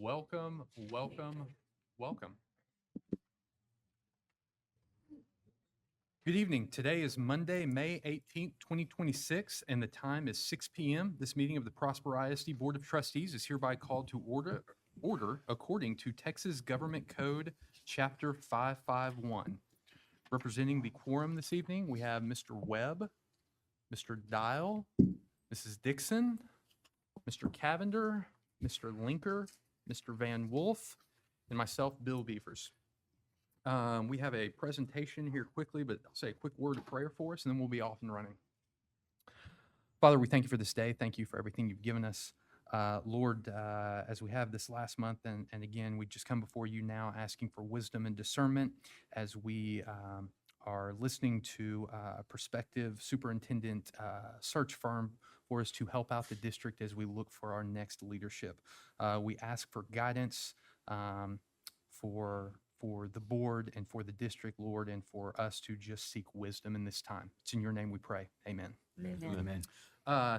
Welcome, welcome, welcome. Good evening. Today is Monday, May 18th, 2026, and the time is 6 p.m. This meeting of the Prosper ISD Board of Trustees is hereby called to order according to Texas Government Code, Chapter 551. Representing the quorum this evening, we have Mr. Webb, Mr. Dial, Mrs. Dixon, Mr. Cavender, Mr. Linker, Mr. Van Wolf, and myself, Bill Beavers. We have a presentation here quickly, but I'll say a quick word of prayer for us, and then we'll be off and running. Father, we thank you for this day. Thank you for everything you've given us. Lord, as we have this last month, and again, we just come before you now asking for wisdom and discernment as we are listening to a prospective superintendent search firm for us to help out the district as we look for our next leadership. We ask for guidance for the board and for the district, Lord, and for us to just seek wisdom in this time. It's in your name we pray. Amen. Amen.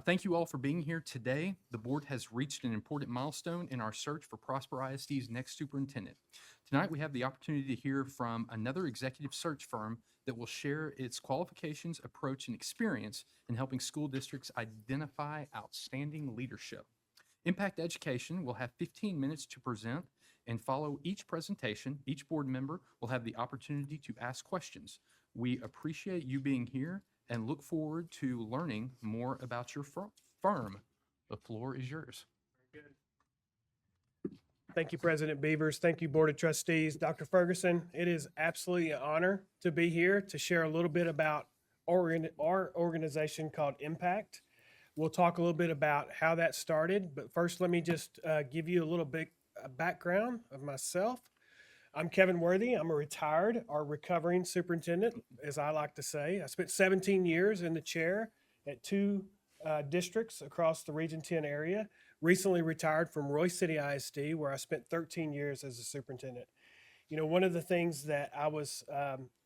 Thank you all for being here today. The board has reached an important milestone in our search for Prosper ISD's next superintendent. Tonight, we have the opportunity to hear from another executive search firm that will share its qualifications, approach, and experience in helping school districts identify outstanding leadership. Impact Education will have 15 minutes to present, and follow each presentation, each board member will have the opportunity to ask questions. We appreciate you being here and look forward to learning more about your firm. The floor is yours. Thank you, President Beavers. Thank you, Board of Trustees. Dr. Ferguson, it is absolutely an honor to be here to share a little bit about our organization called Impact. We'll talk a little bit about how that started, but first let me just give you a little bit background of myself. I'm Kevin Worthy. I'm a retired or recovering superintendent, as I like to say. I spent 17 years in the chair at two districts across the Region 10 area. Recently retired from Royce City ISD, where I spent 13 years as a superintendent. You know, one of the things that I was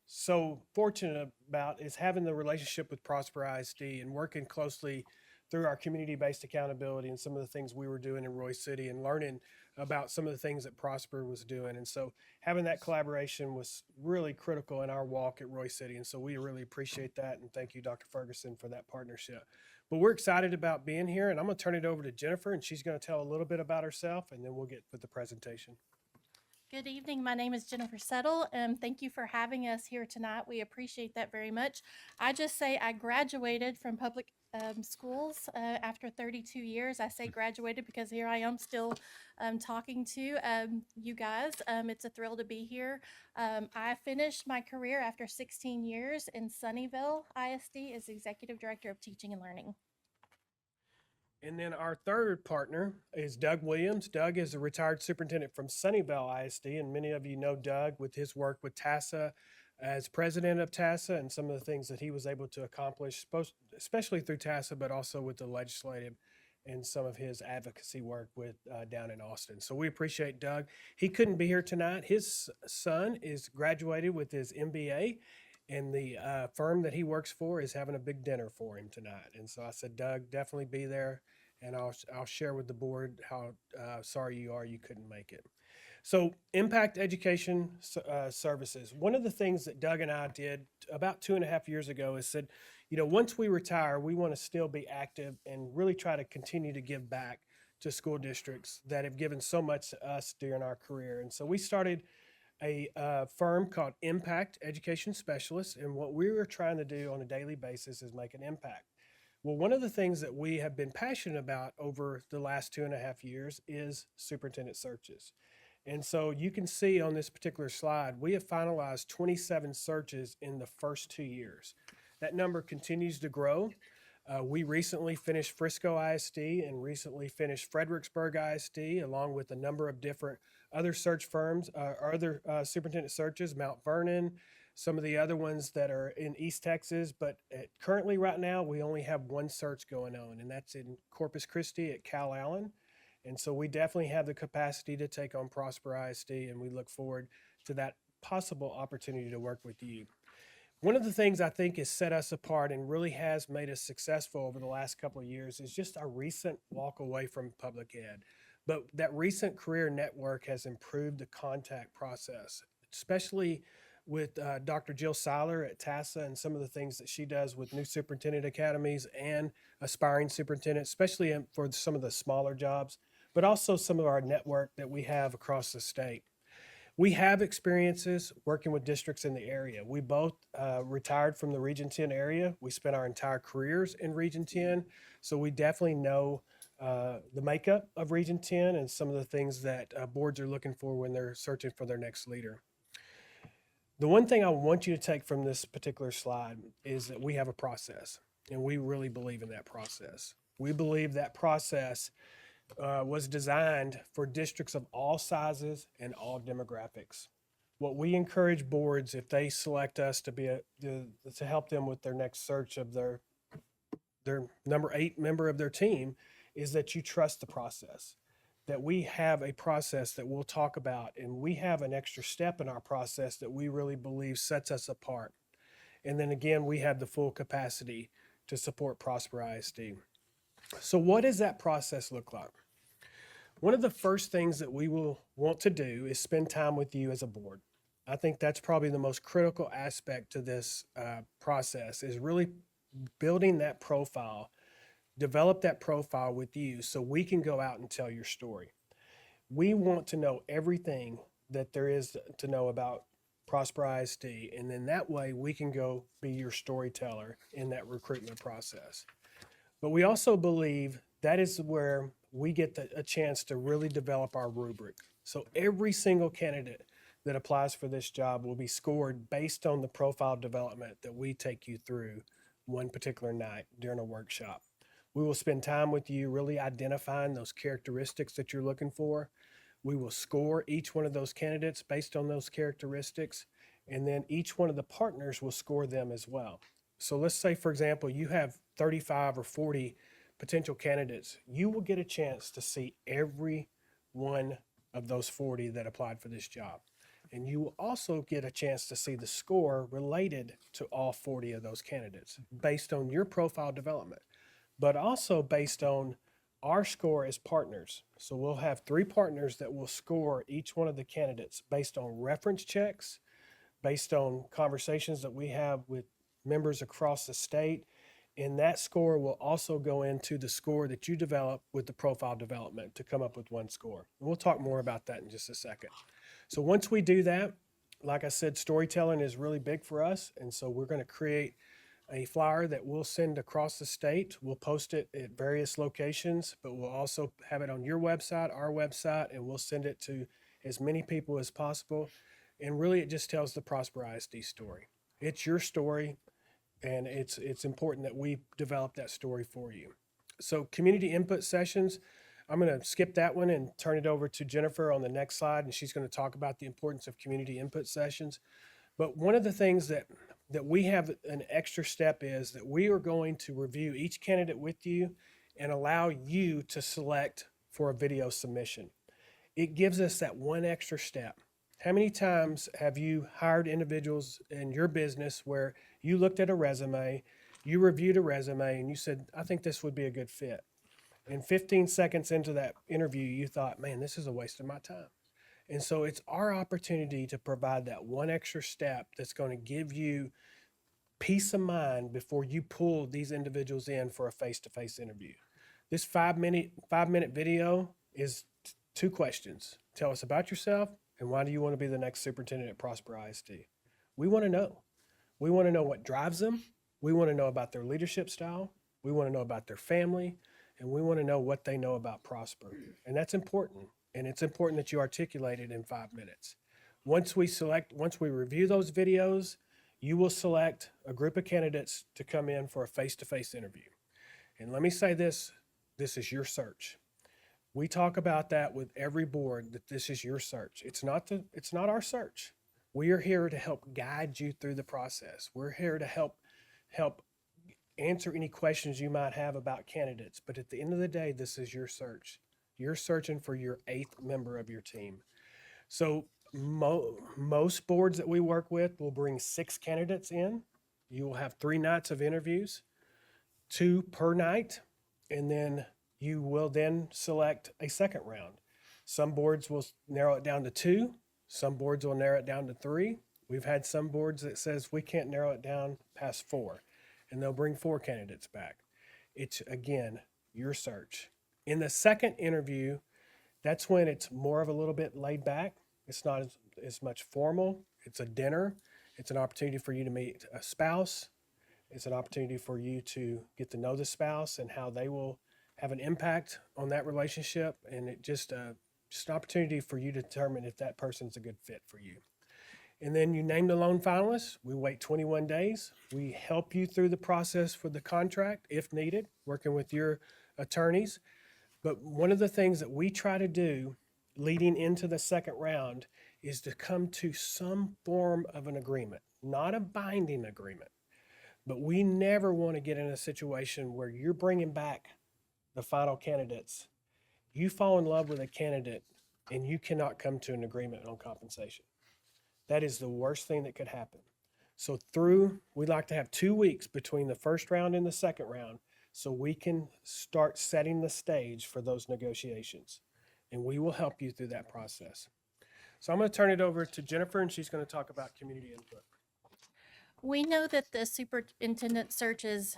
so fortunate about is having the relationship with Prosper ISD and working closely through our community-based accountability and some of the things we were doing in Royce City and learning about some of the things that Prosper was doing. And so having that collaboration was really critical in our walk at Royce City. And so we really appreciate that. And thank you, Dr. Ferguson, for that partnership. But we're excited about being here, and I'm going to turn it over to Jennifer, and she's going to tell a little bit about herself, and then we'll get with the presentation. Good evening. My name is Jennifer Settle, and thank you for having us here tonight. We appreciate that very much. I just say I graduated from public schools after 32 years. I say graduated because here I am still talking to you guys. It's a thrill to be here. I finished my career after 16 years in Sunnyvale ISD as Executive Director of Teaching and Learning. And then our third partner is Doug Williams. Doug is a retired superintendent from Sunnyvale ISD, and many of you know Doug with his work with TASA as president of TASA and some of the things that he was able to accomplish, especially through TASA, but also with the legislative and some of his advocacy work with down in Austin. So we appreciate Doug. He couldn't be here tonight. His son is graduated with his MBA, and the firm that he works for is having a big dinner for him tonight. And so I said, Doug, definitely be there, and I'll share with the board how sorry you are you couldn't make it. So Impact Education Services. One of the things that Doug and I did about 2.5 years ago is said, you know, once we retire, we want to still be active and really try to continue to give back to school districts that have given so much to us during our career. And so we started a firm called Impact Education Specialists, and what we were trying to do on a daily basis is make an impact. Well, one of the things that we have been passionate about over the last 2.5 years is superintendent searches. And so you can see on this particular slide, we have finalized 27 searches in the first 2 years. That number continues to grow. We recently finished Frisco ISD and recently finished Fredericksburg ISD, along with a number of different other search firms, or other superintendent searches, Mount Vernon, some of the other ones that are in East Texas. But currently right now, we only have one search going on, and that's in Corpus Christi at Cal Allen. And so we definitely have the capacity to take on Prosper ISD, and we look forward to that possible opportunity to work with you. One of the things I think has set us apart and really has made us successful over the last couple of years is just our recent walk away from public ed. But that recent career network has improved the contact process, especially with Dr. Jill Seiler at TASA and some of the things that she does with new superintendent academies and aspiring superintendents, especially for some of the smaller jobs, but also some of our network that we have across the state. We have experiences working with districts in the area. We both retired from the Region 10 area. We spent our entire careers in Region 10, so we definitely know the makeup of Region 10 and some of the things that boards are looking for when they're searching for their next leader. The one thing I want you to take from this particular slide is that we have a process, and we really believe in that process. We believe that process was designed for districts of all sizes and all demographics. What we encourage boards, if they select us to help them with their next search of their number 8 member of their team, is that you trust the process. That we have a process that we'll talk about, and we have an extra step in our process that we really believe sets us apart. And then again, we have the full capacity to support Prosper ISD. So what does that process look like? One of the first things that we will want to do is spend time with you as a board. I think that's probably the most critical aspect to this process, is really building that profile, develop that profile with you so we can go out and tell your story. We want to know everything that there is to know about Prosper ISD, and then that way we can go be your storyteller in that recruitment process. But we also believe that is where we get a chance to really develop our rubric. So every single candidate that applies for this job will be scored based on the profile development that we take you through one particular night during a workshop. We will spend time with you really identifying those characteristics that you're looking for. We will score each one of those candidates based on those characteristics, and then each one of the partners will score them as well. So let's say, for example, you have 35 or 40 potential candidates. You will get a chance to see every one of those 40 that applied for this job. And you will also get a chance to see the score related to all 40 of those candidates based on your profile development, but also based on our score as partners. So we'll have 3 partners that will score each one of the candidates based on reference checks, based on conversations that we have with members across the state. And that score will also go into the score that you develop with the profile development to come up with one score. And we'll talk more about that in just a second. So once we do that, like I said, storytelling is really big for us. And so we're going to create a flyer that we'll send across the state. We'll post it at various locations, but we'll also have it on your website, our website, and we'll send it to as many people as possible. And really, it just tells the Prosper ISD story. It's your story, and it's important that we develop that story for you. So community input sessions, I'm going to skip that one and turn it over to Jennifer on the next slide, and she's going to talk about the importance of community input sessions. But one of the things that we have an extra step is that we are going to review each candidate with you and allow you to select for a video submission. It gives us that one extra step. How many times have you hired individuals in your business where you looked at a resume, you reviewed a resume, and you said, I think this would be a good fit. And 15 seconds into that interview, you thought, man, this is a waste of my time. And so it's our opportunity to provide that one extra step that's going to give you peace of mind before you pull these individuals in for a face-to-face interview. This 5-minute video is 2 questions. Tell us about yourself, and why do you want to be the next superintendent at Prosper ISD? We want to know. We want to know what drives them. We want to know about their leadership style. We want to know about their family, and we want to know what they know about Prosper. And that's important. And it's important that you articulate it in 5 minutes. Once we review those videos, you will select a group of candidates to come in for a face-to-face interview. And let me say this is your search. We talk about that with every board, that this is your search. It's not our search. We are here to help guide you through the process. We're here to help answer any questions you might have about candidates. But at the end of the day, this is your search. You're searching for your 8th member of your team. So most boards that we work with will bring 6 candidates in. You will have 3 nights of interviews, 2 per night, and then you will then select a second round. Some boards will narrow it down to 2. Some boards will narrow it down to 3. We've had some boards that says we can't narrow it down past 4, and they'll bring 4 candidates back. It's, again, your search. In the second interview, that's when it's more of a little bit laid back. It's not as much formal. It's a dinner. It's an opportunity for you to meet a spouse. It's an opportunity for you to get to know the spouse and how they will have an impact on that relationship. And it just an opportunity for you to determine if that person's a good fit for you. And then you name the lone finalist. We wait 21 days. We help you through the process for the contract if needed, working with your attorneys. But one of the things that we try to do leading into the second round is to come to some form of an agreement, not a binding agreement. But we never want to get in a situation where you're bringing back the final candidates. You fall in love with a candidate and you cannot come to an agreement on compensation. That is the worst thing that could happen. So we like to have 2 weeks between the first round and the second round so we can start setting the stage for those negotiations. And we will help you through that process. So I'm going to turn it over to Jennifer, and she's going to talk about community input. We know that the superintendent search is,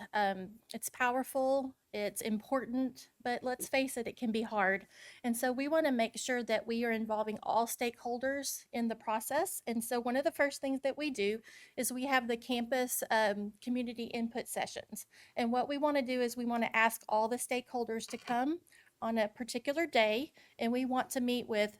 it's powerful, it's important, but let's face it, it can be hard. And so we want to make sure that we are involving all stakeholders in the process. And so one of the first things that we do is we have the campus community input sessions. And what we want to do is we want to ask all the stakeholders to come on a particular day, and we want to meet with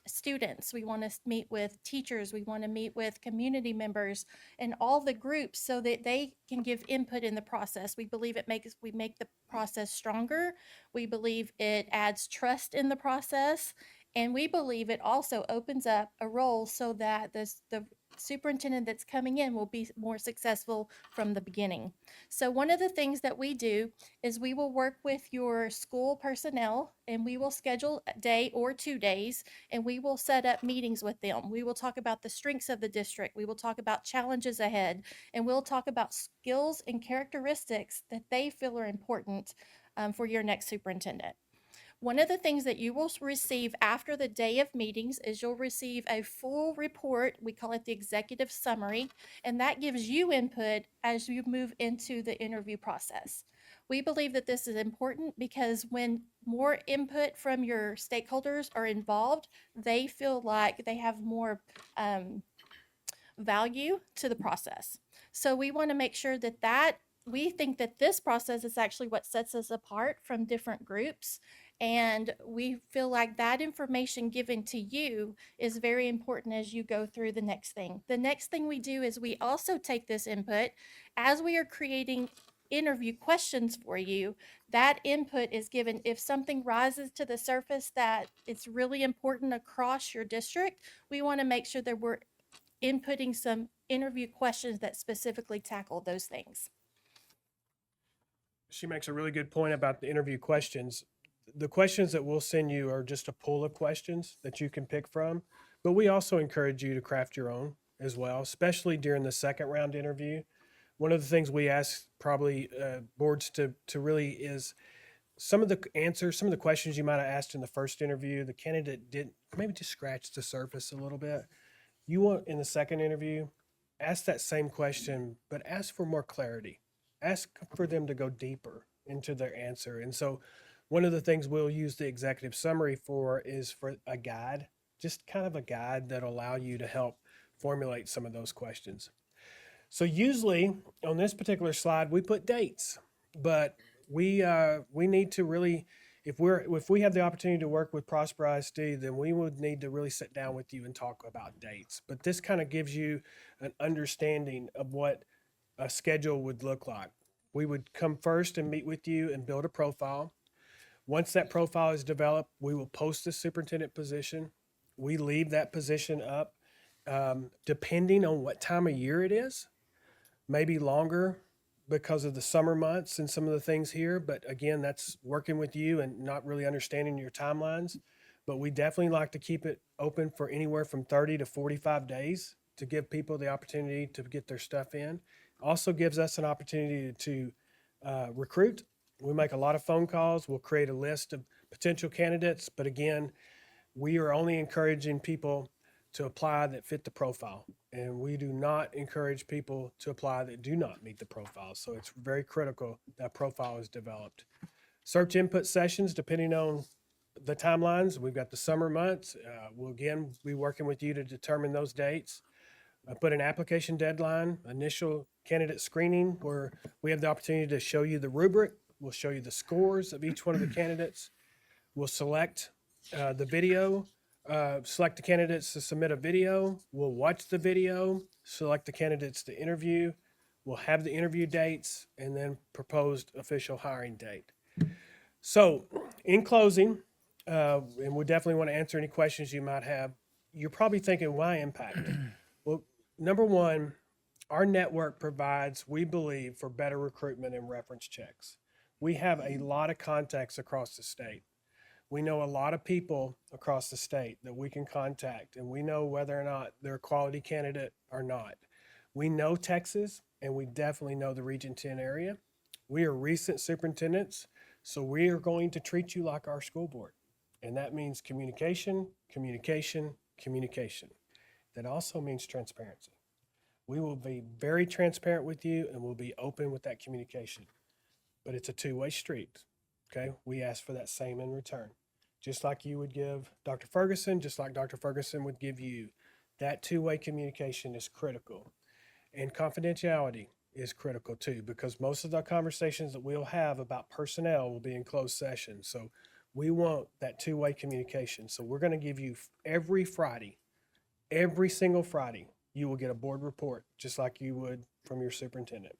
students, we want to meet with teachers, we want to meet with community members and all the groups so that they can give input in the process. We believe we make the process stronger. We believe it adds trust in the process. And we believe it also opens up a role so that the superintendent that's coming in will be more successful from the beginning. So one of the things that we do is we will work with your school personnel and we will schedule a day or 2 days and we will set up meetings with them. We will talk about the strengths of the district. We will talk about challenges ahead, and we'll talk about skills and characteristics that they feel are important for your next superintendent. One of the things that you will receive after the day of meetings is you'll receive a full report. We call it the executive summary, and that gives you input as you move into the interview process. We believe that this is important because when more input from your stakeholders are involved, they feel like they have more value to the process. So we want to make sure that we think that this process is actually what sets us apart from different groups. And we feel like that information given to you is very important as you go through the next thing. The next thing we do is we also take this input as we are creating interview questions for you. That input is given if something rises to the surface that it's really important across your district. We want to make sure that we're inputting some interview questions that specifically tackle those things. She makes a really good point about the interview questions. The questions that we'll send you are just a pool of questions that you can pick from, but we also encourage you to craft your own as well, especially during the second round interview. One of the things we ask probably boards to really is some of the answers, some of the questions you might have asked in the first interview, the candidate didn't, maybe just scratch the surface a little bit. You want in the second interview, ask that same question, but ask for more clarity. Ask for them to go deeper into their answer. And so one of the things we'll use the executive summary for is for a guide, just kind of a guide that'll allow you to help formulate some of those questions. So usually on this particular slide, we put dates, but we need to really, if we have the opportunity to work with Prosper ISD, then we would need to really sit down with you and talk about dates. But this kind of gives you an understanding of what a schedule would look like. We would come first and meet with you and build a profile. Once that profile is developed, we will post the superintendent position. We leave that position up depending on what time of year it is, maybe longer because of the summer months and some of the things here. But again, that's working with you and not really understanding your timelines. But we definitely like to keep it open for anywhere from 30 to 45 days to give people the opportunity to get their stuff in. Also gives us an opportunity to recruit. We make a lot of phone calls. We'll create a list of potential candidates. But again, We are only encouraging people to apply that fit the profile, and we do not encourage people to apply that do not meet the profile. So it's very critical that profile is developed. Search input sessions, depending on the timelines, we've got the summer months. We'll again be working with you to determine those dates. Put an application deadline, initial candidate screening, where we have the opportunity to show you the rubric. We'll show you the scores of each one of the candidates. We'll select the video, select the candidates to submit a video. We'll watch the video, select the candidates to interview. We'll have the interview dates and then proposed official hiring date. So in closing, and we definitely want to answer any questions you might have, you're probably thinking, why impact? Well, number one, our network provides, we believe, for better recruitment and reference checks. We have a lot of contacts across the state. We know a lot of people across the state that we can contact, and we know whether or not they're a quality candidate or not. We know Texas, and we definitely know the Region 10 area. We are recent superintendents, so we are going to treat you like our school board. And that means communication, communication, communication. That also means transparency. We will be very transparent with you, and we'll be open with that communication. But it's a two-way street, okay? We ask for that same in return. Just like you would give Dr. Ferguson, just like Dr. Ferguson would give you. That two-way communication is critical. And confidentiality is critical too, because most of the conversations that we'll have about personnel will be in closed session. So we want that two-way communication. So we're going to give you every Friday, every single Friday, you will get a board report, just like you would from your superintendent.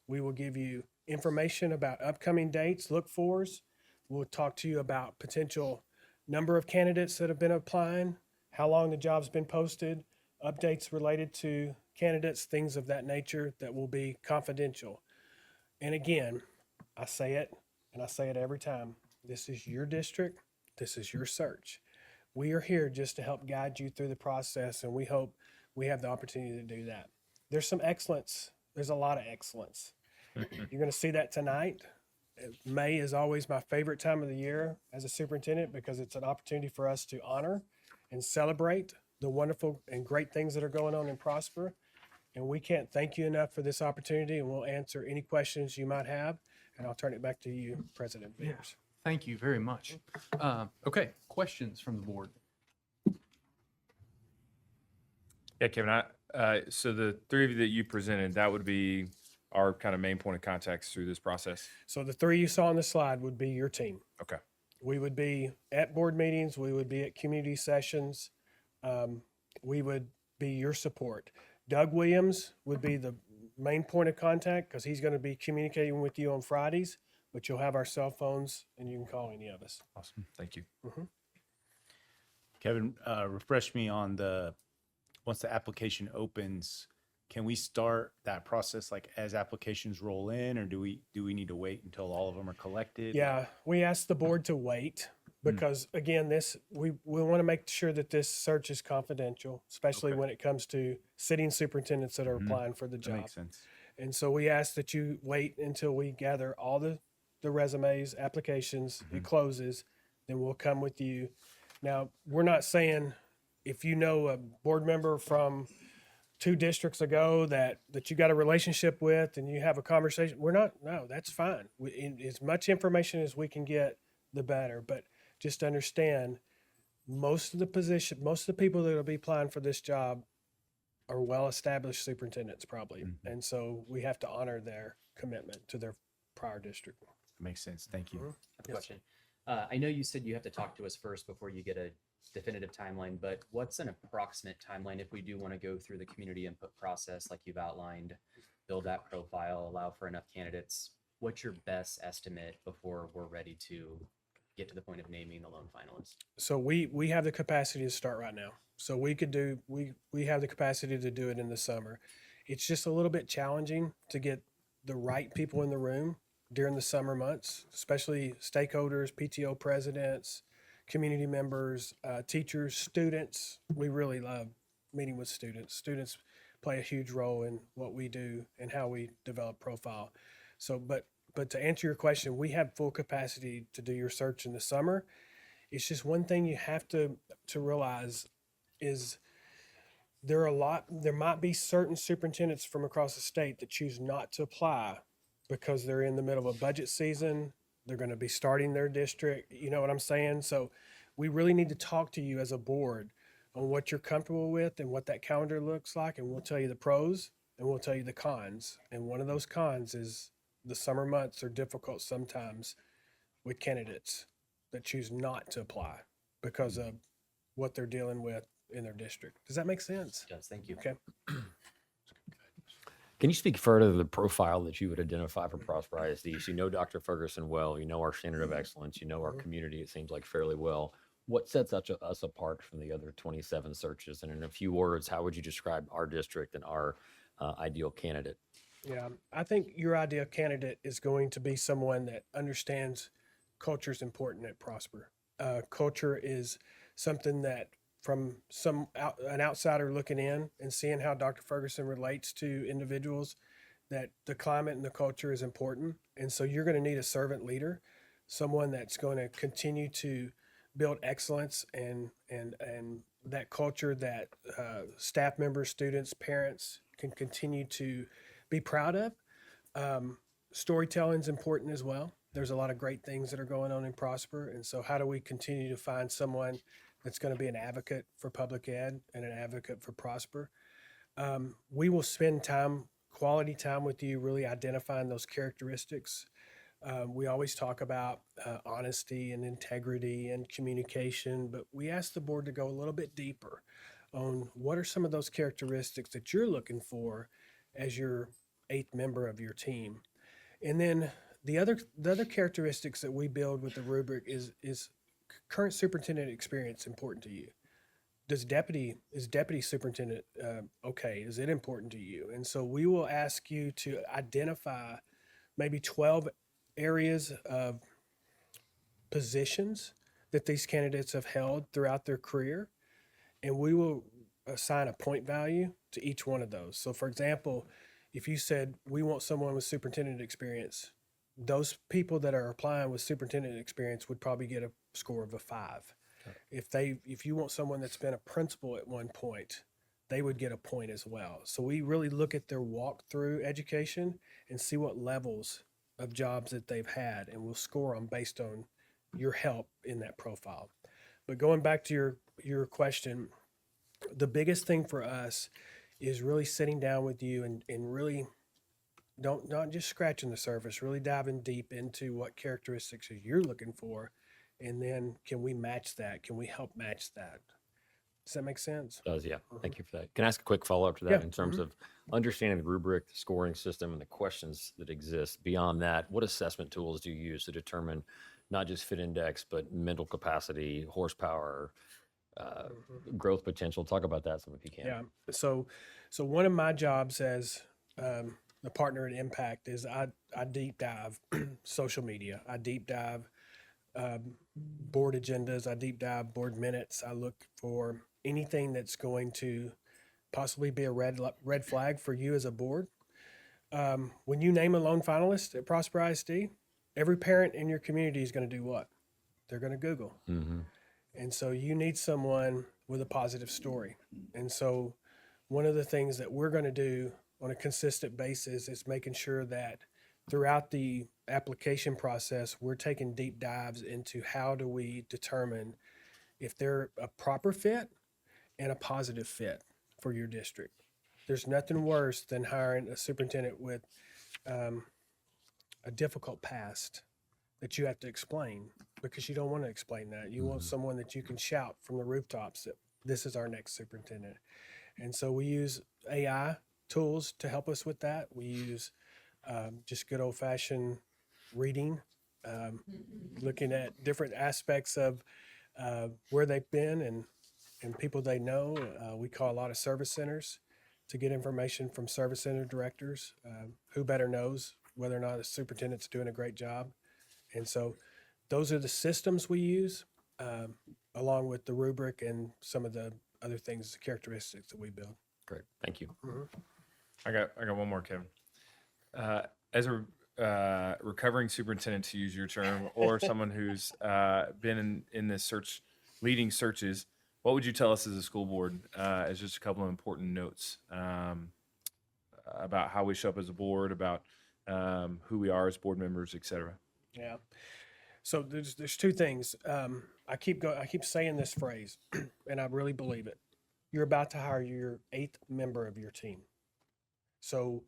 We will give you information about upcoming dates, look fors. We'll talk to you about potential number of candidates that have been applying, how long the job's been posted, updates related to candidates, things of that nature that will be confidential. And again, I say it, and I say it every time. This is your district. This is your search. We are here just to help guide you through the process, and we hope we have the opportunity to do that. There's some excellence. There's a lot of excellence. You're going to see that tonight. May is always my favorite time of the year as a superintendent because it's an opportunity for us to honor and celebrate the wonderful and great things that are going on in Prosper. And we can't thank you enough for this opportunity, and we'll answer any questions you might have. And I'll turn it back to you, President Viers. Thank you very much. Okay, questions from the board? Yeah, Kevin, so the three of you that you presented, that would be our kind of main point of contacts through this process? So the three you saw on the slide would be your team. Okay. We would be at board meetings. We would be at community sessions. We would be your support. Doug Williams would be the main point of contact because he's going to be communicating with you on Fridays, but you'll have our cell phones and you can call any of us. Awesome. Thank you. Kevin, refresh me on once the application opens, can we start that process like as applications roll in, or do we need to wait until all of them are collected? Yeah, we asked the board to wait because again, we want to make sure that this search is confidential, especially Okay. when it comes to sitting superintendents that are applying for the That job. makes sense. And so we ask that you wait until we gather all the resumes, applications, it closes, then we'll come with you. Now, we're not saying if you know a board member from 2 districts ago that you got a relationship with and you have a conversation, no, that's fine. As much information as we can get, the better. But just understand, most of the people that will be applying for this job are well-established superintendents probably. And so we have to honor their commitment to their prior district. Makes sense. Thank you. I have a Yes. question. I know you said you have to talk to us first before you get a definitive timeline, but what's an approximate timeline if we do want to go through the community input process like you've outlined, build that profile, allow for enough candidates? What's your best estimate before we're ready to get to the point of naming the lone finalists? So we have the capacity to start right now. So we have the capacity to do it in the summer. It's just a little bit challenging to get the right people in the room during the summer months, especially stakeholders, PTO presidents, community members, teachers, students. We really love meeting with students. Students play a huge role in what we do and how we develop profile. So, but to answer your question, we have full capacity to do your search in the summer. It's just one thing you have to realize is there might be certain superintendents from across the state that choose not to apply because they're in the middle of a budget season. They're going to be starting their district. You know what I'm saying? So we really need to talk to you as a board on what you're comfortable with and what that calendar looks like. And we'll tell you the pros and we'll tell you the cons. And one of those cons is the summer months are difficult sometimes with candidates that choose not to apply because of what they're dealing with in their district. Does that make sense? Yes, thank you. Okay. Can you speak further to the profile that you would identify for Prosper ISD? So you know Dr. Ferguson well, you know our standard of excellence, you know our community, it seems like fairly well. What sets us apart from the other 27 searches? And in a few words, how would you describe our district and our ideal candidate? Yeah, I think your ideal candidate is going to be someone that understands culture is important at Prosper. Culture is something that from an outsider looking in and seeing how Dr. Ferguson relates to individuals, that the climate and the culture is important. And so you're going to need a servant leader, someone that's going to continue to build excellence and that culture that staff members, students, parents can continue to be proud of. Storytelling is important as well. There's a lot of great things that are going on in Prosper. And so how do we continue to find someone that's going to be an advocate for public ed and an advocate for Prosper? We will spend quality time with you, really identifying those characteristics. We always talk about honesty and integrity and communication, but we ask the board to go a little bit deeper on what are some of those characteristics that you're looking for as your 8th member of your team. And then the other characteristics that we build with the rubric is current superintendent experience important to you? Is deputy superintendent okay? Is it important to you? And so we will ask you to identify maybe 12 areas of positions that these candidates have held throughout their career, and we will assign a point value to each one of those. So for example, if you said we want someone with superintendent experience, those people that are applying with superintendent experience would probably get a score of a 5. If you want someone that's been a principal at one point, they would get a point as well. So we really look at their walk-through education and see what levels of jobs that they've had, and we'll score them based on your help in that profile. But going back to your question, the biggest thing for us is really sitting down with you and really not just scratching the surface, really diving deep into what characteristics you're looking for, and then can we match that? Can we help match that? Does that make sense? Does, yeah. Thank you for that. Can I ask a quick follow-up to that Yeah. in terms of understanding the rubric, the scoring system, and the questions that exist? Beyond that, what assessment tools do you use to determine not just fit index, but mental capacity, horsepower, growth potential? Talk about that some if you can. Yeah. So one of my jobs as the partner at Impact is I deep dive social media. I deep dive board agendas. I deep dive board minutes. I look for anything that's going to possibly be a red flag for you as a board. When you name a lone finalist at Prosper ISD, every parent in your community is going to do what? They're going to Google. Mm-hmm. And so you need someone with a positive story. And so one of the things that we're going to do on a consistent basis is making sure that throughout the application process, we're taking deep dives into how do we determine if they're a proper fit and a positive fit for your district. There's nothing worse than hiring a superintendent with a difficult past that you have to explain, because you don't want to explain that. You want someone that you can shout from the rooftops that this is our next superintendent. And so we use AI tools to help us with that. We use just good old-fashioned reading, looking at different aspects of where they've been and people they know. We call a lot of service centers to get information from service center directors. Who better knows whether or not the superintendent's doing a great job? And so those are the systems we use, along with the rubric and some of the other things, characteristics that we build. Great. Thank you. I got one more, Kevin. As recovering superintendent, to use your term, or someone who's been in this search, leading searches, what would you tell us as a school board as just a couple of important notes about how we show up as a board, about who we are as board members, et cetera? Yeah. So there's two things. I keep saying this phrase, and I really believe it. You're about to hire your 8th member of your team. So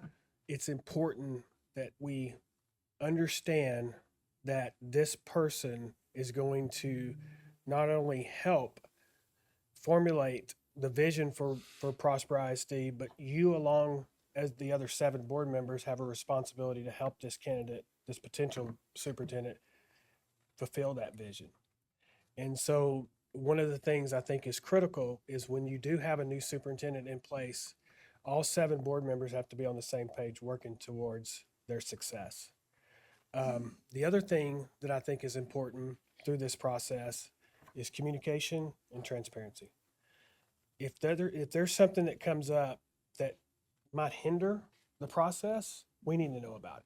it's important that we understand that this person is going to not only help formulate the vision for Prosper ISD, but you, along as the other 7 board members, have a responsibility to help this candidate, this potential superintendent, fulfill that vision. And so one of the things I think is critical is when you do have a new superintendent in place, all 7 board members have to be on the same page working towards their success. The other thing that I think is important through this process is communication and transparency. If there's something that comes up that might hinder the process, we need to know about it.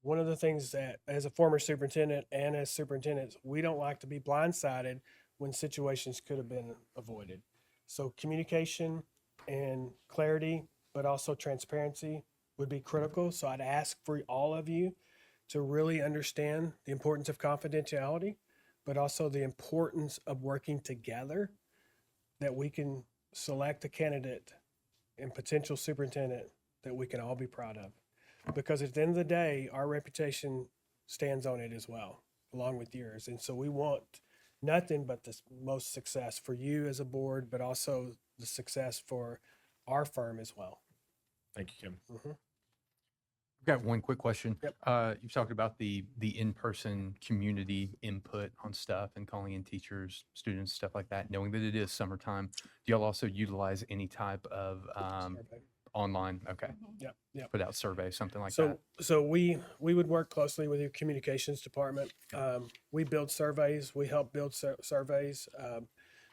One of the things that, as a former superintendent and as superintendents, we don't like to be blindsided when situations could have been avoided. So communication and clarity, but also transparency would be critical. So I'd ask for all of you to really understand the importance of confidentiality, but also the importance of working together, that we can select a candidate and potential superintendent that we can all be proud of. Because at the end of the day, our reputation stands on it as well, along with yours. And so we want nothing but the most success for you as a board, but also the success for our firm as well. Thank you, Kim. I've got one quick question. Yep. You've talked about the in-person community input on stuff and calling in teachers, students, stuff like that, knowing that it is summertime. Do y'all also utilize any type of Survey. online, okay, Yep. put out survey, something like So, that? so we would work closely with your communications department. We build surveys. We help build surveys.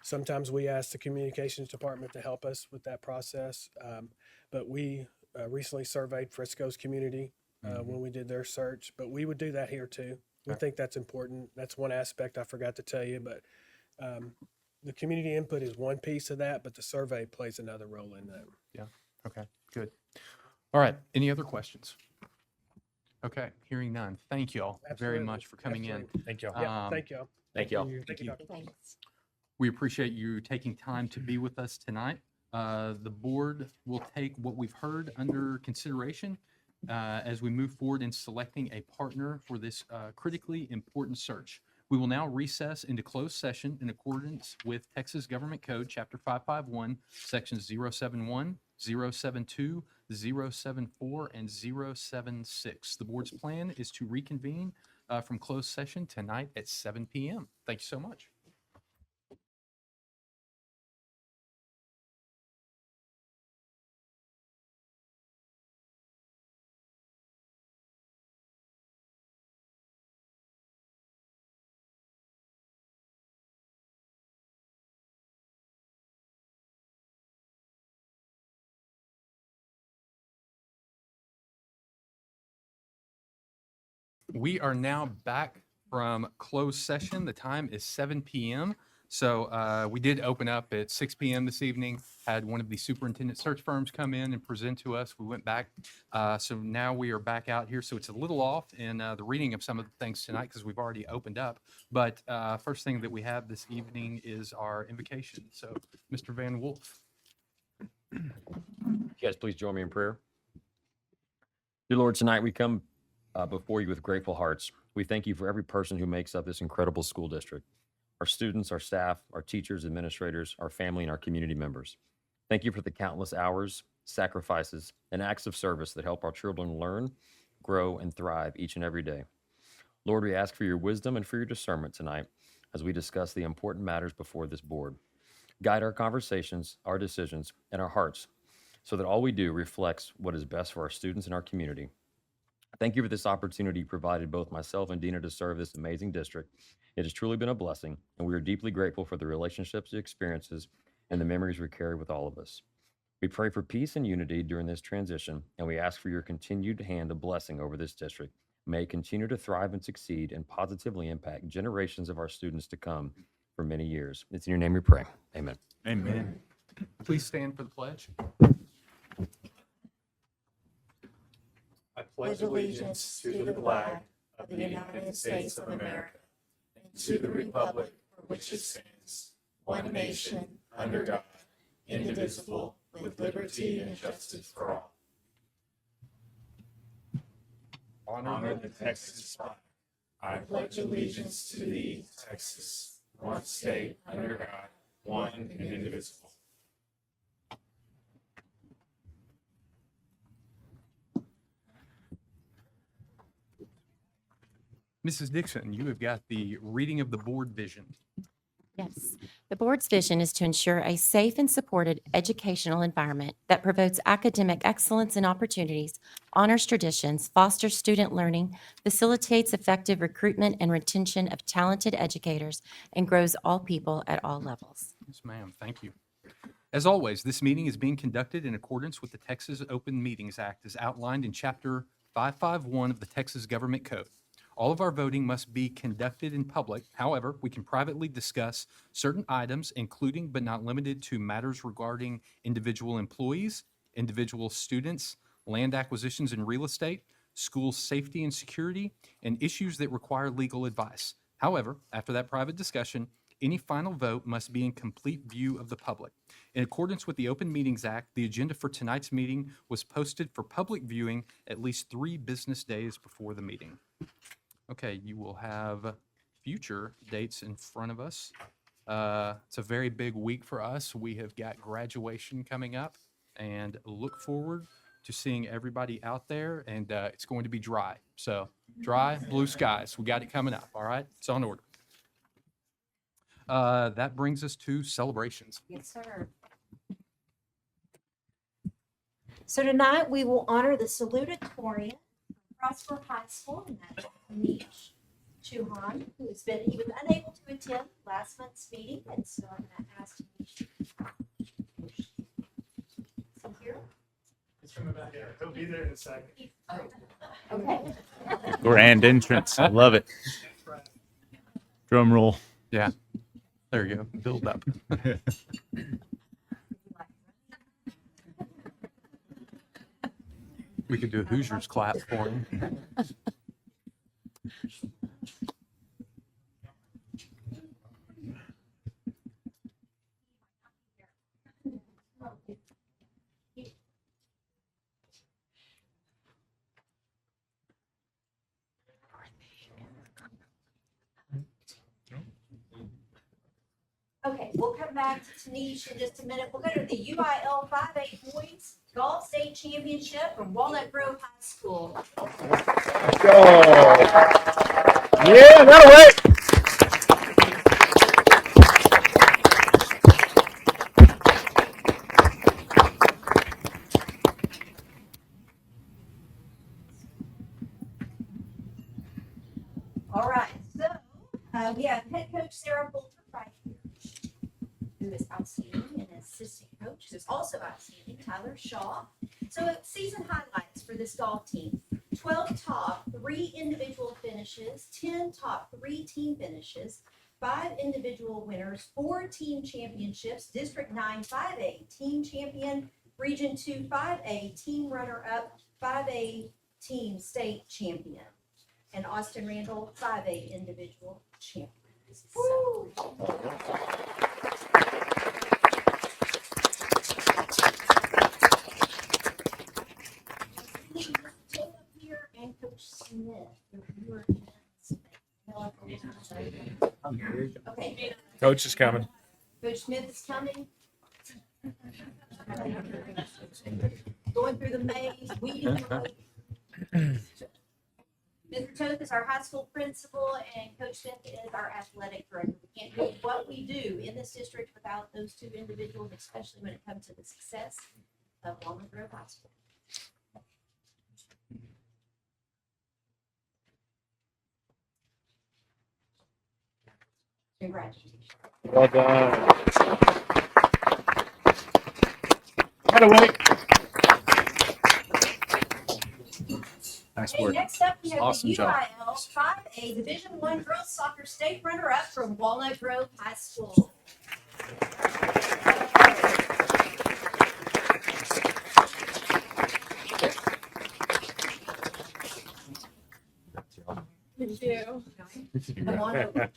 Sometimes we ask the communications department to help us with that process. But we recently surveyed Frisco's community when we did their search. But we would do that here too. We Okay. think that's important. That's one aspect I forgot to tell you. But the community input is one piece of that, but the survey plays another role in that. Okay, good. All right, any other questions? Okay, hearing none. Thank you all very Absolutely. much for coming in. Absolutely. Thank y'all. Yeah, Um, thank you. Thank y'all. Thank you, Dr. Thanks. We appreciate you taking time to be with us tonight. The board will take what we've heard under consideration as we move forward in selecting a partner for this critically important search. We will now recess into closed session in accordance with Texas Government Code, Chapter 551, Sections 071, 072, 074, and 076. The board's plan is to reconvene from closed session tonight at 7 p.m. Thank you so much. We are now back from closed session. The time is 7 p.m. So we did open up at 6 p.m. this evening, had one of the superintendent search firms come in and present to us. We went back. So now we are back out here. So it's a little off in the reading of some of the things tonight because we've already opened up. But first thing that we have this evening is our invocation. So Mr. Van Wolf. You guys, please join me in prayer. Dear Lord, tonight we come before you with grateful hearts. We thank you for every person who makes up this incredible school district. Our students, our staff, our teachers, administrators, our family, and our community members. Thank you for the countless hours, sacrifices, and acts of service that help our children learn, grow, and thrive each and every day. Lord, we ask for your wisdom and for your discernment tonight as we discuss the important matters before this board. Guide our conversations, our decisions, and our hearts so that all we do reflects what is best for our students and our community. Thank you for this opportunity provided both myself and Dina to serve this amazing district. It has truly been a blessing, and we are deeply grateful for the relationships, the experiences, and the memories we carry with all of us. We pray for peace and unity during this transition, and we ask for your continued hand of blessing over this district. May it continue to thrive and succeed and positively impact generations of our students to come for many years. It's in your name we pray. Amen. Amen. Please stand for the pledge. I pledge allegiance to the flag of the United States of America and to the republic for which it stands, one nation, under God, indivisible, with liberty and justice for all. Honor the Texas flag. I pledge allegiance to thee, Texas, one state, under God, one and indivisible. Mrs. Dixon, you have got the reading of the board vision. Yes. The board's vision is to ensure a safe and supported educational environment that promotes academic excellence and opportunities, honors traditions, fosters student learning, facilitates effective recruitment and retention of talented educators, and grows all people at all levels. Yes, ma'am. Thank you. As always, this meeting is being conducted in accordance with the Texas Open Meetings Act as outlined in Chapter 551 of the Texas Government Code. All of our voting must be conducted in public. However, we can privately discuss certain items, including but not limited to matters regarding individual employees, individual students, land acquisitions and real estate, school safety and security, and issues that require legal advice. However, after that private discussion, any final vote must be in complete view of the public. In accordance with the Open Meetings Act, the agenda for tonight's meeting was posted for public viewing at least 3 business days before the meeting. Okay, you will have future dates in front of us. It's a very big week for us. We have got graduation coming up and look forward to seeing everybody out there, and it's going to be dry. So dry, blue skies. We got it coming up, all right? It's on order. That brings us to celebrations. Yes, sir. So tonight we will honor the salutatorian from Prosper High School, and that's Anish Chauhan, he was unable to attend last month's meeting, and so I'm going to ask Anish. Is he here? It's coming back here. He'll be there in a second. Okay. Grand entrance. I love it. Drum roll. Yeah, there you go. Build up. We could do a Hoosiers clap for him. Okay, we'll come back to Tanish in just a minute. We'll go to the UIL 5A Boys Golf State Championship from Walnut Grove High School. Yeah, that'll work. All right, so we have head coach Sarah Bolter right here, who is outstanding, and assistant coach who is also outstanding, Tyler Shaw. So season highlights for this golf team: 12 top 3 individual finishes, 10 top 3 team finishes, 5 individual winners, 4 team championships, District 9 5A team champion, Region 2 5A team runner-up, 5A team state champion, and Austin Randall 5A individual champion. Woo! Up here and Coach Smith. You are okay. Coach is coming. Coach Smith is coming. Going through the maze, weeding. Mr. Toth is our high school principal, and Coach Smith is our athletic director. We can't do what we do in this district without those 2 individuals, especially when it comes to the success of Walnut Grove High School. Congratulations. Well done. right away. Nice Okay, work. next up, we have Awesome the job. UIL 5A Division I Girls Soccer State Runner-Up from Walnut Grove High School. Come on over.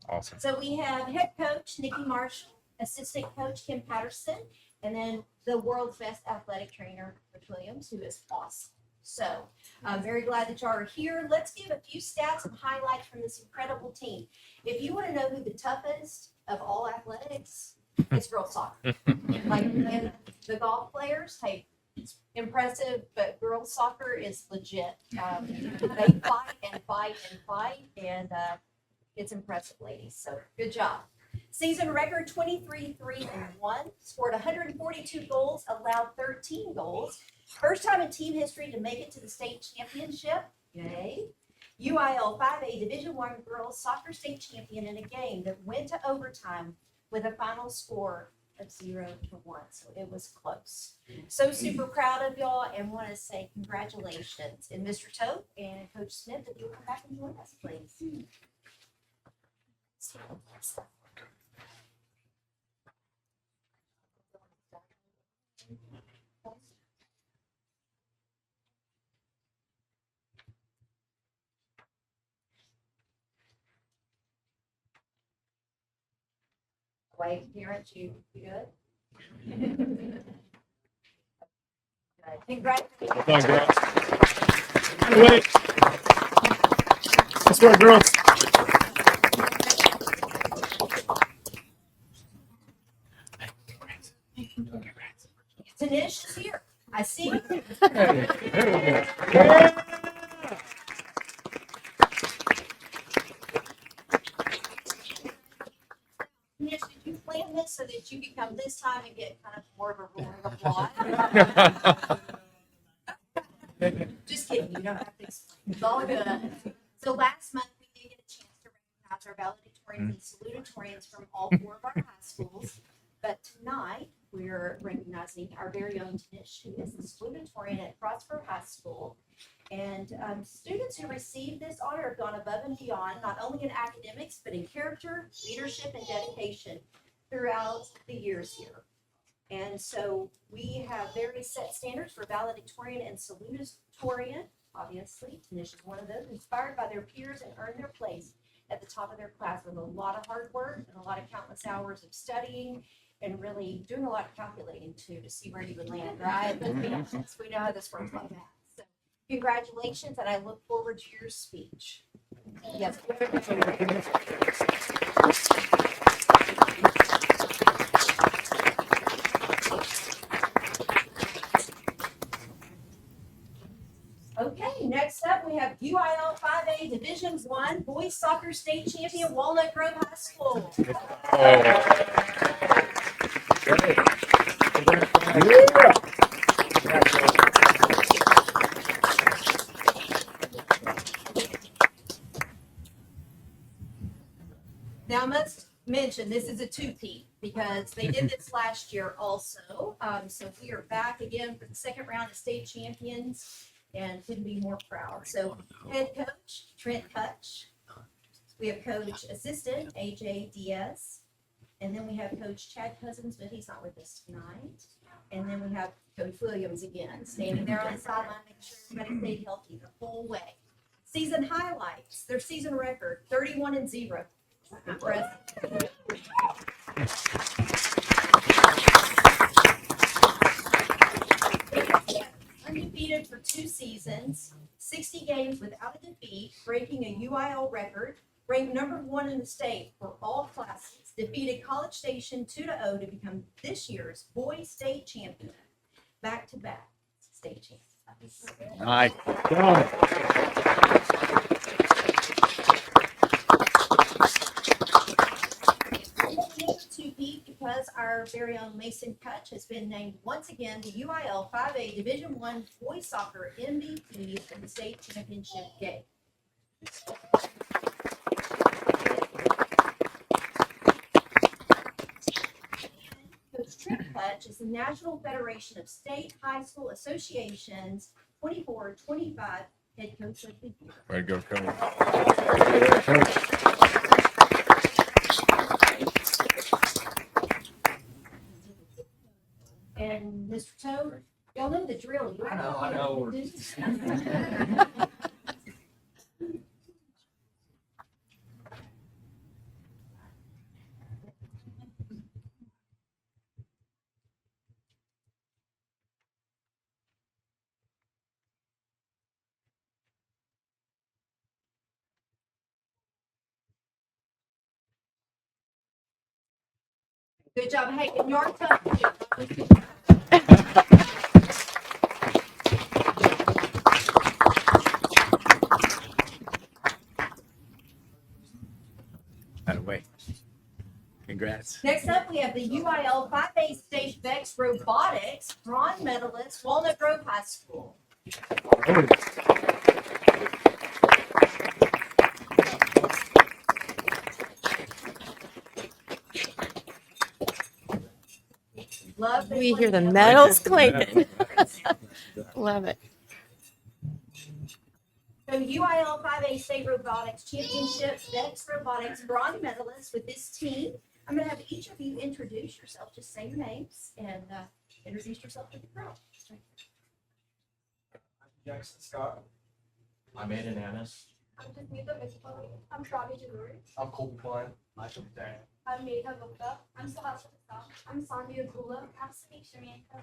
Awesome. So we have head coach Nikki Marshall, assistant coach Kim Patterson, and then the world's best athletic trainer, Rich Williams, who is awesome. So I'm very glad that y'all are here. Let's give a few stats and highlights from this incredible team. If you want to know who the toughest of all athletics, it's girls soccer. Like, and the golf players, hey, it's impressive, but girls soccer is legit. They fight and fight and fight, and it's impressive, ladies. So good job. Season record 23-3-1, scored 142 goals, allowed 13 goals. First time in team history to make it to the state championship. Yay. UIL 5A Division I Girls Soccer State Champion in a game that went to overtime with a final score of 0-1. So it was close. So super proud of y'all and want to say congratulations. And Mr. Tote and Coach Smith, if you'll come back and join us, please. Wave parents, you good? Good. Congratulations. Well done, girls. Wait. Let's go, girls. Tanish is here. I see you. Tanish, did you plan this so that you could come this time and get kind of more of a roaring applause? Just kidding, you don't have to explain. It's all good. So last month, we did get a chance to recognize our valedictorians and salutatorians from all 4 of our high schools. But tonight, we're recognizing our very own Tanish, who is the salutatorian at Prosper High School. And students who received this honor have gone above and beyond, not only in academics, but in character, leadership, and dedication throughout the years here. And so we have very set standards for valedictorian and salutatorian. Obviously, Tanish is one of those, inspired by their peers and earned their place at the top of their class with a lot of hard work and a lot of countless hours of studying and really doing a lot of calculating too to see where you would land, right? Let's be honest, we know how this works like that. So congratulations, and I look forward to your speech. Yes. Okay, next up we have UIL 5A Division I Boys Soccer State Champion Walnut Grove High School. Now I must mention, this is a two-peat because they did this last year also. So we are back again for the second round of state champions and couldn't be more proud. So head coach, Trent Hutch. We have coach assistant, AJ Diaz. And then we have coach Chad Cousins, but he's not with us tonight. And then we have Coach Williams again, standing there on the sideline, making sure everybody stayed healthy the whole way. Season highlights, their season record, 31-0. Impressive. Undefeated for 2 seasons, 60 games without a defeat, breaking a UIL record, ranked number 1 in the state for all classes, defeated College Station 2-0 to become this year's boys state champion, back-to-back state champions. Nice. Because our very own Mason Kutch has been named once again the UIL 5A Division I Boys Soccer MVP of the state championship game. such is the National Federation of State High School Associations 24-25 Head Coach of the Year. Way to go, Coach. And Mr. Toad, y'all know the drill. You I know. Good job. Hey, and your tongue too. Out of the way. Congrats. Next up, we have the UIL 5A State Vex Robotics bronze medalist, Walnut Grove High School. Love that We one hear the medal. medals clinking. Love it. So UIL 5A State Robotics Championship Vex Robotics bronze medalist with this team. I'm gonna have each of you introduce yourself. Just say your names and introduce yourself to the crowd. Jackson Scott. I'm Aiden Annis. I'm Jasmeeta Vishwani. I'm Shravi Jaluri. I'm Colton Klein. Michael Dan. I'm Megha Gupta. I'm Sahasra Patel. I'm Sandhya Gula. I'm Sneak Shamienka.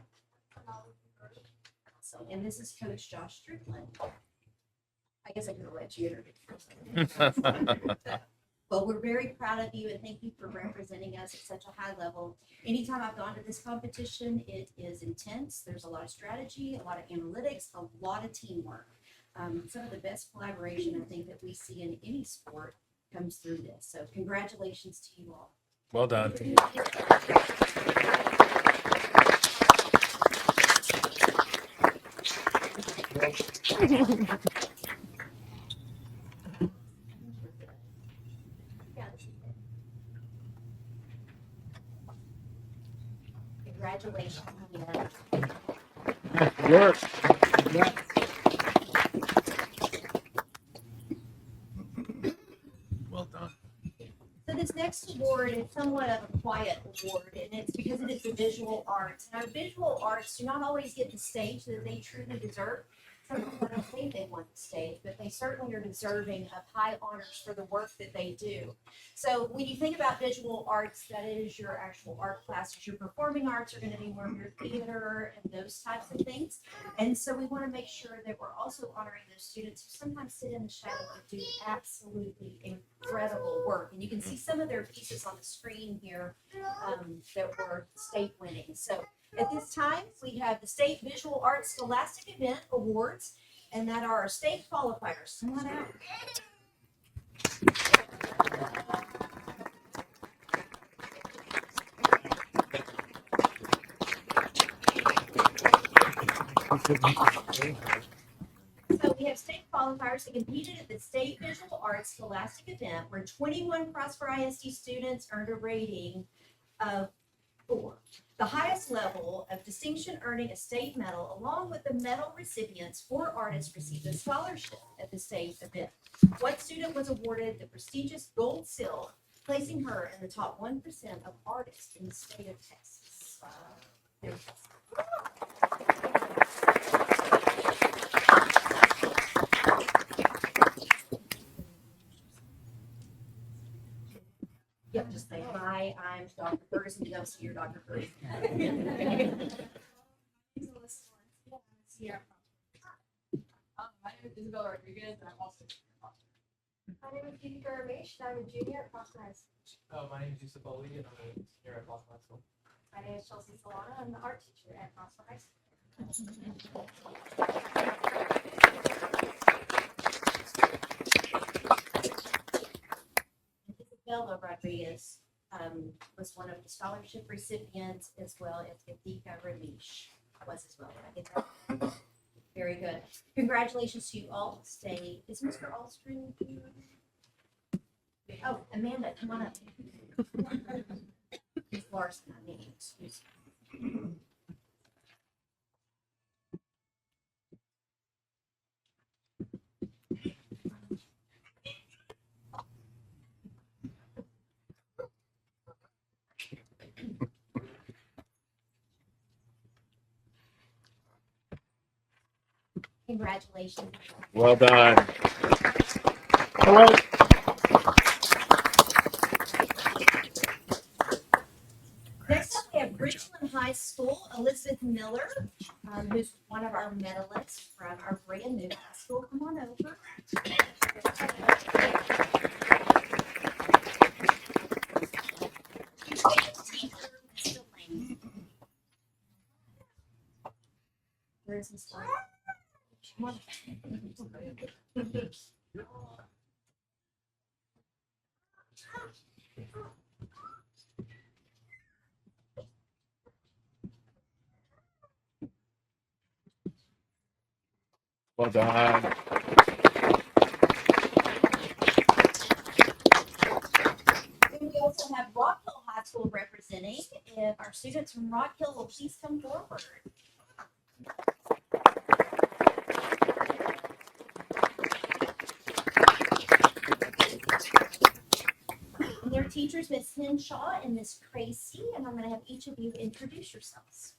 So, and this is Coach Josh Strickland. I guess I could have let you introduce yourself. Well, we're very proud of you and thank you for representing us at such a high level. Anytime I've gone to this competition, it is intense. There's a lot of strategy, a lot of analytics, a lot of teamwork. Some of the best collaboration I think that we see in any sport comes through this. So congratulations to you all. Well done. Congratulations. Well done. So this next award is somewhat of a quiet award, and it's because it is the visual arts. And our visual arts do not always get the stage that they truly deserve. Sometimes I don't think they want the stage, but they certainly are deserving of high honors for the work that they do. So when you think about visual arts, that is your actual art classes. Your performing arts are going to be more of your theater and those types of things. And so we want to make sure that we're also honoring those students who sometimes sit in the shadow and do absolutely incredible work. And you can see some of their pieces on the screen here that were state winning. So at this time, we have the State Visual Arts Scholastic Event Awards, and that are our state qualifiers. Come on out. So we have state qualifiers that competed at the State Visual Arts Scholastic Event, where 21 Prosper ISD students earned a rating of 4. The highest level of distinction earning a state medal, along with the medal recipients, 4 artists received a scholarship at the state event. One student was awarded the prestigious Gold Seal, placing her in the top 1% of artists in the state of Texas. Yep, just say, hi, I'm Dr. Ferguson. You don't see your Dr. Ferguson. My name is Isabel Rodriguez, and I'm also. My name is Kiki Ramesh, and I'm a junior at Prosper High School. My name is Yusuf Ali, and I'm a senior at Boston High School. My name is Chelsea Solana. I'm the art teacher at Prosper High School. Isabella Rodriguez was one of the scholarship recipients, as well as Yadika Ramesh was as well. Did I get that? Very good. Congratulations to you all. Stay. Is Mr. Alstrom here? Oh, Amanda, come on up. Miss Larson, I need you. Excuse me. Congratulations. Well done. Next up, we have Richland High School, Elizabeth Miller, who's one of our medalists from our brand new high school. Come on over. Where's his slide? Come on. Well done. And we also have Rock Hill High School representing. If our students from Rock Hill will please come forward. And their teachers, Miss Henshaw and Miss Tracy, and I'm going to have each of you introduce yourselves.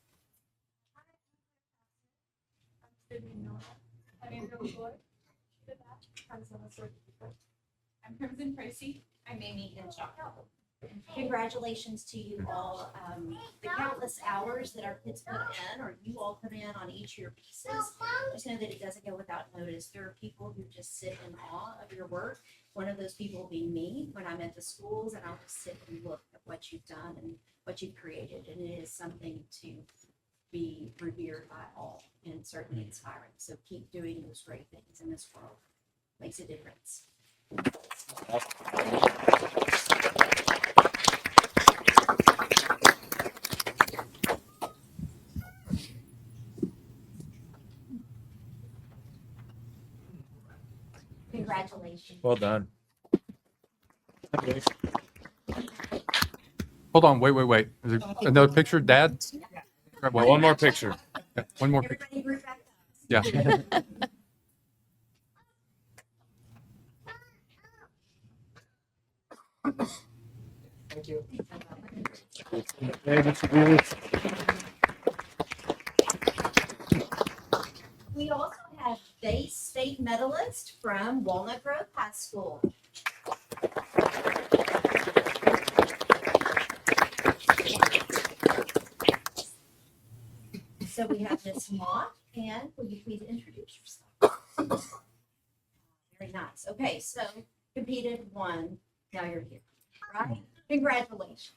I'm Crimson Tracy. I'm Amy Henshaw. Congratulations to you all. The countless hours that our kids put in, or you all put in on each of your pieces, just know that it doesn't go without notice. There are people who just sit in awe of your work. One of those people will be me when I'm at the schools, and I'll just sit and look at what you've done and what you've created. And it is something to be revered by all and certainly inspiring. So keep doing those great things in this world. Makes a difference. Congratulations. Well done. Hold on, wait. Is there another picture, Dad? Grab One more picture. Yeah, one more picture. Everybody group back up. Yeah. Thank you. We also have base state medalist from Walnut Grove High School. So we have Miss Mott, and will you please introduce yourself? Very nice. Okay, so competed, won, now you're here, right? Congratulations.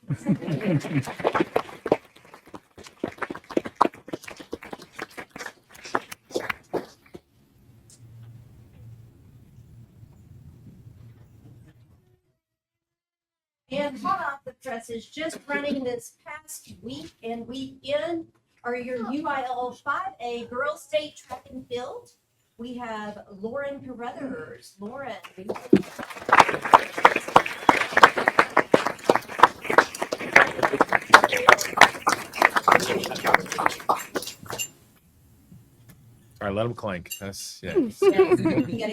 And hot off the presses, just running this past week and weekend are your UIL 5A Girls State Track and Field. We have Lauren Carruthers. Lauren. All right, let them clank. That's yeah. Yes, you gotta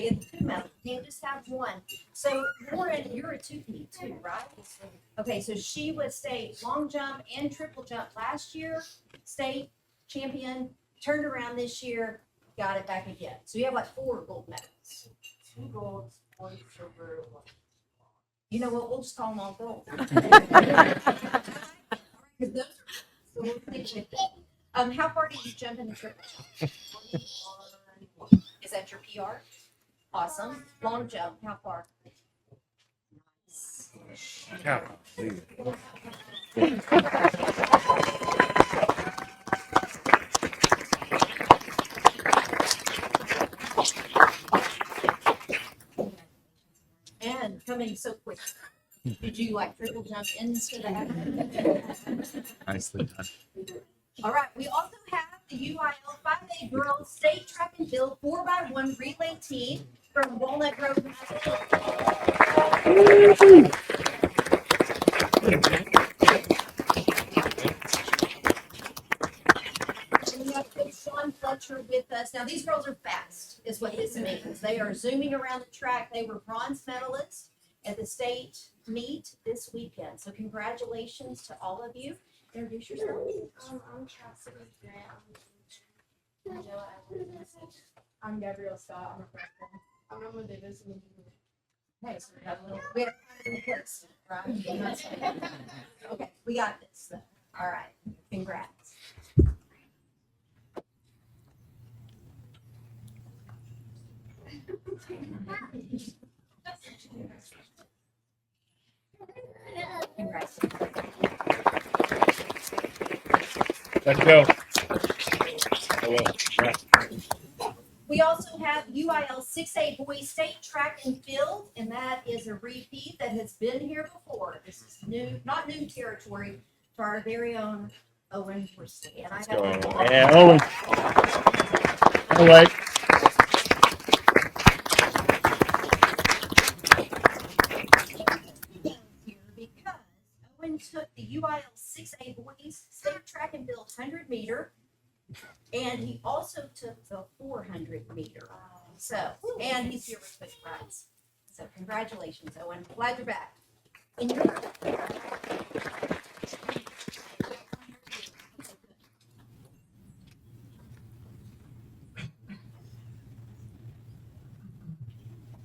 get the two medals. You can't just have one. So Lauren, you're a two-peat too, right? Okay, so she was state long jump and triple jump last year, state champion, turned around this year, got it back again. So you have like 4 gold medals. 2 golds, 1 silver, 1. You know what? We'll just call them all gold. 'Cause those are- so we'll stick with it. How far did you jump in the triple jump? Is that your PR? Awesome. Long jump, how far? Nice. Yeah. And coming so quick. Did you like triple jump into that? Nicely done. All right, we also have the UIL 5A Girls State Track and Field 4x1 relay team from Walnut Grove High School. Now, these girls are fast, is what this means. They are zooming around the track. They were bronze medalists at the state meet this weekend. So congratulations to all of you. Introduce yourself. I'm Cassidy Grant. I'm Gabrielle Scott. I'm a freshman. I'm Emma Davis. Okay, so we have a little, we have a replacement, right? Okay, we got this. All right, congrats. Congrats. Let's go. We also have UIL 6A Boys State Track and Field, and that is a repeat that has been here before. This is new, not new territory for our very own Owen Worsty. And I Go. got Yeah, Owen. All right. here because Owen took the UIL 6A Boys State Track and Field 100 meter, and he also took the 400 meter. So, and he's here with Coach Price. So congratulations, Owen. Glad you're back. And you're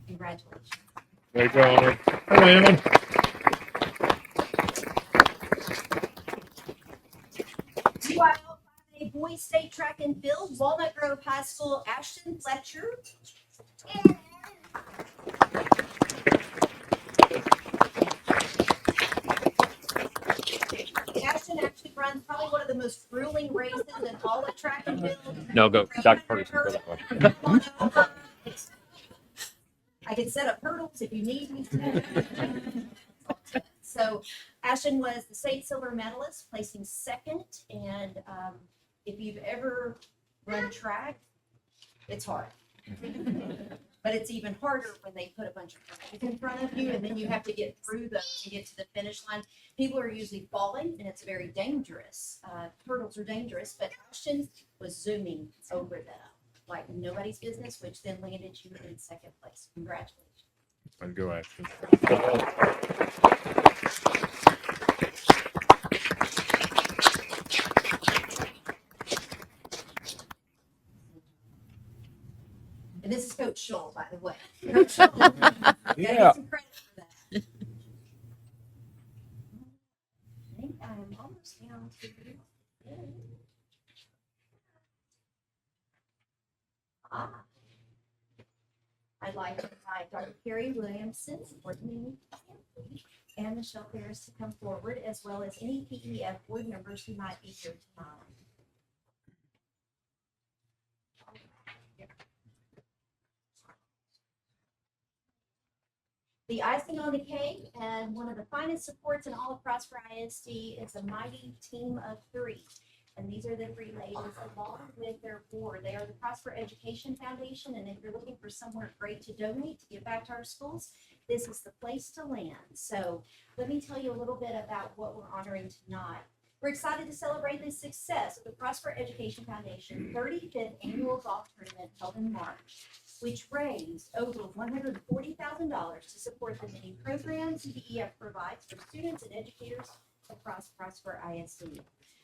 congratulations. There you go, Owen. Come on, Owen. UIL 5A Boys State Track and Field, Walnut Grove High School, Ashton Fletcher. Ashton actually runs probably one of the most grueling races in all of track and field. No, go. Dr. Ferguson, go that way. I can set up hurdles if you need me to. So Ashton was the state silver medalist, placing second. And if you've ever run track, it's hard. But it's even harder when they put a bunch of hurdles in front of you and then you have to get through those to get to the finish line. People are usually falling and it's very dangerous. Hurdles are dangerous, but Ashton was zooming over them like nobody's business, which then landed you in second place. Congratulations. Let's go, Ashton. And this is Coach Scholl, by the way. Coach Scholl. Yeah. Get some credit for that. I think I'm almost down to. I'd like to invite Dr. Carrie Williamson, Courtney, and Michelle Ferris to come forward, as well as any PEF board members who might be here tonight. The icing on the cake and one of the finest supports in all of Prosper ISD is a mighty team of three. And these are the three ladies along with their board. They are the Prosper Education Foundation. And if you're looking for somewhere great to donate, to give back to our schools, this is the place to land. So let me tell you a little bit about what we're honoring tonight. We're excited to celebrate the success of the Prosper Education Foundation 35th annual golf tournament held in March, which raised over $140,000 to support the many programs PEF provides for students and educators across Prosper ISD.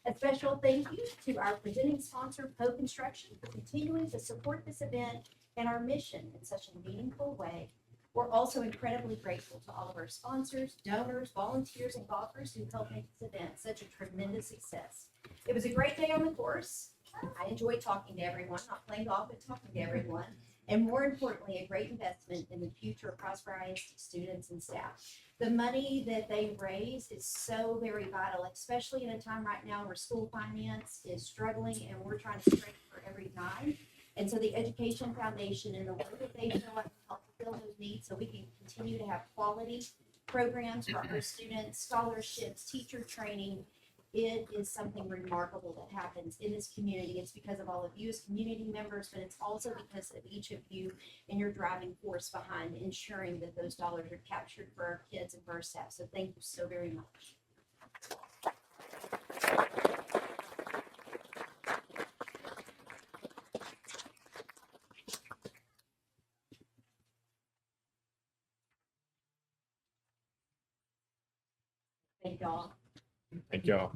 A special thank you to our presenting sponsor, Poe Construction, for continuing to support this event and our mission in such a meaningful way. We're also incredibly grateful to all of our sponsors, donors, volunteers, and golfers who helped make this event such a tremendous success. It was a great day on the course. I enjoyed talking to everyone, not playing golf, but talking to everyone. And more importantly, a great investment in the future of Prosper ISD students and staff. The money that they raise is so very vital, especially in a time right now where school finance is struggling and we're trying to scrape for every dime. And so the Education Foundation and the work that they show up to help fulfill those needs so we can continue to have quality programs for our students, scholarships, teacher training. It is something remarkable that happens in this community. It's because of all of you as community members, but it's also because of each of you and your driving force behind ensuring that those dollars are captured for our kids and for our staff. So thank you so very much. y'all. Thank y'all.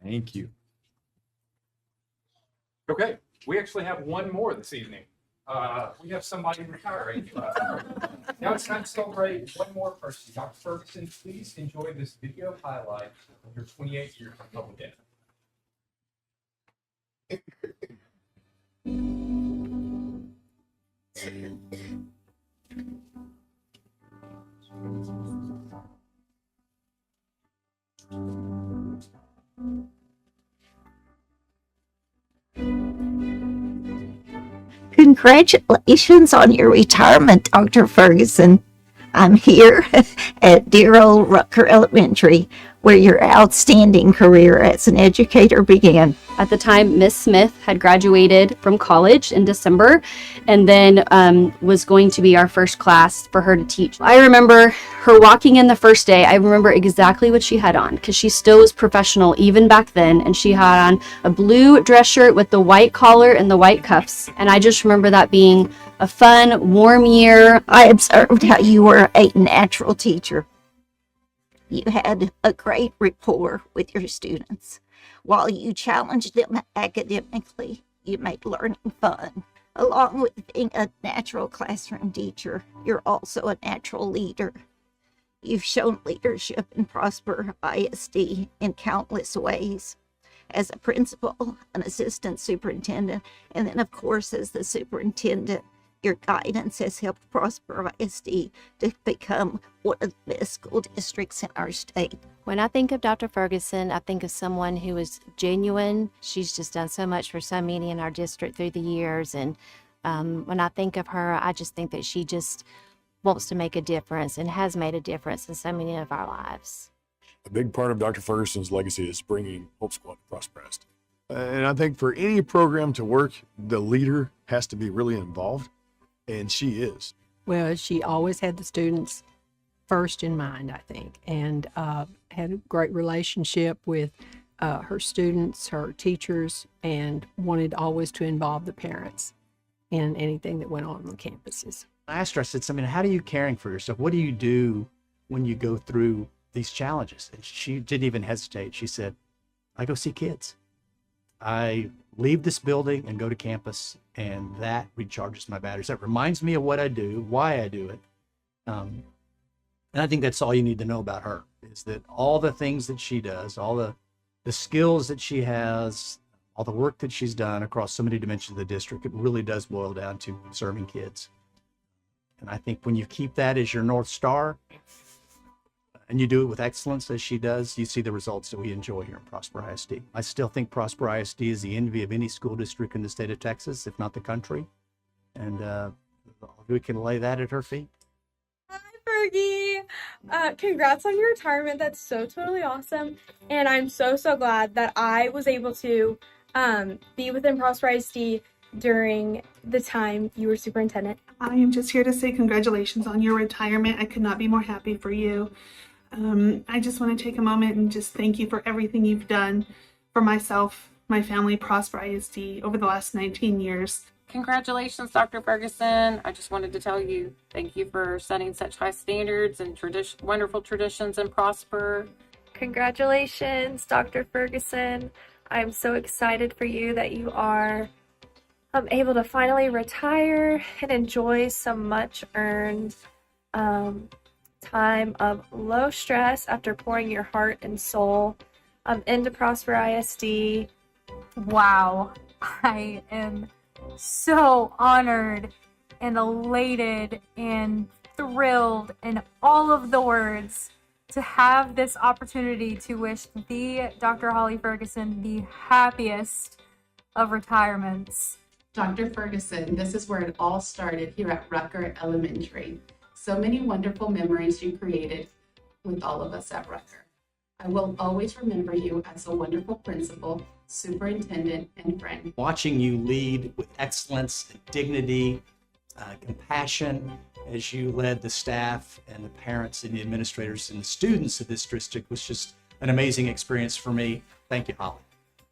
Thank you. Okay, we actually have one more this evening. We have somebody retiring. Now it's time to celebrate one more person. Dr. Ferguson, please enjoy this video highlight of your 28 years of public ed. Congratulations on your retirement, Dr. Ferguson. I'm here at dear old Rucker Elementary, where your outstanding career as an educator began. At the time, Miss Smith had graduated from college in December and then was going to be our first class for her to teach. I remember her walking in the first day. I remember exactly what she had on because she still was professional even back then. And she had on a blue dress shirt with the white collar and the white cuffs. And I just remember that being a fun, warm year. I observed how you were a natural teacher. You had a great rapport with your students. While you challenged them academically, you made learning fun. Along with being a natural classroom teacher, you're also a natural leader. You've shown leadership in Prosper ISD in countless ways. As a principal, an assistant superintendent, and then of course as the superintendent, your guidance has helped Prosper ISD to become one of the best school districts in our state. When I think of Dr. Ferguson, I think of someone who is genuine. She's just done so much for so many in our district through the years. And when I think of her, I just think that she just wants to make a difference and has made a difference in so many of our lives. A big part of Dr. Ferguson's legacy is bringing Hope Squad to Prosper ISD. And I think for any program to work, the leader has to be really involved, and she is. Well, she always had the students first in mind, I think, and had a great relationship with her students, her teachers, and wanted always to involve the parents in anything that went on the campuses. I asked her, I said, Samina, how are you caring for yourself? What do you do when you go through these challenges? And she didn't even hesitate. She said, I go see kids. I leave this building and go to campus, and that recharges my batteries. That reminds me of what I do, why I do it. And I think that's all you need to know about her, is that all the things that she does, all the skills that she has, all the work that she's done across so many dimensions of the district, it really does boil down to serving kids. And I think when you keep that as your North Star, and you do it with excellence as she does, you see the results that we enjoy here in Prosper ISD. I still think Prosper ISD is the envy of any school district in the state of Texas, if not the country. And we can lay that at her feet. Hi, Fergie. Congrats on your retirement. That's so totally awesome. And I'm so glad that I was able to be within Prosper ISD during the time you were superintendent. I am just here to say congratulations on your retirement. I could not be more happy for you. I just want to take a moment and just thank you for everything you've done for myself, my family, Prosper ISD over the last 19 years. Congratulations, Dr. Ferguson. I just wanted to tell you thank you for setting such high standards and wonderful traditions in Prosper. Congratulations, Dr. Ferguson. I'm so excited for you that you are able to finally retire and enjoy some much earned time of low stress after pouring your heart and soul into Prosper ISD. Wow, I am so honored and elated and thrilled in all of the words to have this opportunity to wish the Dr. Holly Ferguson the happiest of retirements. Dr. Ferguson, this is where it all started here at Rucker Elementary. So many wonderful memories you created with all of us at Rucker. I will always remember you as a wonderful principal, superintendent, and friend. Watching you lead with excellence and dignity, compassion, as you led the staff and the parents and the administrators and the students of this district was just an amazing experience for me. Thank you, Holly.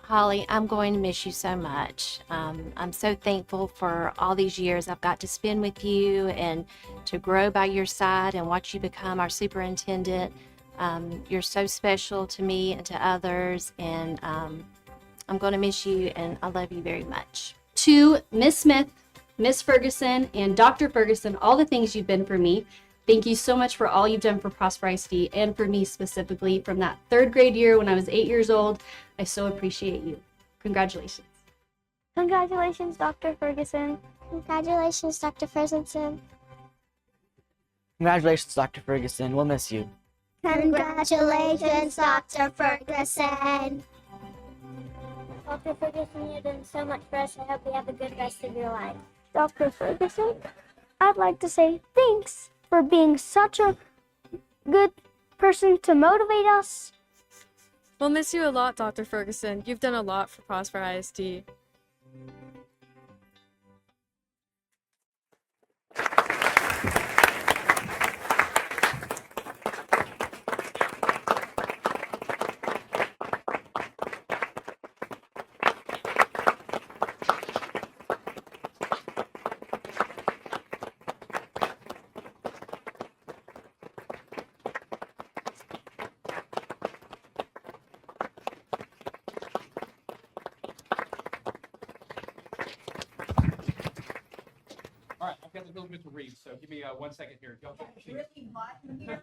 Holly, I'm going to miss you so much. I'm so thankful for all these years I've got to spend with you and to grow by your side and watch you become our superintendent. You're so special to me and to others, and I'm going to miss you, and I love you very much. To Miss Smith, Miss Ferguson, and Dr. Ferguson, all the things you've been for me. Thank you so much for all you've done for Prosper ISD and for me specifically from that 3rd grade year when I was 8 years old. I so appreciate you. Congratulations. Congratulations, Dr. Ferguson. Congratulations, Dr. Ferguson. Congratulations, Dr. Ferguson. We'll miss you. Congratulations, Dr. Ferguson. Dr. Ferguson, you've done so much for us. I hope you have a good rest of your life. Dr. Ferguson, I'd like to say thanks for being such a good person to motivate us. We'll miss you a lot, Dr. Ferguson. You've done a lot for Prosper ISD. All right, I've got a little bit to read, so give me 1 second here. Y'all don't see it. Really hot in here.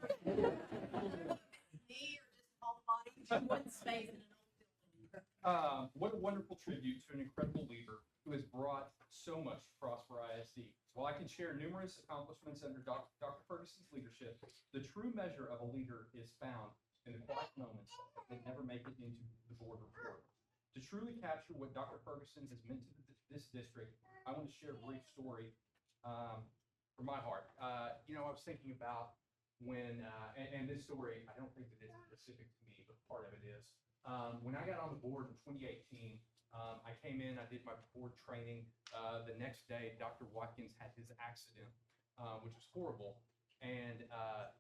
Me or just all the body, one space in an old building. What a wonderful tribute to an incredible leader who has brought so much to Prosper ISD. While I can share numerous accomplishments under Dr. Ferguson's leadership, the true measure of a leader is found in the quiet moments that never make it into the board report. To truly capture what Dr. Ferguson has meant to this district, I want to share a brief story from my heart. I was thinking about when, and this story, I don't think that it's specific to me, but part of it is. When I got on the board in 2018, I came in, I did my board training. The next day, Dr. Watkins had his accident, which was horrible. And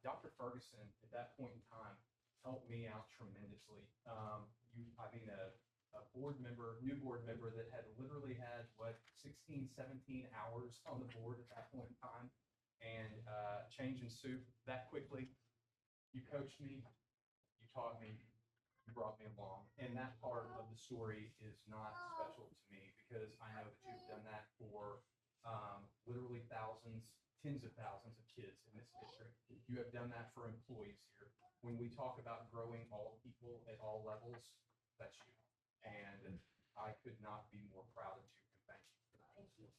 Dr. Ferguson, at that point in time, helped me out tremendously. A new board member that had literally had, 16, 17 hours on the board at that point in time, and changing soup that quickly. You coached me, you taught me, you brought me along. And that part of the story is not special to me because I know that you've done that for literally thousands, tens of thousands of kids in this district. You have done that for employees here. When we talk about growing all people at all levels, that's you. And I could not be more proud of you. Thank you. Thank you.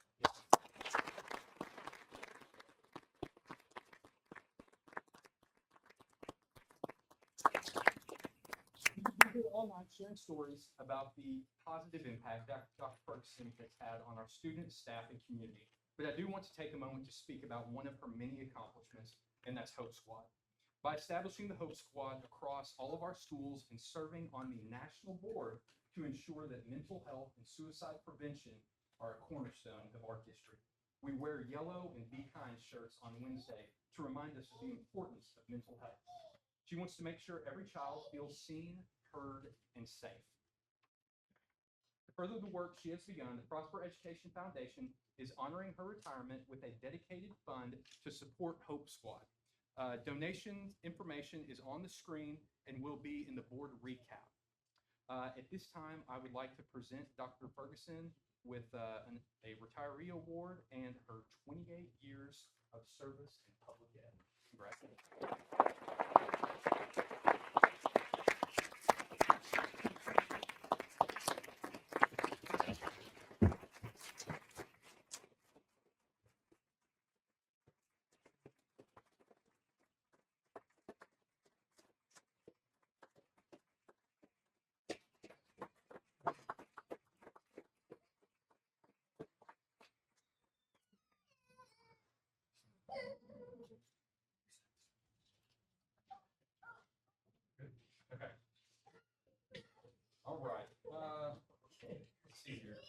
We hear all night sharing stories about the positive impact Dr. Ferguson has had on our students, staff, and community. But I do want to take a moment to speak about one of her many accomplishments, and that's Hope Squad. By establishing the Hope Squad across all of our schools and serving on the national board to ensure that mental health and suicide prevention are a cornerstone of our district. We wear yellow and Be Kind shirts on Wednesday to remind us of the importance of mental health. She wants to make sure every child feels seen, heard, and safe. To further the work she has begun, the Prosper Education Foundation is honoring her retirement with a dedicated fund to support Hope Squad. Donation information is on the screen and will be in the board recap. At this time, I would like to present Dr. Ferguson with a retiree award and her 28 years of service in public ed. Congratulations. Okay. All right. Let's see here.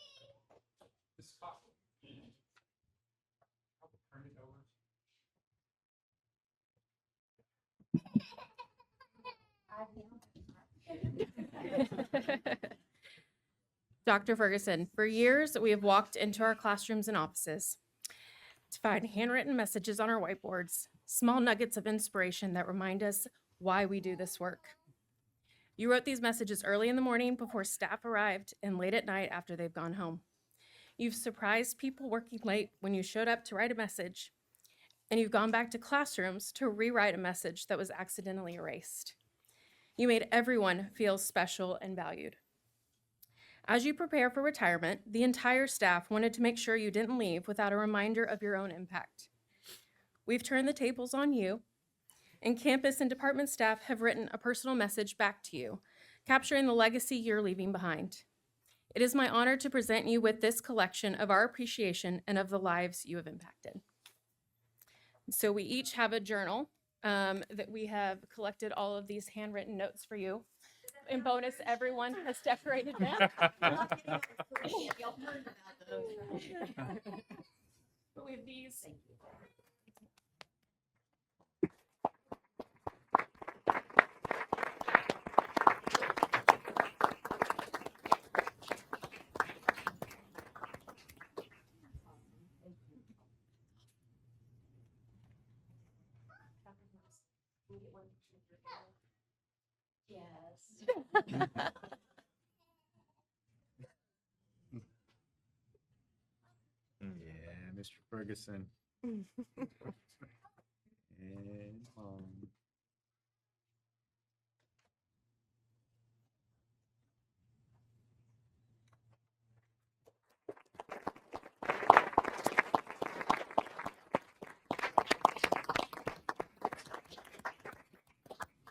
This is possible. I'll turn it over. Dr. Ferguson, for years, we have walked into our classrooms and offices to find handwritten messages on our whiteboards, small nuggets of inspiration that remind us why we do this work. You wrote these messages early in the morning before staff arrived and late at night after they've gone home. You've surprised people working late when you showed up to write a message, and you've gone back to classrooms to rewrite a message that was accidentally erased. You made everyone feel special and valued. As you prepare for retirement, the entire staff wanted to make sure you didn't leave without a reminder of your own impact. We've turned the tables on you, and campus and department staff have written a personal message back to you, capturing the legacy you're leaving behind. It is my honor to present you with this collection of our appreciation and of the lives you have impacted. So we each have a journal that we have collected all of these handwritten notes for you. In bonus, everyone has decorated them. With these. Yes. Yeah, Mr. Ferguson. And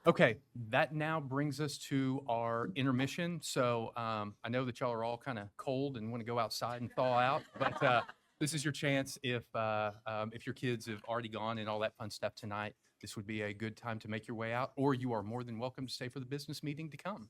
Okay, that now brings us to our intermission. So I know that y'all are all kind of cold and want to go outside and thaw out, but this is your chance. If your kids have already gone and all that fun stuff tonight, this would be a good time to make your way out, or you are more than welcome to stay for the business meeting to come.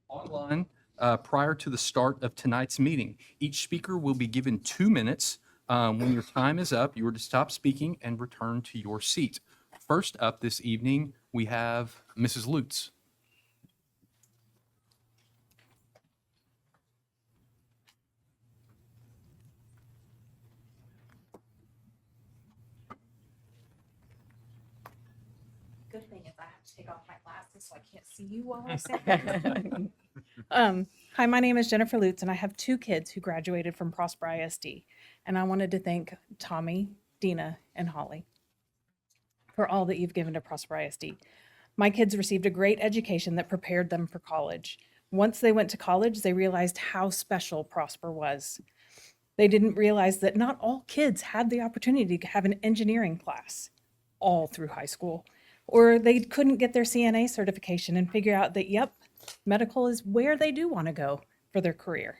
Online prior to the start of tonight's meeting. Each speaker will be given 2 minutes. When your time is up, you are to stop speaking and return to your seat. First up this evening, we have Mrs. Lutz. Good thing is I have to take off my glasses so I can't see you while I say that. Hi, my name is Jennifer Lutz, and I have 2 kids who graduated from Prosper ISD. And I wanted to thank Tommy, Dina, and Holly. for all that you've given to Prosper ISD. My kids received a great education that prepared them for college. Once they went to college, they realized how special Prosper was. They didn't realize that not all kids had the opportunity to have an engineering class all through high school, or they couldn't get their CNA certification and figure out that, yep, medical is where they do want to go for their career.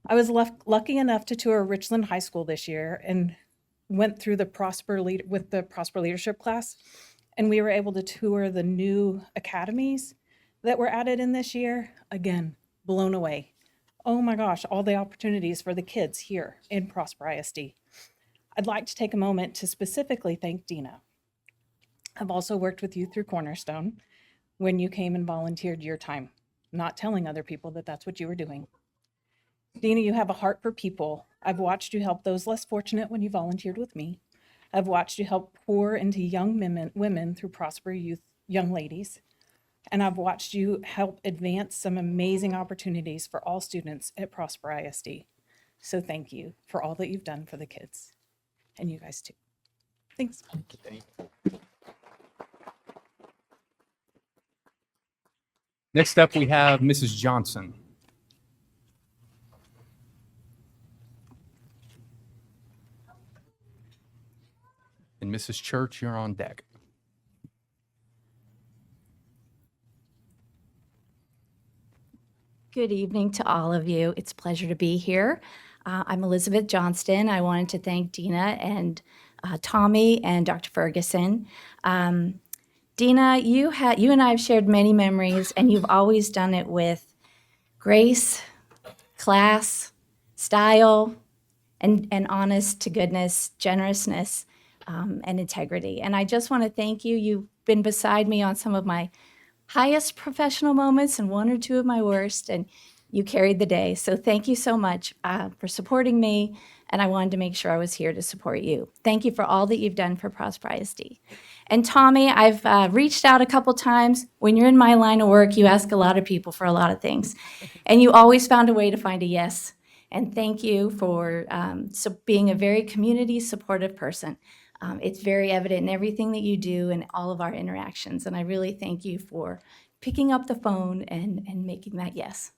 I was lucky enough to tour Richland High School this year and went through the Prosper Leadership class, and we were able to tour the new academies that were added in this year. Again, blown away. Oh my gosh, all the opportunities for the kids here in Prosper ISD. I'd like to take a moment to specifically thank Dina. I've also worked with you through Cornerstone when you came and volunteered your time, not telling other people that that's what you were doing. Dina, you have a heart for people. I've watched you help those less fortunate when you volunteered with me. I've watched you help pour into young women through Prosper Youth Young Ladies. And I've watched you help advance some amazing opportunities for all students at Prosper ISD. So thank you for all that you've done for the kids. And you guys too. Thanks. Next up, we have Mrs. Johnson. And Mrs. Church, you're on deck. Good evening to all of you. It's a pleasure to be here. I'm Elizabeth Johnston. I wanted to thank Dina and Tommy and Dr. Ferguson. Dina, you and I have shared many memories, and you've always done it with grace, class, style, and honest to goodness, generousness, and integrity. And I just want to thank you. You've been beside me on some of my highest professional moments and one or two of my worst, and you carried the day. So thank you so much for supporting me, and I wanted to make sure I was here to support you. Thank you for all that you've done for Prosper ISD. And Tommy, I've reached out a couple times. When you're in my line of work, you ask a lot of people for a lot of things, and you always found a way to find a yes. And thank you for being a very community supportive person. It's very evident in everything that you do and all of our interactions. And I really thank you for picking up the phone and making that yes.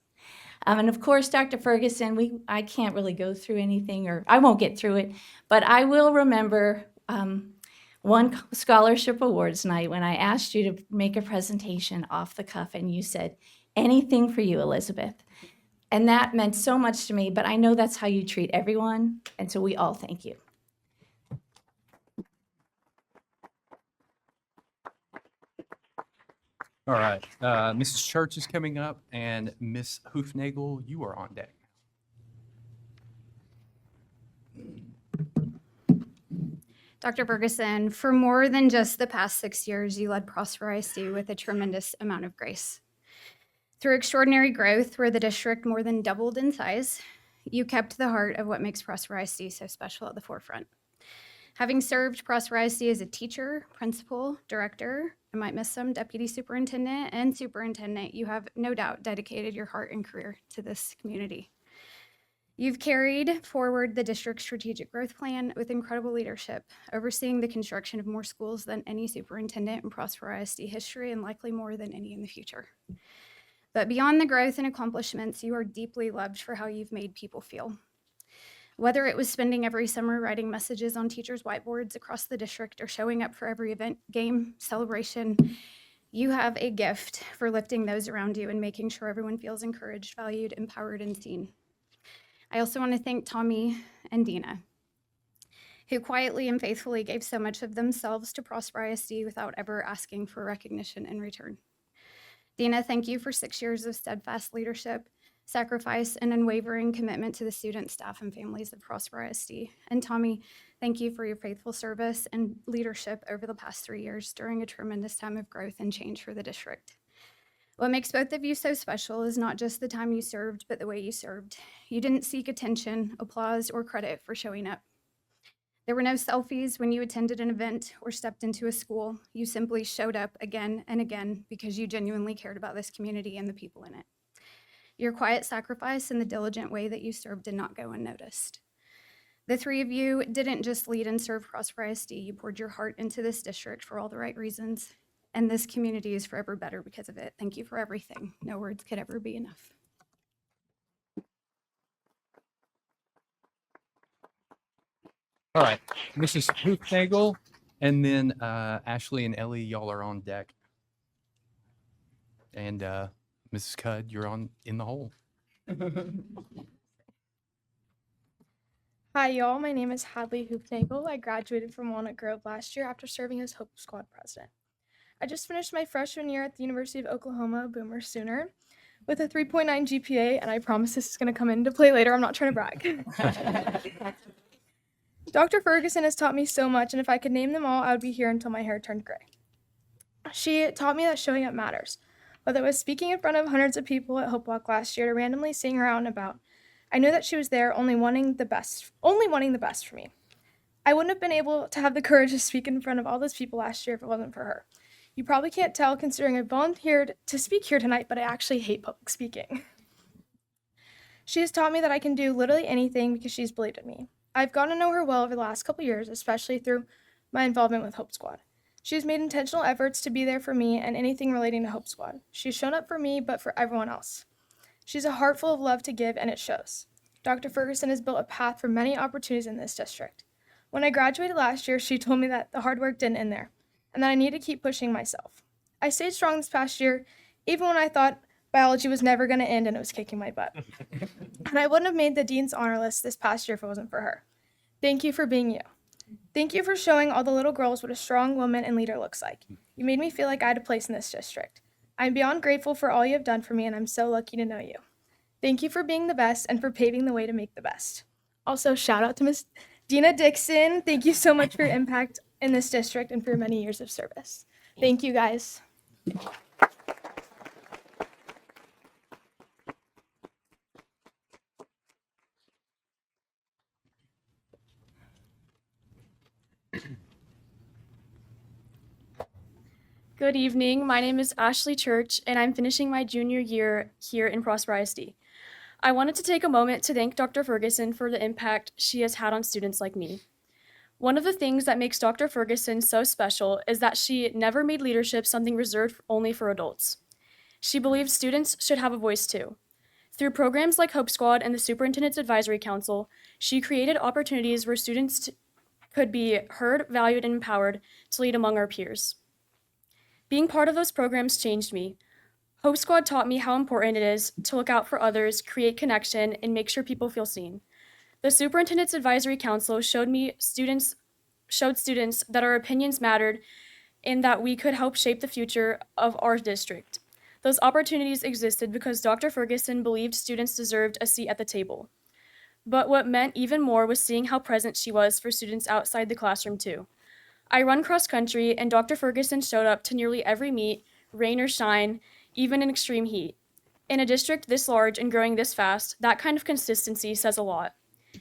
And of course, Dr. Ferguson, I can't really go through anything, or I won't get through it, but I will remember one scholarship awards night when I asked you to make a presentation off the cuff, and you said, "Anything for you, Elizabeth." And that meant so much to me, but I know that's how you treat everyone, and so we all thank you. All right, Mrs. Church is coming up, and Miss Hoofnagel, you are on deck. Dr. Ferguson, for more than just the past 6 years, you led Prosper ISD with a tremendous amount of grace. Through extraordinary growth, where the district more than doubled in size, you kept the heart of what makes Prosper ISD so special at the forefront. Having served Prosper ISD as a teacher, principal, director, I might miss some, deputy superintendent, and superintendent, you have no doubt dedicated your heart and career to this community. You've carried forward the district's strategic growth plan with incredible leadership, overseeing the construction of more schools than any superintendent in Prosper ISD history, and likely more than any in the future. But beyond the growth and accomplishments, you are deeply loved for how you've made people feel. Whether it was spending every summer writing messages on teachers' whiteboards across the district or showing up for every event, game, celebration, you have a gift for lifting those around you and making sure everyone feels encouraged, valued, empowered, and seen. I also want to thank Tommy and Dina, who quietly and faithfully gave so much of themselves to Prosper ISD without ever asking for recognition in return. Dina, thank you for 6 years of steadfast leadership, sacrifice, and unwavering commitment to the students, staff, and families of Prosper ISD. And Tommy, thank you for your faithful service and leadership over the past 3 years during a tremendous time of growth and change for the district. What makes both of you so special is not just the time you served, but the way you served. You didn't seek attention, applause, or credit for showing up. There were no selfies when you attended an event or stepped into a school. You simply showed up again and again because you genuinely cared about this community and the people in it. Your quiet sacrifice and the diligent way that you served did not go unnoticed. The three of you didn't just lead and serve Prosper ISD, you poured your heart into this district for all the right reasons, and this community is forever better because of it. Thank you for everything. No words could ever be enough. All right, Mrs. Hoofnagel, and then Ashley and Ellie, y'all are on deck. And Mrs. Cudd, you're on in the hole. Hi, y'all. My name is Hadley Hoopnagel. I graduated from Walnut Grove last year after serving as Hope Squad president. I just finished my freshman year at the University of Oklahoma Boomer Sooner with a 3.9 GPA, and I promise this is going to come into play later. I'm not trying to brag. Dr. Ferguson has taught me so much, and if I could name them all, I would be here until my hair turned gray. She taught me that showing up matters. Whether it was speaking in front of hundreds of people at Hope Walk last year to randomly seeing her out and about, I knew that she was there only wanting the best for me. I wouldn't have been able to have the courage to speak in front of all those people last year if it wasn't for her. You probably can't tell considering I volunteered to speak here tonight, but I actually hate public speaking. She has taught me that I can do literally anything because she's believed in me. I've gotten to know her well over the last couple years, especially through my involvement with Hope Squad. She has made intentional efforts to be there for me and anything relating to Hope Squad. She's shown up for me, but for everyone else. She's a heart full of love to give, and it shows. Dr. Ferguson has built a path for many opportunities in this district. When I graduated last year, she told me that the hard work didn't end there, and that I need to keep pushing myself. I stayed strong this past year, even when I thought biology was never going to end and it was kicking my butt. And I wouldn't have made the Dean's Honor List this past year if it wasn't for her. Thank you for being you. Thank you for showing all the little girls what a strong woman and leader looks like. You made me feel like I had a place in this district. I'm beyond grateful for all you have done for me, and I'm so lucky to know you. Thank you for being the best and for paving the way to make the best. Also, shout out to Miss Dina Dixon. Thank you so much for your impact in this district and for your many years of service. Thank you, guys. Good evening. My name is Ashley Church, and I'm finishing my junior year here in Prosper ISD. I wanted to take a moment to thank Dr. Ferguson for the impact she has had on students like me. One of the things that makes Dr. Ferguson so special is that she never made leadership something reserved only for adults. She believed students should have a voice too. Through programs like Hope Squad and the Superintendent's Advisory Council, she created opportunities where students could be heard, valued, and empowered to lead among our peers. Being part of those programs changed me. Hope Squad taught me how important it is to look out for others, create connection, and make sure people feel seen. The Superintendent's Advisory Council showed students that our opinions mattered and that we could help shape the future of our district. Those opportunities existed because Dr. Ferguson believed students deserved a seat at the table. But what meant even more was seeing how present she was for students outside the classroom too. I run cross country, and Dr. Ferguson showed up to nearly every meet, rain or shine, even in extreme heat. In a district this large and growing this fast, that kind of consistency says a lot.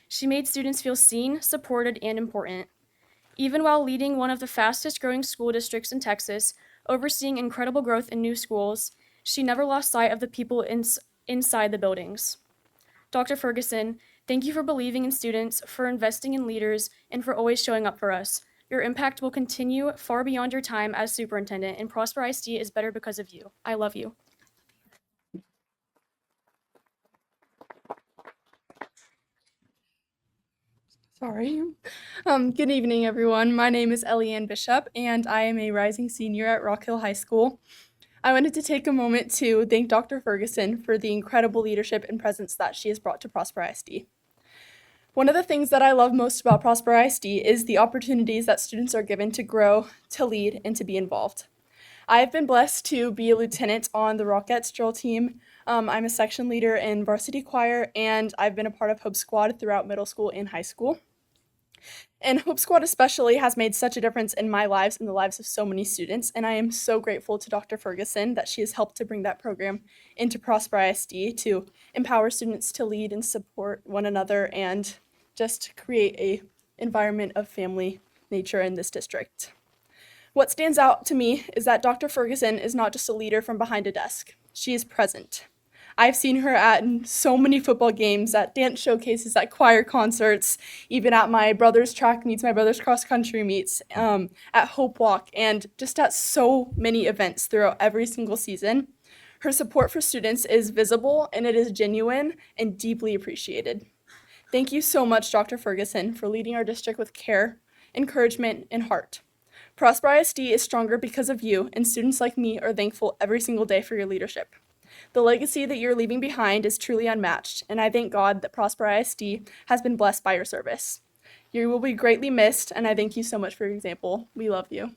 She made students feel seen, supported, and important. Even while leading one of the fastest growing school districts in Texas, overseeing incredible growth in new schools, she never lost sight of the people inside the buildings. Dr. Ferguson, thank you for believing in students, for investing in leaders, and for always showing up for us. Your impact will continue far beyond your time as superintendent, and Prosper ISD is better because of you. I love you. Sorry. Good evening, everyone. My name is Ellie-Ann Bishop, and I am a rising senior at Rock Hill High School. I wanted to take a moment to thank Dr. Ferguson for the incredible leadership and presence that she has brought to Prosper ISD. One of the things that I love most about Prosper ISD is the opportunities that students are given to grow, to lead, and to be involved. I have been blessed to be a lieutenant on the Rockettes drill team. I'm a section leader in varsity choir, and I've been a part of Hope Squad throughout middle school and high school. And Hope Squad especially has made such a difference in my lives and the lives of so many students, and I am so grateful to Dr. Ferguson that she has helped to bring that program into Prosper ISD to empower students to lead and support one another and just create an environment of family nature in this district. What stands out to me is that Dr. Ferguson is not just a leader from behind a desk. She is present. I've seen her at so many football games, at dance showcases, at choir concerts, even at my brother's track meets, my brother's cross country meets, at Hope Walk, and just at so many events throughout every single season. Her support for students is visible and it is genuine and deeply appreciated. Thank you so much, Dr. Ferguson, for leading our district with care, encouragement, and heart. Prosper ISD is stronger because of you, and students like me are thankful every single day for your leadership. The legacy that you're leaving behind is truly unmatched, and I thank God that Prosper ISD has been blessed by your service. You will be greatly missed, and I thank you so much for your example. We love you.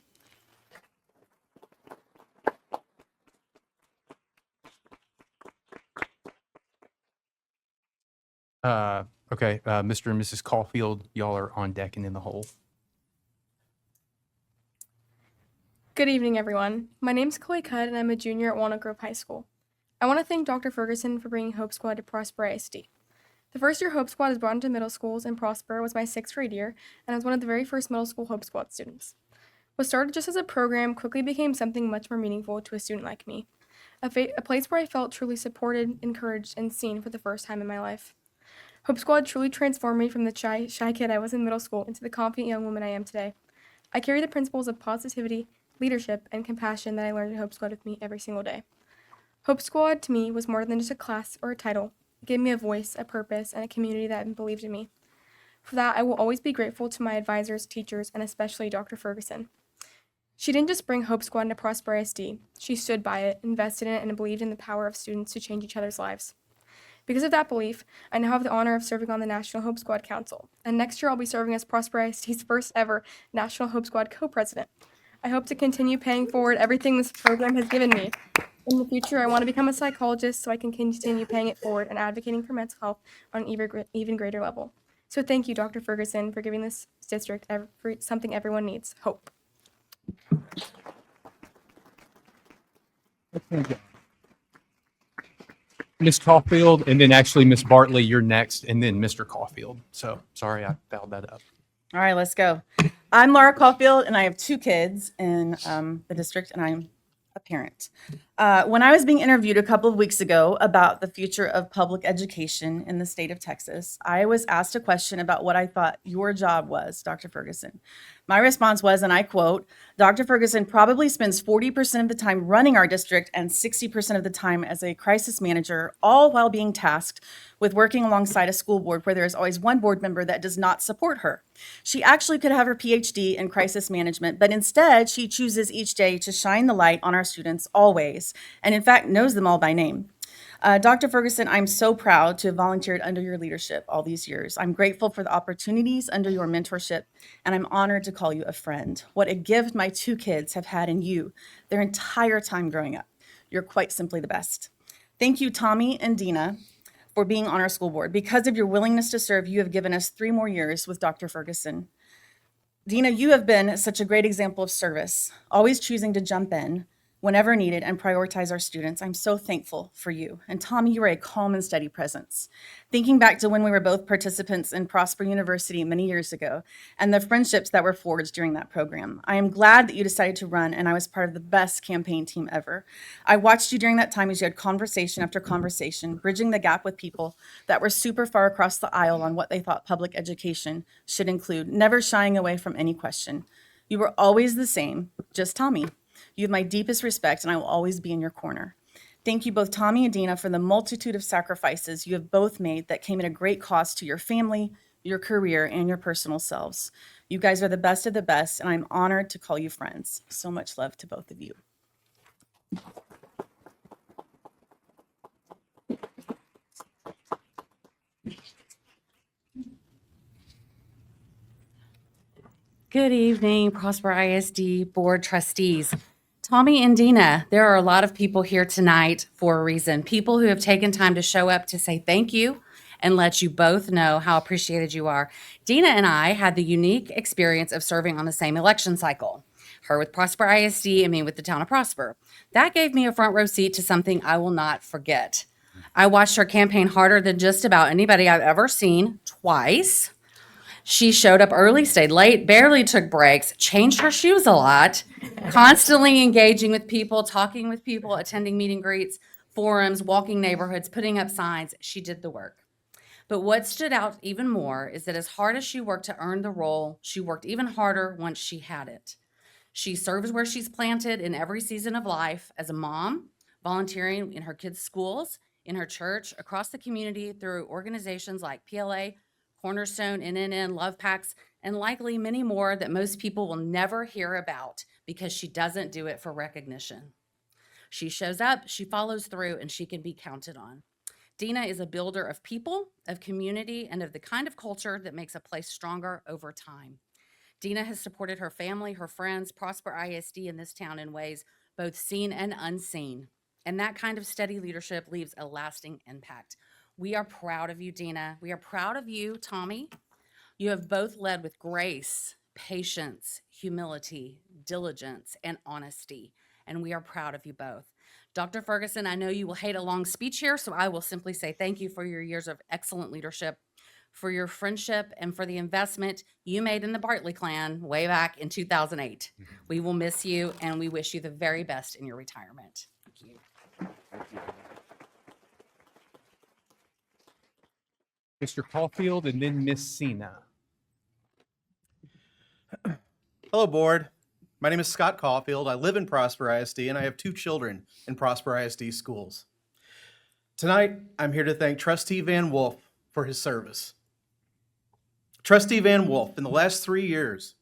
Okay, Mr. and Mrs. Caulfield, y'all are on deck and in the hole. Good evening, everyone. My name's Chloe Cudd, and I'm a junior at Walnut Grove High School. I want to thank Dr. Ferguson for bringing Hope Squad to Prosper ISD. The first year Hope Squad was brought into middle schools in Prosper was my 6th grade year, and I was one of the very first middle school Hope Squad students. What started just as a program quickly became something much more meaningful to a student like me, a place where I felt truly supported, encouraged, and seen for the first time in my life. Hope Squad truly transformed me from the shy kid I was in middle school into the confident young woman I am today. I carry the principles of positivity, leadership, and compassion that I learned in Hope Squad with me every single day. Hope Squad to me was more than just a class or a title. It gave me a voice, a purpose, and a community that believed in me. For that, I will always be grateful to my advisors, teachers, and especially Dr. Ferguson. She didn't just bring Hope Squad into Prosper ISD. She stood by it, invested in it, and believed in the power of students to change each other's lives. Because of that belief, I now have the honor of serving on the National Hope Squad Council, and next year I'll be serving as Prosper ISD's first ever National Hope Squad co-president. I hope to continue paying forward everything this program has given me. In the future, I want to become a psychologist so I can continue paying it forward and advocating for mental health on an even greater level. So thank you, Dr. Ferguson, for giving this district something everyone needs, hope. Ms. Caulfield, and then actually Ms. Bartley, you're next, and then Mr. Caulfield. So sorry, I fouled that up. All right, let's go. I'm Laura Caulfield, and I have 2 kids in the district, and I'm a parent. When I was being interviewed a couple of weeks ago about the future of public education in the state of Texas, I was asked a question about what I thought your job was, Dr. Ferguson. My response was, and I quote, Dr. Ferguson probably spends 40% of the time running our district and 60% of the time as a crisis manager, all while being tasked with working alongside a school board where there is always one board member that does not support her. She actually could have her PhD in crisis management, but instead she chooses each day to shine the light on our students always, and in fact knows them all by name. Dr. Ferguson, I'm so proud to have volunteered under your leadership all these years. I'm grateful for the opportunities under your mentorship, and I'm honored to call you a friend. What a gift my 2 kids have had in you their entire time growing up. You're quite simply the best. Thank you, Tommy and Dina, for being on our school board. Because of your willingness to serve, you have given us 3 more years with Dr. Ferguson. Dina, you have been such a great example of service, always choosing to jump in whenever needed and prioritize our students. I'm so thankful for you. And Tommy, you are a calm and steady presence. Thinking back to when we were both participants in Prosper University many years ago and the friendships that were forged during that program, I am glad that you decided to run and I was part of the best campaign team ever. I watched you during that time as you had conversation after conversation, bridging the gap with people that were super far across the aisle on what they thought public education should include, never shying away from any question. You were always the same, just Tommy. You have my deepest respect, and I will always be in your corner. Thank you both, Tommy and Dina, for the multitude of sacrifices you have both made that came at a great cost to your family, your career, and your personal selves. You guys are the best of the best, and I'm honored to call you friends. So much love to both of you. Good evening, Prosper ISD Board Trustees. Tommy and Dina, there are a lot of people here tonight for a reason. People who have taken time to show up to say thank you and let you both know how appreciated you are. Dina and I had the unique experience of serving on the same election cycle. Her with Prosper ISD and me with the town of Prosper. That gave me a front row seat to something I will not forget. I watched her campaign harder than just about anybody I've ever seen, twice. She showed up early, stayed late, barely took breaks, changed her shoes a lot, constantly engaging with people, talking with people, attending meet and greets, forums, walking neighborhoods, putting up signs. She did the work. But what stood out even more is that as hard as she worked to earn the role, she worked even harder once she had it. She serves where she's planted in every season of life as a mom, volunteering in her kids' schools, in her church, across the community through organizations like PLA, Cornerstone, NNN, Love Packs, and likely many more that most people will never hear about because she doesn't do it for recognition. She shows up, she follows through, and she can be counted on. Dina is a builder of people, of community, and of the kind of culture that makes a place stronger over time. Dina has supported her family, her friends, Prosper ISD in this town in ways both seen and unseen. And that kind of steady leadership leaves a lasting impact. We are proud of you, Dina. We are proud of you, Tommy. You have both led with grace, patience, humility, diligence, and honesty. And we are proud of you both. Dr. Ferguson, I know you will hate a long speech here, so I will simply say thank you for your years of excellent leadership, for your friendship, and for the investment you made in the Bartley clan way back in 2008. We will miss you, and we wish you the very best in your retirement. Thank you. Mr. Caulfield and then Miss Sina. Hello, board. My name is Scott Caulfield. I live in Prosper ISD, and I have 2 children in Prosper ISD schools. Tonight, I'm here to thank Trustee Van Wolf for his service. Trustee Van Wolf, in the last 3 years,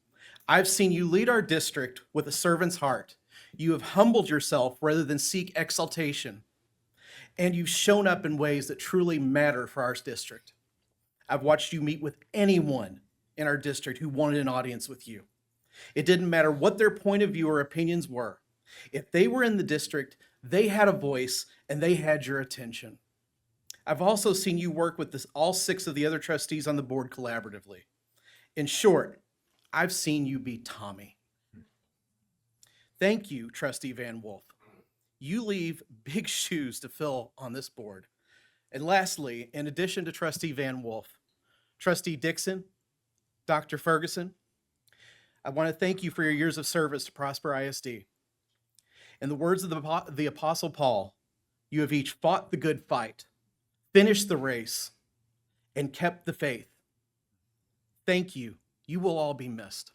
I've seen you lead our district with a servant's heart. You have humbled yourself rather than seek exaltation, and you've shown up in ways that truly matter for our district. I've watched you meet with anyone in our district who wanted an audience with you. It didn't matter what their point of view or opinions were. If they were in the district, they had a voice and they had your attention. I've also seen you work with all 6 of the other trustees on the board collaboratively. In short, I've seen you be Tommy. Thank you, Trustee Van Wolf. You leave big shoes to fill on this board. And lastly, in addition to Trustee Van Wolf, Trustee Dixon, Dr. Ferguson, I want to thank you for your years of service to Prosper ISD. In the words of the Apostle Paul, you have each fought the good fight, finished the race, and kept the faith. Thank you. You will all be missed.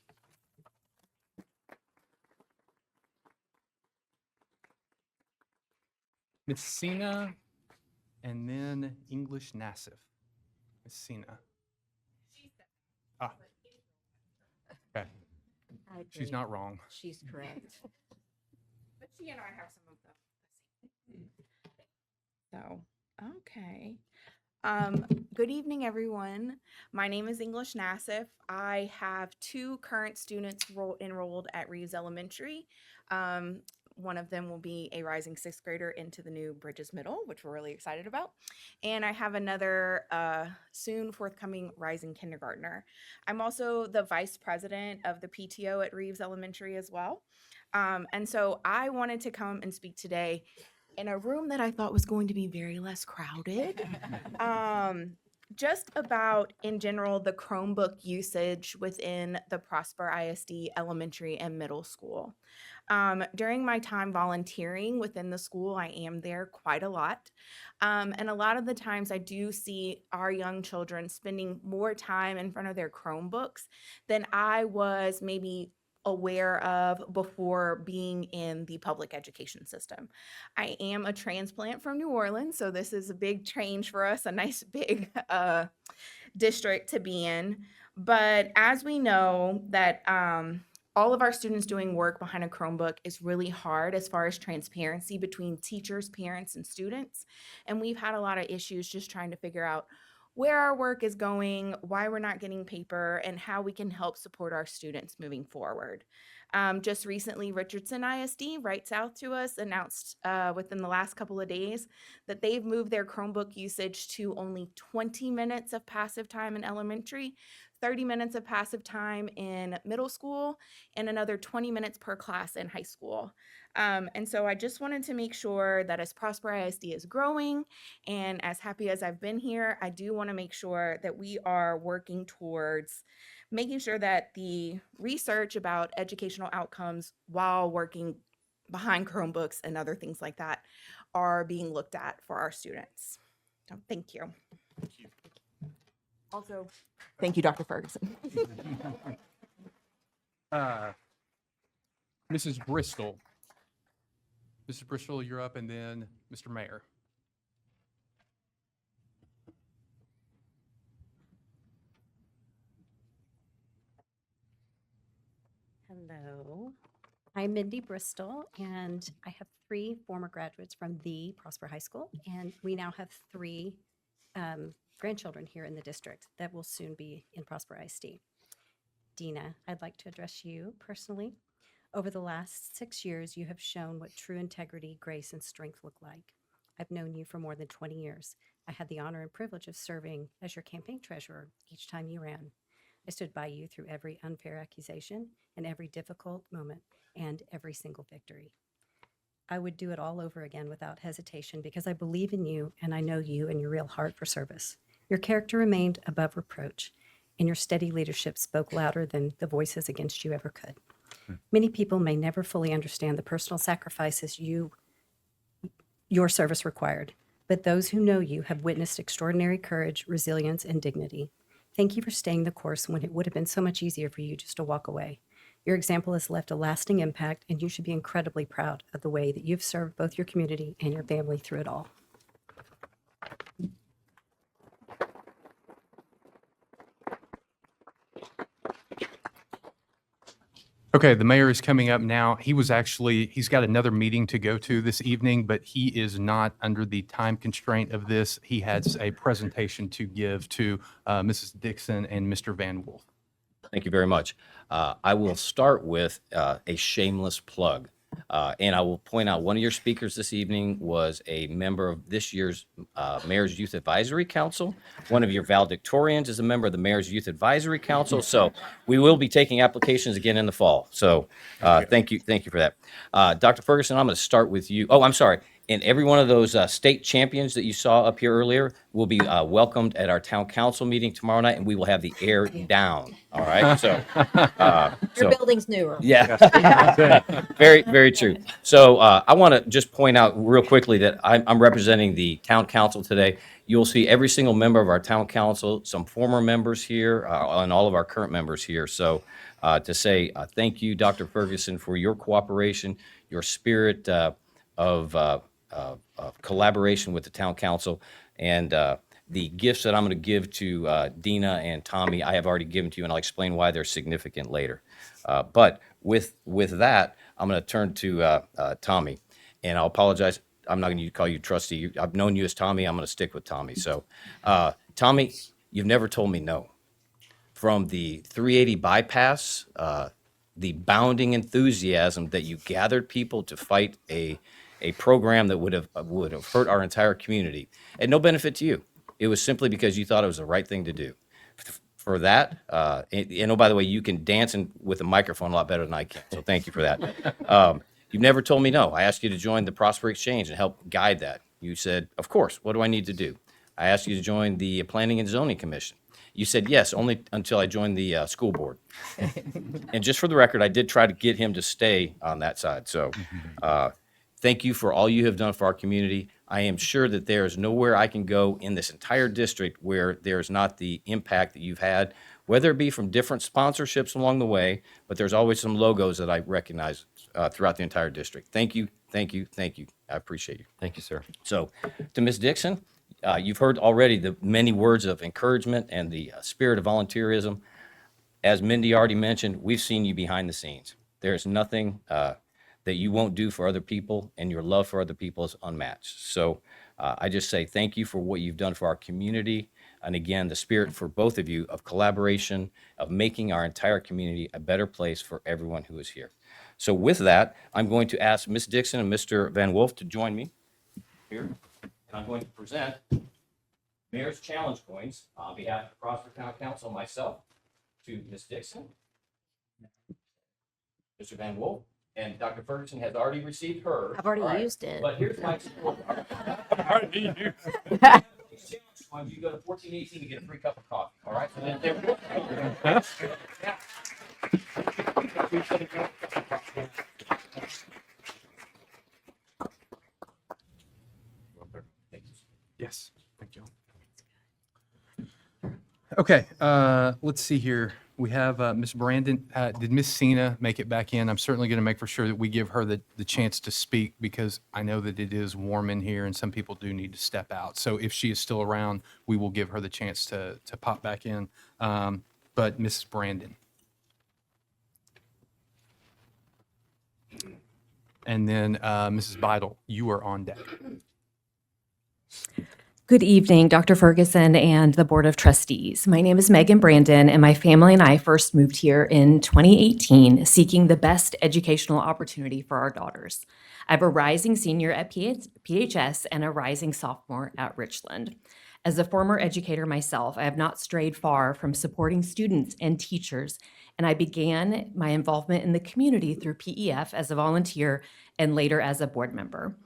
Miss Sina and then English Nassif. Miss Sina. Ah. Okay. She's not wrong. She's correct. But she and I have some of So, okay. Good evening, everyone. My name is English Nassif. I have 2 current students enrolled at Reeves Elementary. One of them will be a rising 6th grader into the new Bridges Middle, which we're really excited about. And I have another soon forthcoming rising kindergartner. I'm also the vice president of the PTO at Reeves Elementary as well. And so I wanted to come and speak today in a room that I thought was going to be very less crowded. Just about, in general, the Chromebook usage within the Prosper ISD elementary and middle school. During my time volunteering within the school, I am there quite a lot. And a lot of the times I do see our young children spending more time in front of their Chromebooks than I was maybe aware of before being in the public education system. I am a transplant from New Orleans, so this is a big change for us, a nice big district to be in. But as we know that all of our students doing work behind a Chromebook is really hard as far as transparency between teachers, parents, and students. And we've had a lot of issues just trying to figure out where our work is going, why we're not getting paper, and how we can help support our students moving forward. Just recently, Richardson ISD, right south to us, announced within the last couple of days that they've moved their Chromebook usage to only 20 minutes of passive time in elementary, 30 minutes of passive time in middle school, and another 20 minutes per class in high school. And so I just wanted to make sure that as Prosper ISD is growing and as happy as I've been here, I do want to make sure that we are working towards making sure that the research about educational outcomes while working behind Chromebooks and other things like that are being looked at for our students. So thank you. Also, thank you, Dr. Ferguson. Mrs. Bristol. Mrs. Bristol, you're up, and then Mr. Mayor. Hello, I'm Mindy Bristol, and I have 3 former graduates from the Prosper High School, and we now have 3 grandchildren here in the district that will soon be in Prosper ISD. Dina, I'd like to address you personally. Over the last 6 years, you have shown what true integrity, grace, and strength look like. I've known you for more than 20 years. I had the honor and privilege of serving as your campaign treasurer each time you ran. I stood by you through every unfair accusation and every difficult moment and every single victory. I would do it all over again without hesitation because I believe in you and I know you and your real heart for service. Your character remained above reproach, and your steady leadership spoke louder than the voices against you ever could. Many people may never fully understand the personal sacrifices your service required, but those who know you have witnessed extraordinary courage, resilience, and dignity. Thank you for staying the course when it would have been so much easier for you just to walk away. Your example has left a lasting impact, and you should be incredibly proud of the way that you've served both your community and your family through it all. Okay, the mayor is coming up now. He's got another meeting to go to this evening, but he is not under the time constraint of this. He has a presentation to give to Mrs. Dixon and Mr. Van Wolf. Thank you very much. I will start with a shameless plug. And I will point out one of your speakers this evening was a member of this year's Mayor's Youth Advisory Council. One of your valedictorians is a member of the Mayor's Youth Advisory Council. So we will be taking applications again in the fall. So thank you for that. Dr. Ferguson, I'm going to start with you. Oh, I'm sorry. And every one of those state champions that you saw up here earlier will be welcomed at our town council meeting tomorrow night, and we will have the air down. All right. So Your building's newer. yeah, very, very true. So I want to just point out real quickly that I'm representing the town council today. You'll see every single member of our town council, some former members here, and all of our current members here. So to say thank you, Dr. Ferguson, for your cooperation, your spirit of collaboration with the town council, and the gifts that I'm going to give to Dina and Tommy, I have already given to you, and I'll explain why they're significant later. But with that, I'm going to turn to Tommy, and I'll apologize. I'm not going to call you trustee. I've known you as Tommy. I'm going to stick with Tommy. So, Tommy, you've never told me no. From the 380 bypass, the bounding enthusiasm that you gathered people to fight a program that would have hurt our entire community, and no benefit to you. It was simply because you thought it was the right thing to do. For that, and oh, by the way, you can dance with a microphone a lot better than I can, so thank you for that. You've never told me no. I asked you to join the Prosper Exchange and help guide that. You said, of course, what do I need to do? I asked you to join the Planning and Zoning Commission. You said yes, only until I joined the school board. And just for the record, I did try to get him to stay on that side. So thank you for all you have done for our community. I am sure that there is nowhere I can go in this entire district where there's not the impact that you've had, whether it be from different sponsorships along the way, but there's always some logos that I recognize throughout the entire district. Thank you, thank you, thank you. I appreciate you. Thank you, sir. So to Ms. Dixon, you've heard already the many words of encouragement and the spirit of volunteerism. As Mindy already mentioned, we've seen you behind the scenes. There's nothing that you won't do for other people, and your love for other people is unmatched. So I just say thank you for what you've done for our community. And again, the spirit for both of you of collaboration, of making our entire community a better place for everyone who is here. So with that, I'm going to ask Ms. Dixon and Mr. Van Wolf to join me here. And I'm going to present Mayor's Challenge Coins on behalf of the Prosper Town Council and myself to Ms. Dixon, Mr. Van Wolf, and Dr. Ferguson has already received hers. I've already All right. used it. But here's my support. Already used These challenge coins, you go to 1418 to get a free cup of coffee. All right. So then Okay, let's see here. We have Ms. Brandon. Did Ms. Cena make it back in? I'm certainly going to make for sure that we give her the chance to speak because I know that it is warm in here and some people do need to step out. So if she is still around, we will give her the chance to pop back in. But Mrs. Brandon. And then Mrs. Beidel, you are on deck. Good evening, Dr. Ferguson and the Board of Trustees. My name is Megan Brandon, and my family and I first moved here in 2018, seeking the best educational opportunity for our daughters. I have a rising senior at PHS and a rising sophomore at Richland. As a former educator myself, I have not strayed far from supporting students and teachers, and I began my involvement in the community through PEF as a volunteer and later as a board member.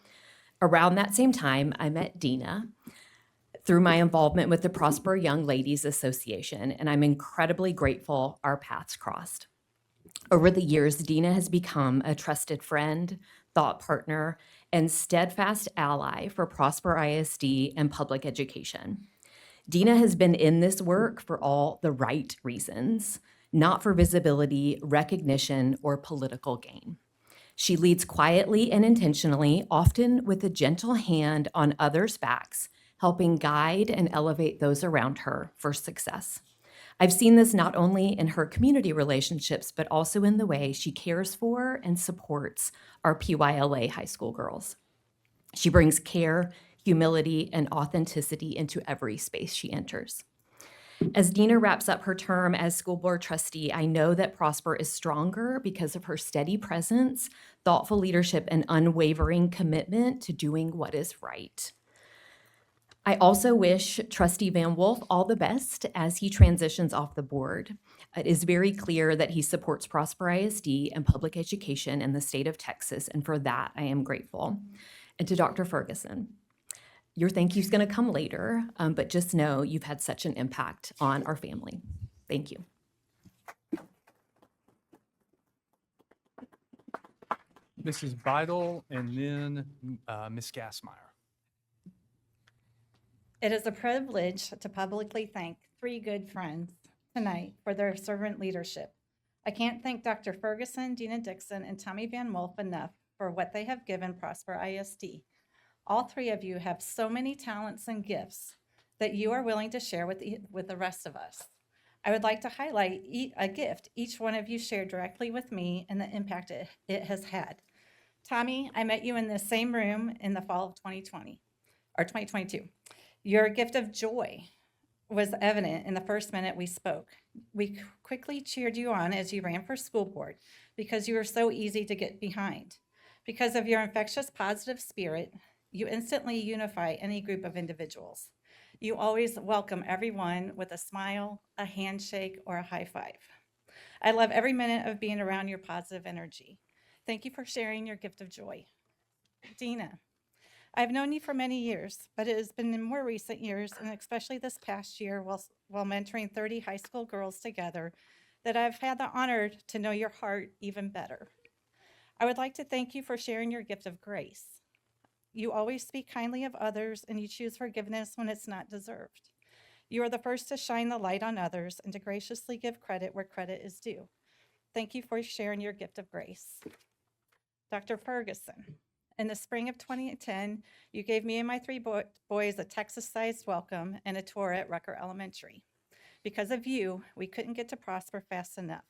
Around that same time, I met Dina through my involvement with the Prosper Young Ladies Association, and I'm incredibly grateful our paths crossed. Over the years, Dina has become a trusted friend, thought partner, and steadfast ally for Prosper ISD and public education. Dina has been in this work for all the right reasons, not for visibility, recognition, or political gain. She leads quietly and intentionally, often with a gentle hand on others' backs, helping guide and elevate those around her for success. I've seen this not only in her community relationships, but also in the way she cares for and supports our PYLA high school girls. She brings care, humility, and authenticity into every space she enters. As Dina wraps up her term as school board trustee, I know that Prosper is stronger because of her steady presence, thoughtful leadership, and unwavering commitment to doing what is right. I also wish Trustee Van Wolf all the best as he transitions off the board. It is very clear that he supports Prosper ISD and public education in the state of Texas, and for that, I am grateful. And to Dr. Ferguson, your thank you is going to come later, but just know you've had such an impact on our family. Thank you. Mrs. Beidel and then Ms. Gassmeyer. It is a privilege to publicly thank three good friends tonight for their servant leadership. I can't thank Dr. Ferguson, Dina Dixon, and Tommy Van Wolf enough for what they have given Prosper ISD. All three of you have so many talents and gifts that you are willing to share with the rest of us. I would like to highlight a gift each one of you shared directly with me and the impact it has had. Tommy, I met you in the same room in the fall of 2020 or 2022. Your gift of joy was evident in the first minute we spoke. We quickly cheered you on as you ran for school board because you were so easy to get behind. Because of your infectious positive spirit, you instantly unify any group of individuals. You always welcome everyone with a smile, a handshake, or a high five. I love every minute of being around your positive energy. Thank you for sharing your gift of joy. Dina, I've known you for many years, but it has been in more recent years, and especially this past year while mentoring 30 high school girls together, that I've had the honor to know your heart even better. I would like to thank you for sharing your gift of grace. You always speak kindly of others, and you choose forgiveness when it's not deserved. You are the first to shine the light on others and to graciously give credit where credit is due. Thank you for sharing your gift of grace. Dr. Ferguson, in the spring of 2010, you gave me and my three boys a Texas-sized welcome and a tour at Rucker Elementary. Because of you, we couldn't get to Prosper fast enough.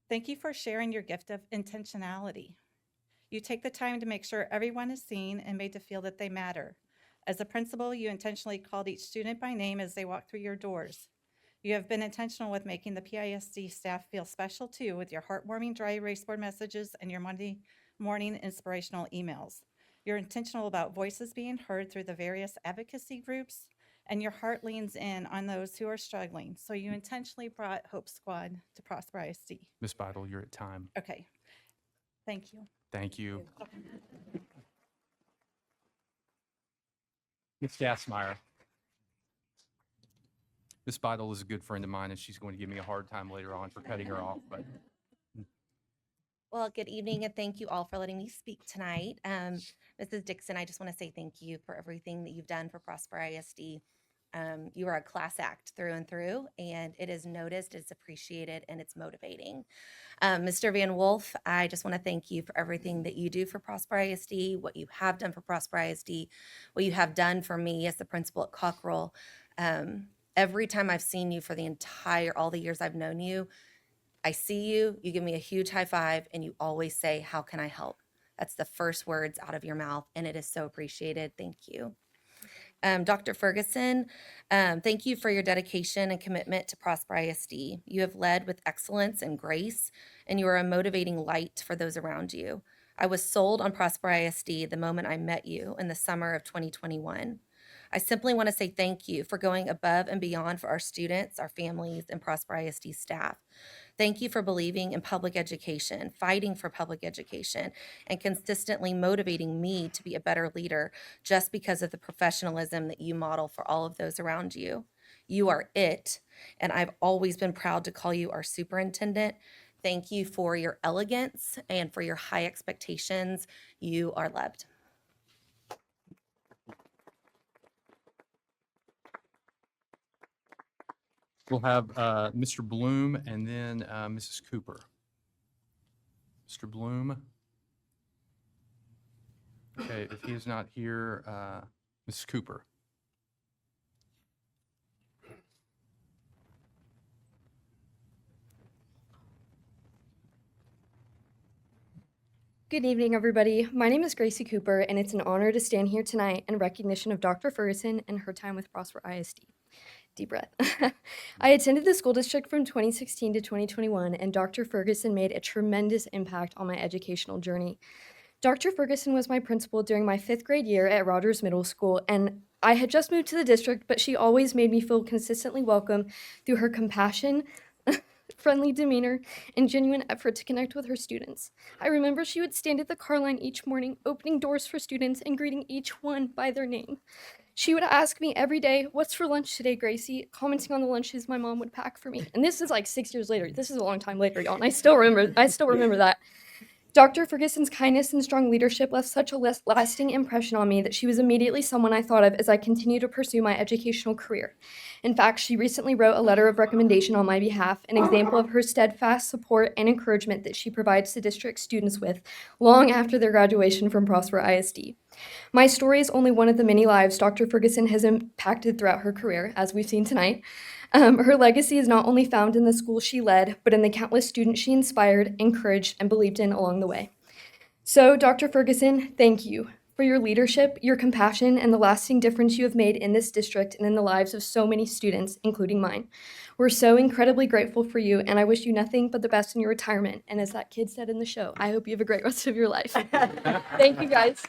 Thank you for sharing your gift of intentionality. You take the time to make sure everyone is seen and made to feel that they matter. As a principal, you intentionally called each student by name as they walk through your doors. You have been intentional with making the PISD staff feel special too, with your heartwarming dry erase board messages and your Monday morning inspirational emails. You're intentional about voices being heard through the various advocacy groups, and your heart leans in on those who are struggling. So you intentionally brought Hope Squad to Prosper ISD. Ms. Beidel, you're at time. Okay. Thank you. Thank you. Ms. Gassmeyer. Ms. Beidel is a good friend of mine, and she's going to give me a hard time later on for cutting her off. But Well, good evening, and thank you all for letting me speak tonight. Mrs. Dixon, I just want to say thank you for everything that you've done for Prosper ISD. You are a class act through and through, and it is noticed, it's appreciated, and it's motivating. Mr. Van Wolf, I just want to thank you for everything that you do for Prosper ISD, what you have done for Prosper ISD, what you have done for me as the principal at Cockrell. Every time I've seen you for all the years I've known you, I see you, you give me a huge high five, and you always say, "How can I help?" That's the first words out of your mouth, and it is so appreciated. Thank you. Dr. Ferguson, thank you for your dedication and commitment to Prosper ISD. You have led with excellence and grace, and you are a motivating light for those around you. I was sold on Prosper ISD the moment I met you in the summer of 2021. I simply want to say thank you for going above and beyond for our students, our families, and Prosper ISD staff. Thank you for believing in public education, fighting for public education, and consistently motivating me to be a better leader just because of the professionalism that you model for all of those around you. You are it, and I've always been proud to call you our superintendent. Thank you for your elegance and for your high expectations. You are loved. We'll have Mr. Bloom and then Mrs. Cooper. Mr. Bloom. Okay, if he is not here, Mrs. Cooper. Good evening, everybody. My name is Gracie Cooper, and it's an honor to stand here tonight in recognition of Dr. Ferguson and her time with Prosper ISD. Deep breath. I attended the school district from 2016 to 2021, and Dr. Ferguson made a tremendous impact on my educational journey. Dr. Ferguson was my principal during my 5th grade year at Rogers Middle School, and I had just moved to the district, but she always made me feel consistently welcome through her compassion, friendly demeanor, and genuine effort to connect with her students. I remember she would stand at the car line each morning, opening doors for students and greeting each one by their name. She would ask me every day, "What's for lunch today, Gracie?" commenting on the lunches my mom would pack for me. And this is like 6 years later. This is a long time later, y'all, and I still remember that. Dr. Ferguson's kindness and strong leadership left such a lasting impression on me that she was immediately someone I thought of as I continued to pursue my educational career. In fact, she recently wrote a letter of recommendation on my behalf, an example of her steadfast support and encouragement that she provides the district students with long after their graduation from Prosper ISD. My story is only one of the many lives Dr. Ferguson has impacted throughout her career, as we've seen tonight. Her legacy is not only found in the school she led, but in the countless students she inspired, encouraged, and believed in along the way. So, Dr. Ferguson, thank you for your leadership, your compassion, and the lasting difference you have made in this district and in the lives of so many students, including mine. We're so incredibly grateful for you, and I wish you nothing but the best in your retirement. And as that kid said in the show, I hope you have a great rest of your life. Thank you, guys.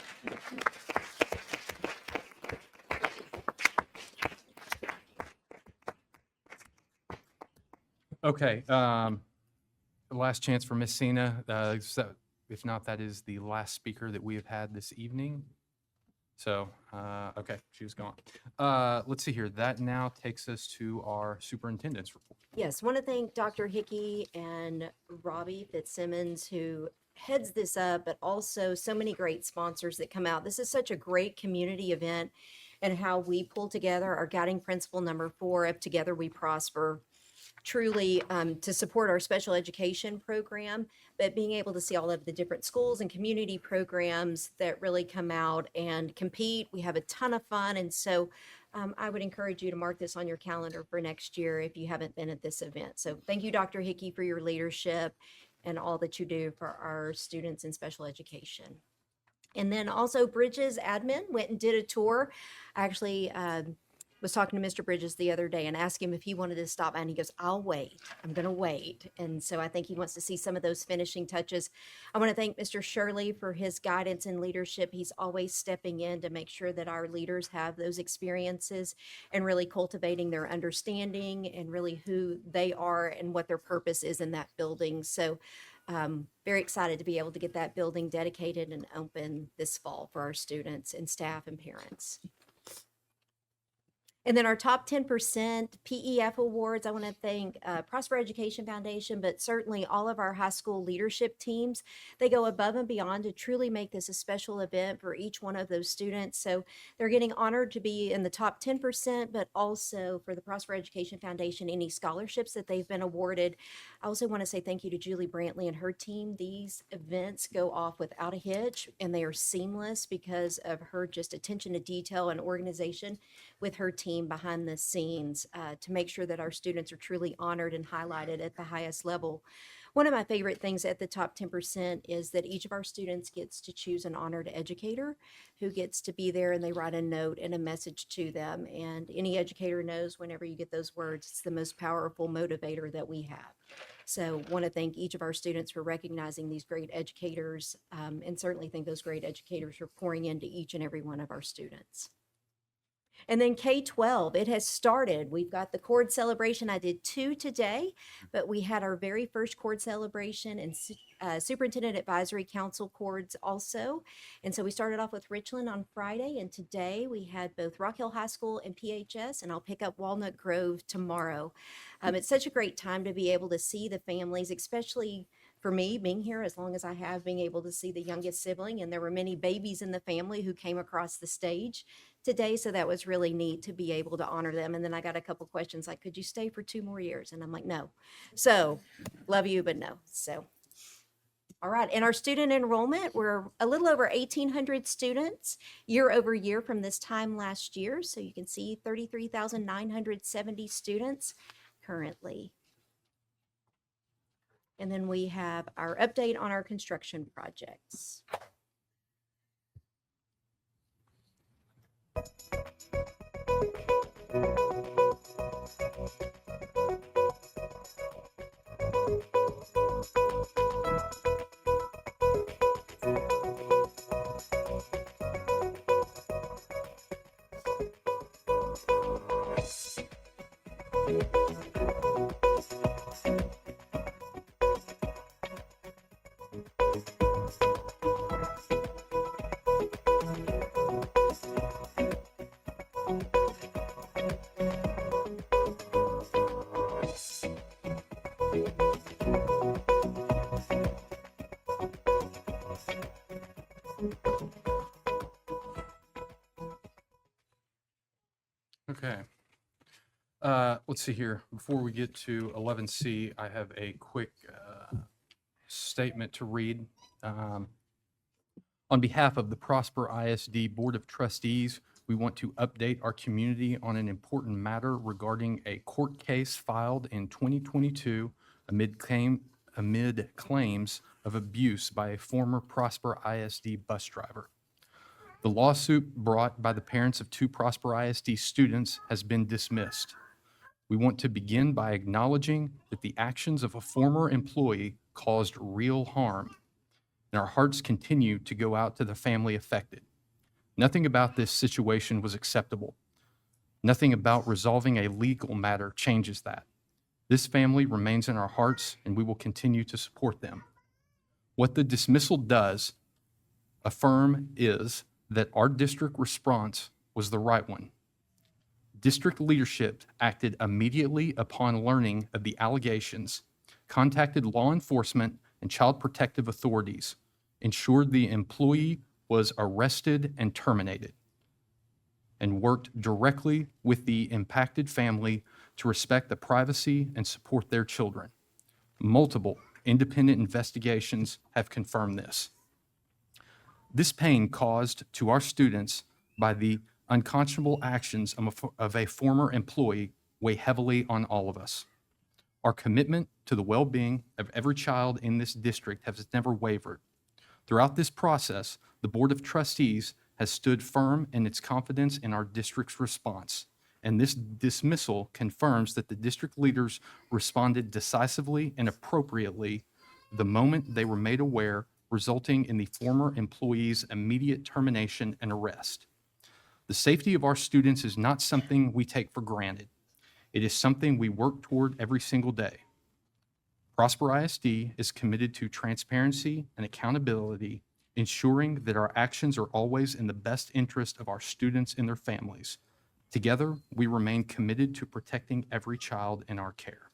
Okay, last chance for Miss Sina. If not, that is the last speaker that we have had this evening. So, okay, she was gone. Let's see here. That now takes us to our superintendent's report. Yes, want to thank Dr. Hickey and Robbie Fitzsimmons, who heads this up, but also so many great sponsors that come out. This is such a great community event, and how we pull together our guiding principle number 4 of Together We Prosper, truly to support our special education program, but being able to see all of the different schools and community programs that really come out and compete. We have a ton of fun. And so I would encourage you to mark this on your calendar for next year if you haven't been at this event. So thank you, Dr. Hickey, for your leadership and all that you do for our students in special education. And then also Bridges admin went and did a tour. I actually was talking to Mr. Bridges the other day and asked him if he wanted to stop by, and he goes, "I'll wait. I'm going to wait." And so I think he wants to see some of those finishing touches. I want to thank Mr. Shirley for his guidance and leadership. He's always stepping in to make sure that our leaders have those experiences and really cultivating their understanding and really who they are and what their purpose is in that building. So very excited to be able to get that building dedicated and open this fall for our students and staff and parents. And then our top 10% PEF awards, I want to thank Prosper Education Foundation, but certainly all of our high school leadership teams. They go above and beyond to truly make this a special event for each one of those students. So they're getting honored to be in the top 10%, but also for the Prosper Education Foundation, any scholarships that they've been awarded. I also want to say thank you to Julie Brantley and her team. These events go off without a hitch, and they are seamless because of her just attention to detail and organization with her team behind the scenes to make sure that our students are truly honored and highlighted at the highest level. One of my favorite things at the top 10% is that each of our students gets to choose an honored educator who gets to be there, and they write a note and a message to them. And any educator knows whenever you get those words, it's the most powerful motivator that we have. So want to thank each of our students for recognizing these great educators, and certainly thank those great educators for pouring into each and every one of our students. And then K-12, it has started. We've got the cord celebration. I did 2 today, but we had our very first cord celebration and Superintendent Advisory Council cords also. And so we started off with Richland on Friday, and today we had both Rock Hill High School and PHS, and I'll pick up Walnut Grove tomorrow. It's such a great time to be able to see the families, especially for me, being here as long as I have, being able to see the youngest sibling, and there were many babies in the family who came across the stage today, so that was really neat to be able to honor them. And then I got a couple questions like, could you stay for 2 more years? And I'm like, no. So love you, but no. So all right, and our student enrollment, we're a little over 1,800 students year over year from this time last year. So you can see 33,970 students currently. And then we have our update on our construction projects. Okay. Let's see here. Before we get to 11C, I have a quick statement to read. On behalf of the Prosper ISD Board of Trustees, we want to update our community on an important matter regarding a court case filed in 2022 amid claims of abuse by a former Prosper ISD bus driver. The lawsuit brought by the parents of 2 Prosper ISD students has been dismissed. We want to begin by acknowledging that the actions of a former employee caused real harm, and our hearts continue to go out to the family affected. Nothing about this situation was acceptable. Nothing about resolving a legal matter changes that. This family remains in our hearts, and we will continue to support them. What the dismissal does affirm is that our district response was the right one. District leadership acted immediately upon learning of the allegations, contacted law enforcement and child protective authorities, ensured the employee was arrested and terminated, and worked directly with the impacted family to respect the privacy and support their children. Multiple independent investigations have confirmed this. This pain caused to our students by the unconscionable actions of a former employee weigh heavily on all of us. Our commitment to the well-being of every child in this district has never wavered. Throughout this process, the Board of Trustees has stood firm in its confidence in our district's response, and this dismissal confirms that the district leaders responded decisively and appropriately the moment they were made aware, resulting in the former employee's immediate termination and arrest. The safety of our students is not something we take for granted. It is something we work toward every single day. Prosper ISD is committed to transparency and accountability, ensuring that our actions are always in the best interest of our students and their families. Together, we remain committed to protecting every child in our care.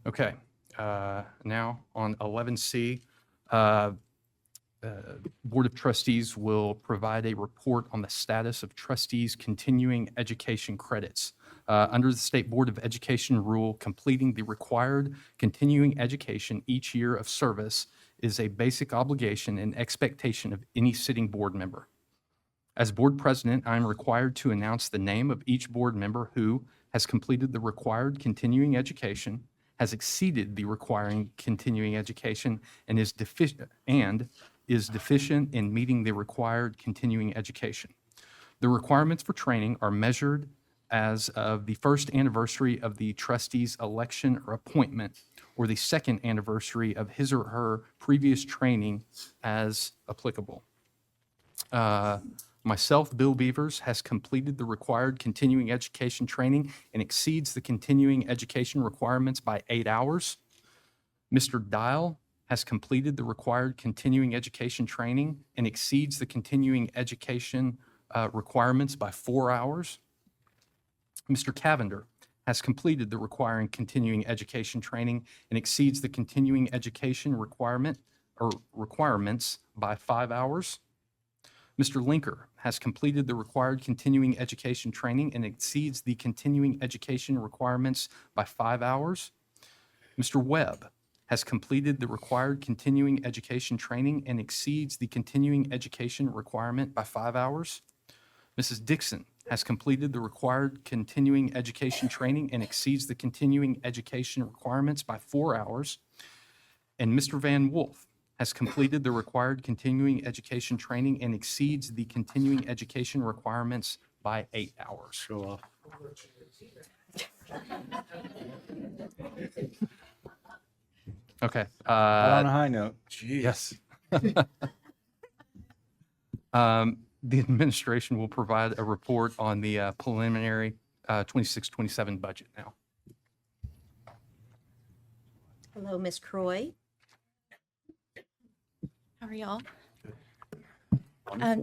Okay, now on 11C, Board of Trustees will provide a report on the status of trustees' continuing education credits. Under the State Board of Education rule, completing the required continuing education each year of service is a basic obligation and expectation of any sitting board member. As board president, I am required to announce the name of each board member who has completed the required continuing education, has exceeded the requiring continuing education, and is deficient in meeting the required continuing education. The requirements for training are measured as of the first anniversary of the trustee's election or appointment, or the second anniversary of his or her previous training as applicable. Myself, Bill Beavers, has completed the required continuing education training and exceeds the continuing education requirements by 8 hours. Mr. Dial has completed the required continuing education training and exceeds the continuing education requirements by 4 hours. Mr. Cavender has completed the requiring continuing education training and exceeds the continuing education requirements by 5 hours. Mr. Linker has completed the required continuing education training and exceeds the continuing education requirements by 5 hours. Mr. Webb has completed the required continuing education training and exceeds the continuing education requirement by 5 hours. Mrs. Dixon has completed the required continuing education training and exceeds the continuing education requirements by 4 hours. And Mr. Van Wolf has completed the required continuing education training and exceeds the continuing education requirements by 8 hours. Show off. Okay. On a high note. Yes. The administration will provide a report on the preliminary 26-27 budget now. Hello, Ms. Croy. How are y'all?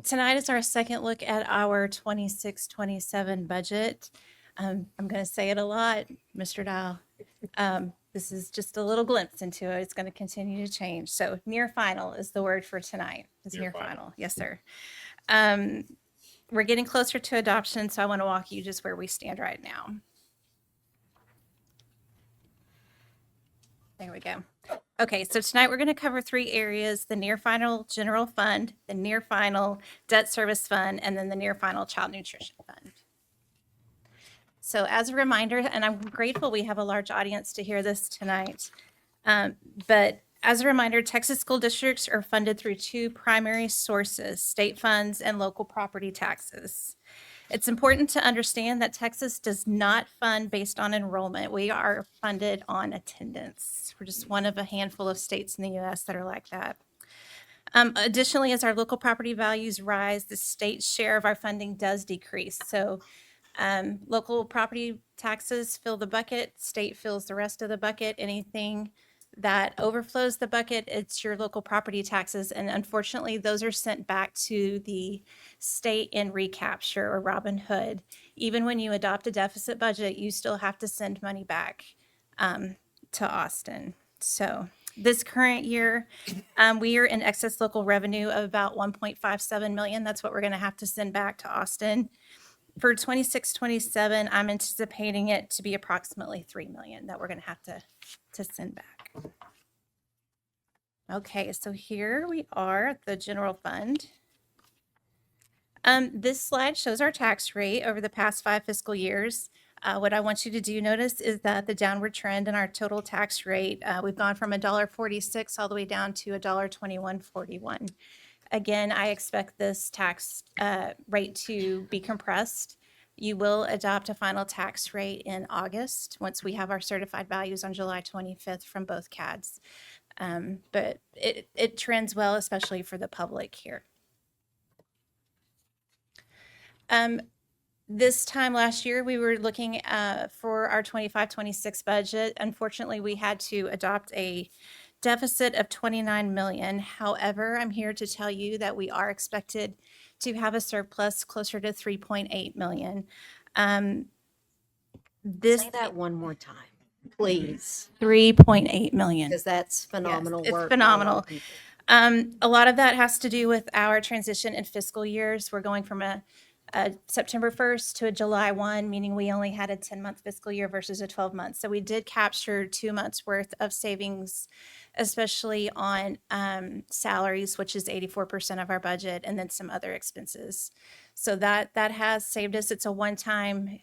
Tonight is our second look at our 26-27 budget. I'm going to say it a lot, Mr. Dial. This is just a little glimpse into it. It's going to continue to change. So near final is the word for tonight. It's near final. Yes, sir. We're getting closer to adoption, so I want to walk you just where we stand right now. There we go. Okay, so tonight we're going to cover 3 areas: the near final general fund, the near final debt service fund, and then the near final child nutrition fund. So as a reminder, and I'm grateful we have a large audience to hear this tonight, but as a reminder, Texas school districts are funded through 2 primary sources: state funds and local property taxes. It's important to understand that Texas does not fund based on enrollment. We are funded on attendance. We're just one of a handful of states in the U.S. that are like that. Additionally, as our local property values rise, the state's share of our funding does decrease. So local property taxes fill the bucket, state fills the rest of the bucket. Anything that overflows the bucket, it's your local property taxes. And unfortunately, those are sent back to the state in recapture or Robin Hood. Even when you adopt a deficit budget, you still have to send money back to Austin. So this current year, we are in excess local revenue of about $1.57 million. That's what we're going to have to send back to Austin. For 26-27, I'm anticipating it to be approximately $3 million that we're going to have to send back. Okay, so here we are at the general fund. This slide shows our tax rate over the past 5 fiscal years. What I want you to do notice is that the downward trend in our total tax rate, we've gone from $1.46 all the way down to $1.2141. Again, I expect this tax rate to be compressed. You will adopt a final tax rate in August once we have our certified values on July 25th from both CADs. But it trends well, especially for the public here. This time last year, we were looking for our 25-26 budget. Unfortunately, we had to adopt a deficit of 29 million. However, I'm here to tell you that we are expected to have a surplus closer to 3.8 million. This Say that one more time, please, 3.8 million. because that's phenomenal Yes, work. it's by a lot of phenomenal. people. A lot of that has to do with our transition in fiscal years. We're going from a September 1st to a July 1, meaning we only had a 10-month fiscal year versus a 12-month. So we did capture 2 months worth of savings, especially on salaries, which is 84% of our budget, and then some other expenses. So that has saved us. It's a one-time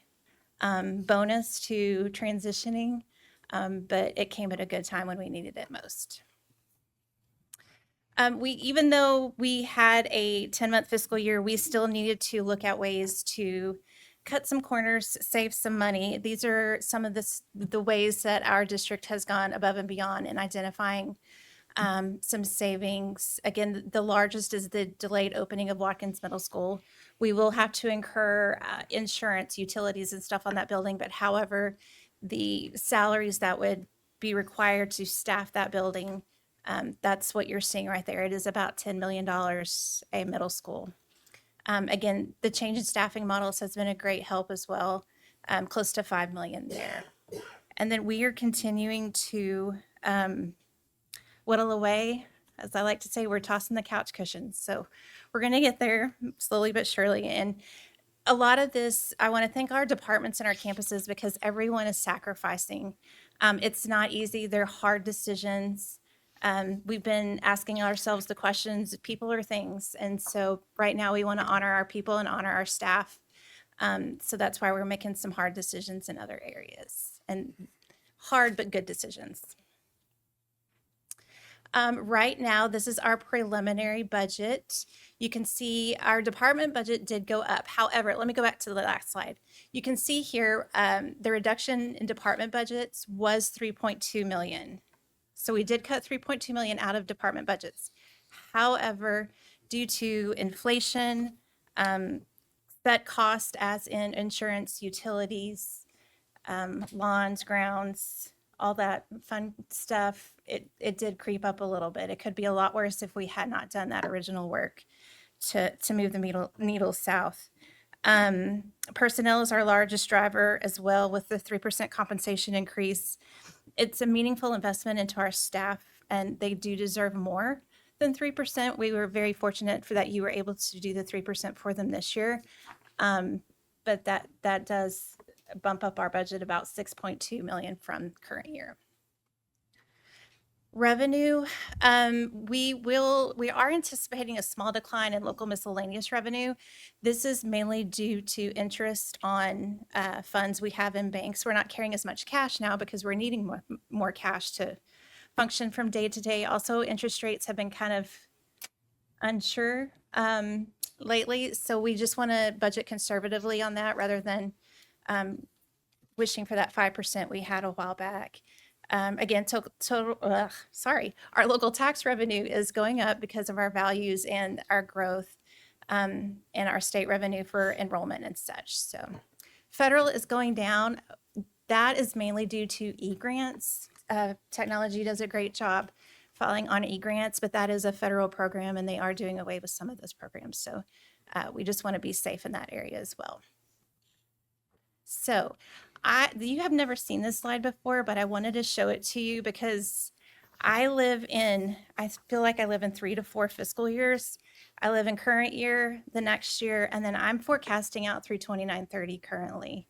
bonus to transitioning, but it came at a good time when we needed it most. Even though we had a 10-month fiscal year, we still needed to look at ways to cut some corners, save some money. These are some of the ways that our district has gone above and beyond in identifying some savings. Again, the largest is the delayed opening of Watkins Middle School. We will have to incur insurance, utilities, and stuff on that building, but however, the salaries that would be required to staff that building, that's what you're seeing right there. It is about $10 million a middle school. Again, the change in staffing models has been a great help as well, close to $5 million there. And then we are continuing to whittle away. As I like to say, we're tossing the couch cushions. So we're going to get there slowly but surely. And a lot of this, I want to thank our departments and our campuses because everyone is sacrificing. It's not easy. They're hard decisions. We've been asking ourselves the questions, people or things. And so right now we want to honor our people and honor our staff. So that's why we're making some hard decisions in other areas, and hard but good decisions. Right now, this is our preliminary budget. You can see our department budget did go up. However, let me go back to the last slide. You can see here the reduction in department budgets was 3.2 million. So we did cut 3.2 million out of department budgets. However, due to inflation, that cost as in insurance, utilities, lawns, grounds, all that fun stuff, it did creep up a little bit. It could be a lot worse if we had not done that original work to move the needle south. Personnel is our largest driver as well, with the 3% compensation increase. It's a meaningful investment into our staff, and they do deserve more than 3%. We were very fortunate for that you were able to do the 3% for them this year. But that does bump up our budget about 6.2 million from current year. Revenue, we are anticipating a small decline in local miscellaneous revenue. This is mainly due to interest on funds we have in banks. We're not carrying as much cash now because we're needing more cash to function from day to day. Also, interest rates have been kind of unsure lately, so we just want to budget conservatively on that rather than wishing for that 5% we had a while back. Again, our local tax revenue is going up because of our values and our growth, and our state revenue for enrollment and such. So federal is going down. That is mainly due to e-grants. Technology does a great job falling on e-grants, but that is a federal program and they are doing away with some of those programs. So we just want to be safe in that area as well. So you have never seen this slide before, but I wanted to show it to you because I feel like I live in 3 to 4 fiscal years. I live in current year, the next year, and then I'm forecasting out through 29-30 currently.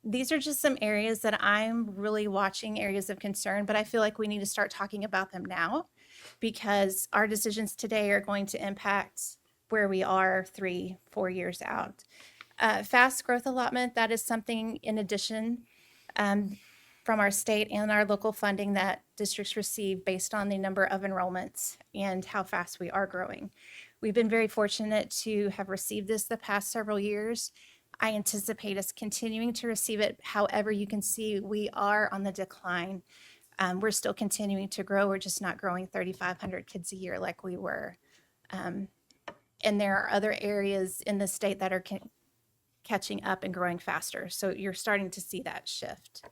These are just some areas that I'm really watching, areas of concern, but I feel like we need to start talking about them now because our decisions today are going to impact where we are 3-4 years out. Fast growth allotment, that is something in addition from our state and our local funding that districts receive based on the number of enrollments and how fast we are growing. We've been very fortunate to have received this the past several years. I anticipate us continuing to receive it. However, you can see we are on the decline. We're still continuing to grow. We're just not growing 3,500 kids a year like we were. And there are other areas in the state that are catching up and growing faster. So you're starting to see that shift.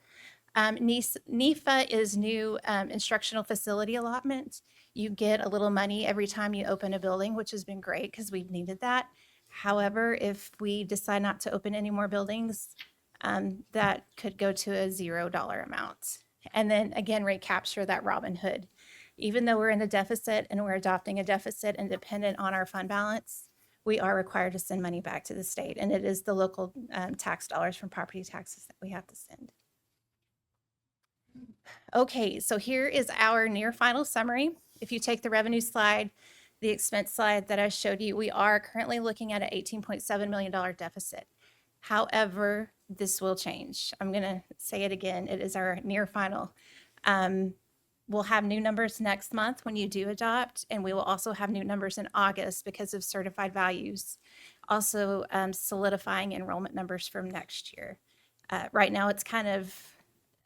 NEFA is new instructional facility allotment. You get a little money every time you open a building, which has been great because we've needed that. However, if we decide not to open any more buildings, that could go to a $0 amount. And then again, recapture that Robin Hood. Even though we're in a deficit and we're adopting a deficit and dependent on our fund balance, we are required to send money back to the state. And it is the local tax dollars from property taxes that we have to send. Okay, so here is our near final summary. If you take the revenue slide, the expense slide that I showed you, we are currently looking at an $18.7 million deficit. However, this will change. I'm going to say it again. It is our near final. We'll have new numbers next month when you do adopt, and we will also have new numbers in August because of certified values. Also solidifying enrollment numbers from next year. Right now, it's kind of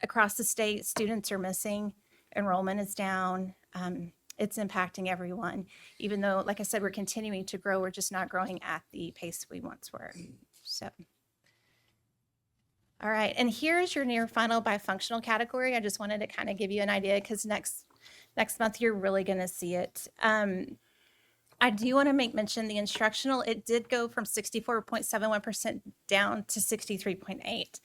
across the state, students are missing, enrollment is down. It's impacting everyone. Even though, like I said, we're continuing to grow, we're just not growing at the pace we once were. So, all right, and here's your near final by functional category. I just wanted to kind of give you an idea because next month you're really going to see it. I do want to make mention the instructional, it did go from 64.71% down to 63.8%.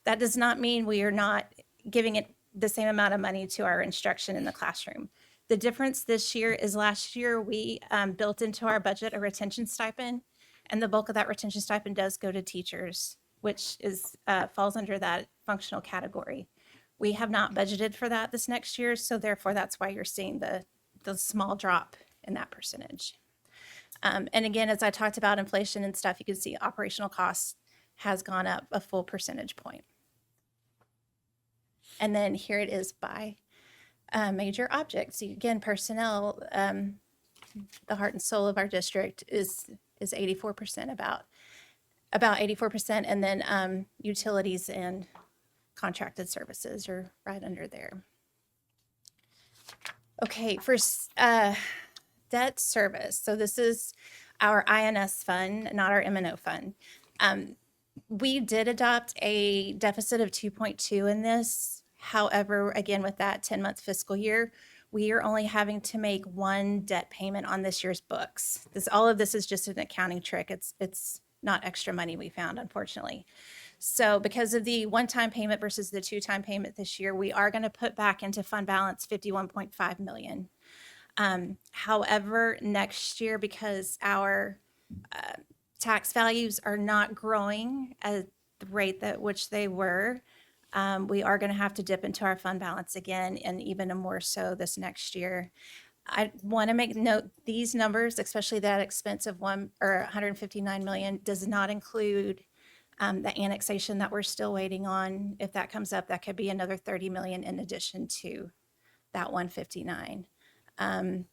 That does not mean we are not giving it the same amount of money to our instruction in the classroom. The difference this year is last year we built into our budget a retention stipend, and the bulk of that retention stipend does go to teachers, which is falls under that functional category. We have not budgeted for that this next year, so therefore that's why you're seeing the small drop in that percentage. And again, as I talked about inflation and stuff, you can see operational costs has gone up a full percentage point. And then here it is by major objects. So again, personnel, the heart and soul of our district is 84%, about 84%. And then utilities and contracted services are right under there. Okay, first, debt service. So this is our INS fund, not our M&O fund. We did adopt a deficit of 2.2 in this. However, again, with that 10-month fiscal year, we are only having to make one debt payment on this year's books. All of this is just an accounting trick. It's not extra money we found, unfortunately. So because of the one-time payment versus the two-time payment this year, we are going to put back into fund balance $51.5 million. However, next year, because our tax values are not growing at the rate that which they were, we are going to have to dip into our fund balance again, and even more so this next year. I want to make note these numbers, especially that expense of $159 million, does not include the annexation that we're still waiting on. If that comes up, that could be another $30 million in addition to that 159. And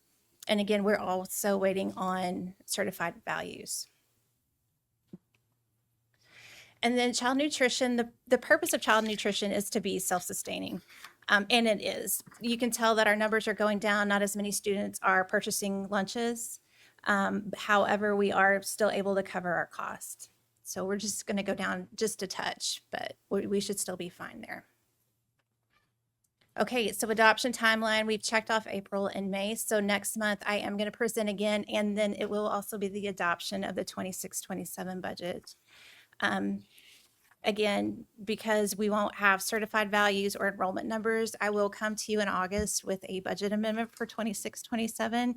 again, we're also waiting on certified values. And then child nutrition, the purpose of child nutrition is to be self-sustaining. And it is. You can tell that our numbers are going down. Not as many students are purchasing lunches. However, we are still able to cover our costs. So we're just going to go down just a touch, but we should still be fine there. Okay, so adoption timeline, we've checked off April and May. So next month I am going to present again, and then it will also be the adoption of the 26-27 budget. Again, because we won't have certified values or enrollment numbers, I will come to you in August with a budget amendment for 26-27,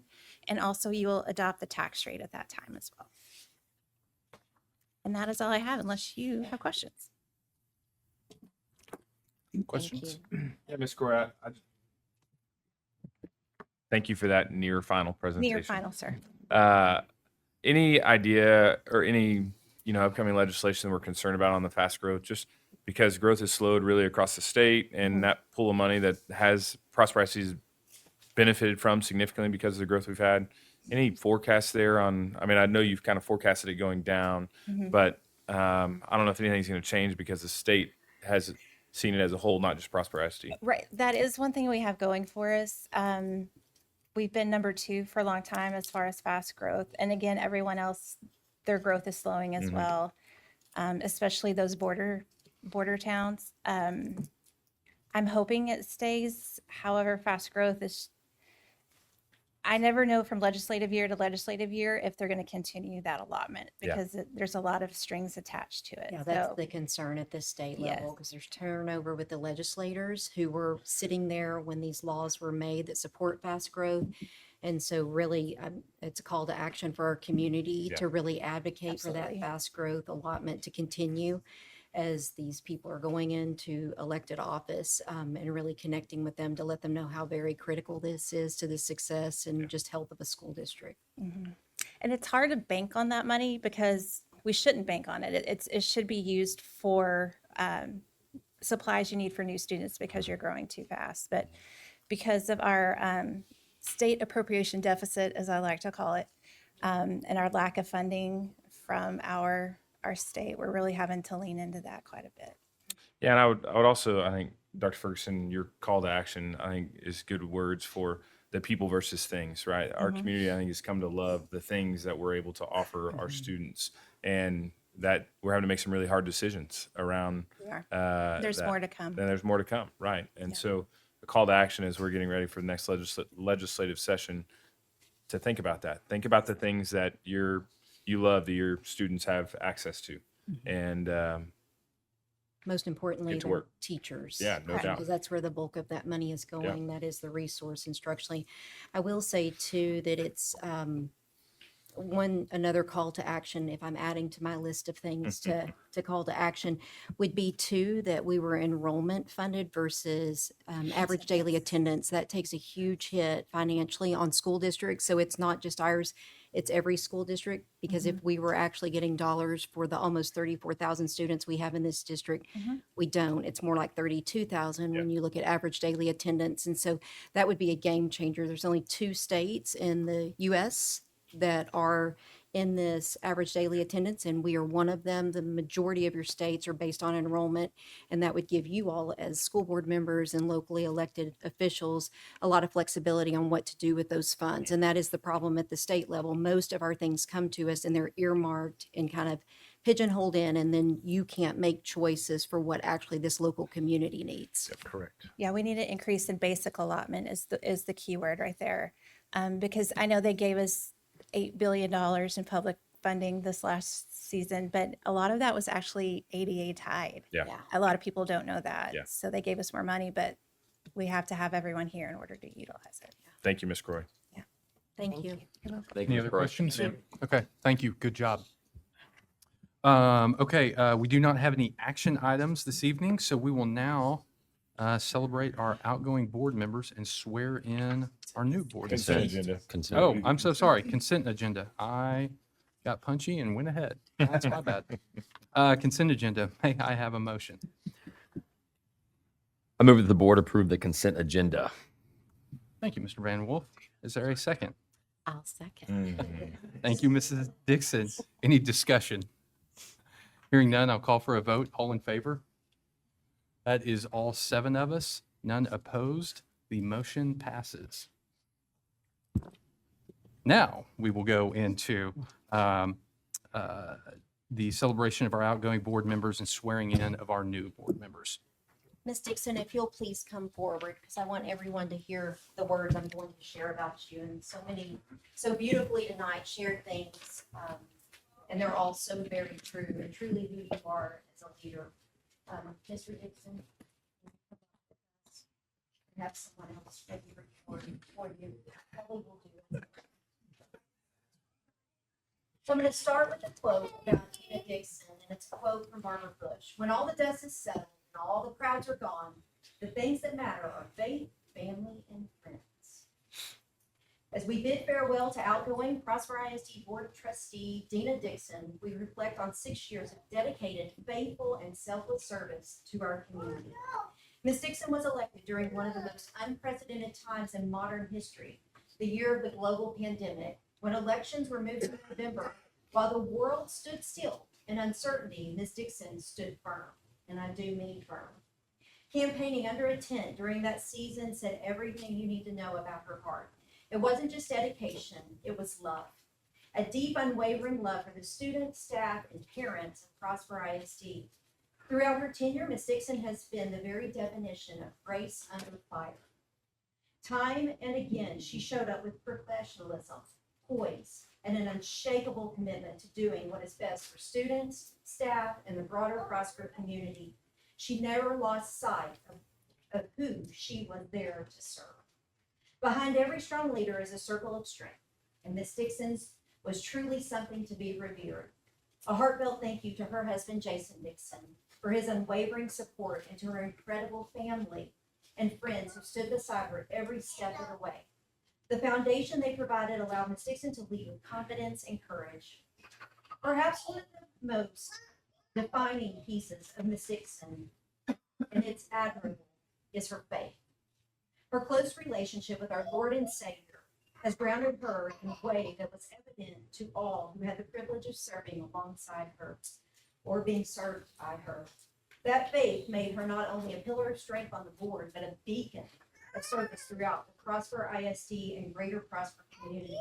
and also you will adopt the tax rate at that time as well. And that is all I have, unless you have questions. Questions? Yeah, Ms. Cora, thank you for that near final presentation. Near final, sir. Any idea or any upcoming legislation that we're concerned about on the fast growth? Just because growth has slowed really across the state, and that pool of money that has Prosper ISD's benefited from significantly because of the growth we've had. Any forecasts there on? I mean, I know you've kind of forecasted it going down, but I don't know if anything's going to change because the state has seen it as a whole, not just Prosper ISD. Right. That is one thing we have going for us. We've been number 2 for a long time as far as fast growth. And again, everyone else, their growth is slowing as well, especially those border towns. I'm hoping it stays. However, fast growth is, I never know from legislative year to legislative year if they're going to continue that allotment Yeah. because there's a lot of strings attached to it. Yeah, that's So, the concern at the state Yes. level, because there's turnover with the legislators who were sitting there when these laws were made that support fast growth. And so really, it's a call to action for our community Yeah. to really advocate for that Absolutely. fast growth allotment to continue as these people are going into elected office, and really connecting with them to let them know how very critical this is to the success and just health of a school district. mhm. And it's hard to bank on that money because we shouldn't bank on it. It should be used for supplies you need for new students because you're growing too fast. But because of our state appropriation deficit, as I like to call it, and our lack of funding from our state, we're really having to lean into that quite a bit. Yeah, and I would also, I think, Dr. Ferguson, your call to action, I think, is good words for the people versus things, right? Our Mhm. community, I think, has come to love the things that we're able to offer our students, and that we're having to make some really hard decisions around. We are. Uh, There's that. more to come. And there's more to come, right? And Yeah. so the call to action is we're getting ready for the next legislative session to think about that. Think about the things that you love that your students have access to, and Most importantly, Get to the work. teachers. Yeah, no doubt. Because that's where the bulk of that money is going. That is the resource instructionally. I will say too, that it's, another call to action, if I'm adding to my list of things to call to action, would be too, that we were enrollment funded versus, average daily attendance. That takes a huge hit financially on school districts. So it's not just ours, it's every school district. Because if we were actually getting dollars for the almost 34,000 students we have in this district, we don't. It's more like 32,000 when you look at average daily attendance. And so that would be a game changer. There's only 2 states in the US that are in this average daily attendance, and we are one of them. The majority of your states are based on enrollment, and that would give you all, as school board members and locally elected officials, a lot of flexibility on what to do with those funds. And that is the problem at the state level. Most of our things come to us and they're earmarked and kind of pigeonholed in, and then you can't make choices for what actually this local community needs. correct. Yeah, we need an increase in basic allotment is the key word right there. Because I know they gave us $8 billion in public funding this last season, but a lot of that was actually ADA tied. Yeah. A lot of people don't know that. Yeah. So they gave us more money, but we have to have everyone here in order to utilize it. Thank you, Ms. Croy. Thank you. Any other questions? Okay, thank you. Good job. Okay, we do not have any action items this evening, so we will now celebrate our outgoing board members and swear in our new board Consent members. agenda. Consent. Oh, I'm so sorry. Consent agenda. I got punchy and went ahead. That's my bad. Consent agenda. May I have a motion? I move that the board approve the consent agenda. Thank you, Mr. Van Wolf. Is there a second? I'll second. Thank you, Mrs. Dixon. Any discussion? Hearing none, I'll call for a vote. All in favor? That is all 7 of us. None opposed. The motion passes. Now, we will go into the celebration of our outgoing board members and swearing in of our new board members. Ms. Dixon, if you'll please come forward, because I want everyone to hear the words I'm going to share about you. And so beautifully tonight, shared things, and they're all so very true and truly who you are as a leader. Mr. Dixon, have someone else maybe record for you. Probably will do it. So I'm going to start with a quote about Tina Dixon, and it's a quote from Barbara Bush. When all the dust is settled and all the crowds are gone, the things that matter are faith, family, and friends. As we bid farewell to outgoing Prosper ISD Board of Trustee Dina Dixon, we reflect on 6 years of dedicated, faithful, and selfless service to our community. Ms. Dixon was elected during one of the most unprecedented times in modern history, the year of the global pandemic, when elections were moved to November. While the world stood still in uncertainty, Ms. Dixon stood firm, and I do mean firm. Campaigning under a tent during that season said everything you need to know about her heart. It wasn't just dedication, it was love. A deep, unwavering love for the students, staff, and parents of Prosper ISD. Throughout her tenure, Ms. Dixon has been the very definition of grace under fire. Time and again, she showed up with professionalism, poise, and an unshakable commitment to doing what is best for students, staff, and the broader Prosper community. She never lost sight of who she was there to serve. Behind every strong leader is a circle of strength, and Ms. Dixon's was truly something to be revered. A heartfelt thank you to her husband, Jason Dixon, for his unwavering support, and to her incredible family and friends who stood beside her every step of the way. The foundation they provided allowed Ms. Dixon to lead with confidence and courage. Perhaps one of the most defining pieces of Ms. Dixon, and it's admirable, is her faith. Her close relationship with our Lord and Savior has grounded her in a way that was evident to all who had the privilege of serving alongside her or being served by her. That faith made her not only a pillar of strength on the board, but a beacon of service throughout the Prosper ISD and greater Prosper community.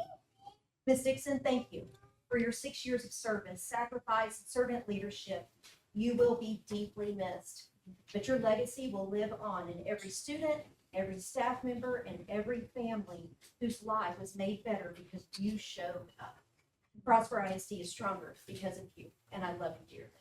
Ms. Dixon, thank you for your 6 years of service, sacrifice, and servant leadership. You will be deeply missed, but your legacy will live on in every student, every staff member, and every family whose life was made better because you showed up. Prosper ISD is stronger because of you, and I love you dearly.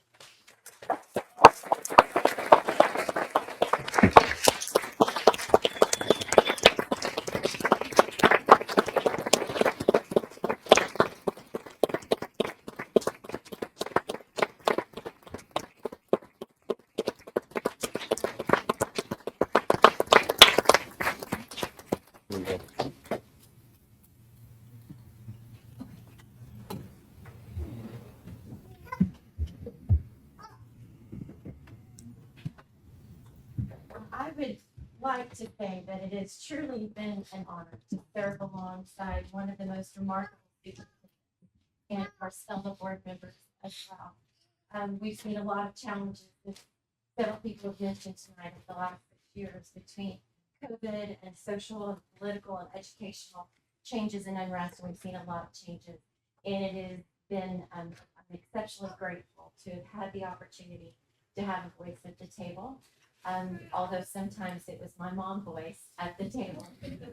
I would like to say that it has truly been an honor to serve alongside one of the most remarkable students and our fellow board members as well. We've seen a lot of challenges that several people have mentioned tonight in the last 6 years between COVID and social and political and educational changes and unrest, and we've seen a lot of changes. And it has been, I'm exceptionally grateful to have had the opportunity to have a voice at the table. Although sometimes it was my mom voice at the table.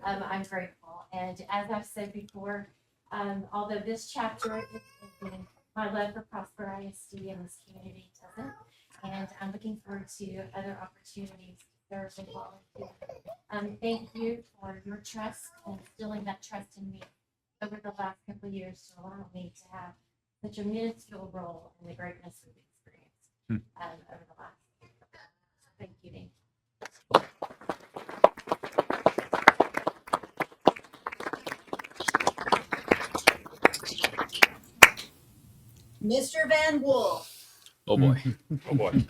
I'm grateful. And as I've said before, although this chapter is ending, my love for Prosper ISD and this community doesn't. And I'm looking forward to other opportunities to serve and volunteer. Thank you for your trust and instilling that trust in me over the last couple of years to allow me to have such a minuscule role in the greatness of the experience over the last. Thank you, Dean. Mr. Van Wolf. Oh boy. Oh boy.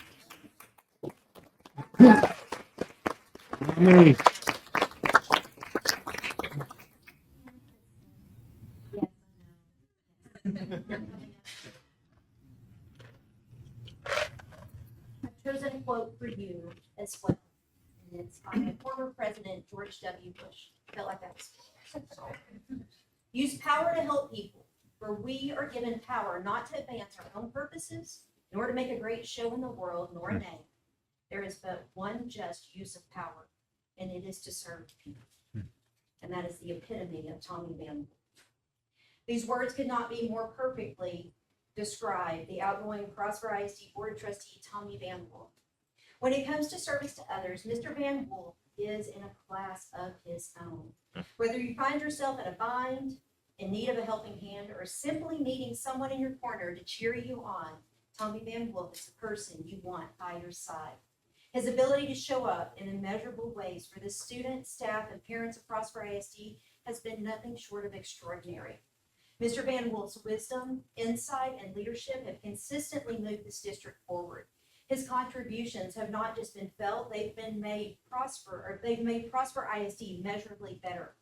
I've chosen a quote for you as well. And it's by former President George W. Bush. Felt like that was. Use power to help people, for we are given power not to advance our own purposes, nor to make a great show in the world, nor a name. There is but one just use of power, and it is to serve people. And that is the epitome of Tommy Van Wolf. These words could not be more perfectly describe the outgoing Prosper ISD Board of Trustee Tommy Van Wolf. When it comes to service to others, Mr. Van Wolf is in a class of his own. Whether you find yourself in a bind, in need of a helping hand, or simply needing someone in your corner to cheer you on, Tommy Van Wolf is the person you want by your side. His ability to show up in immeasurable ways for the students, staff, and parents of Prosper ISD has been nothing short of extraordinary. Mr. Van Wolf's wisdom, insight, and leadership have consistently moved this district forward. His contributions have not just been felt, they've made Prosper ISD measurably better.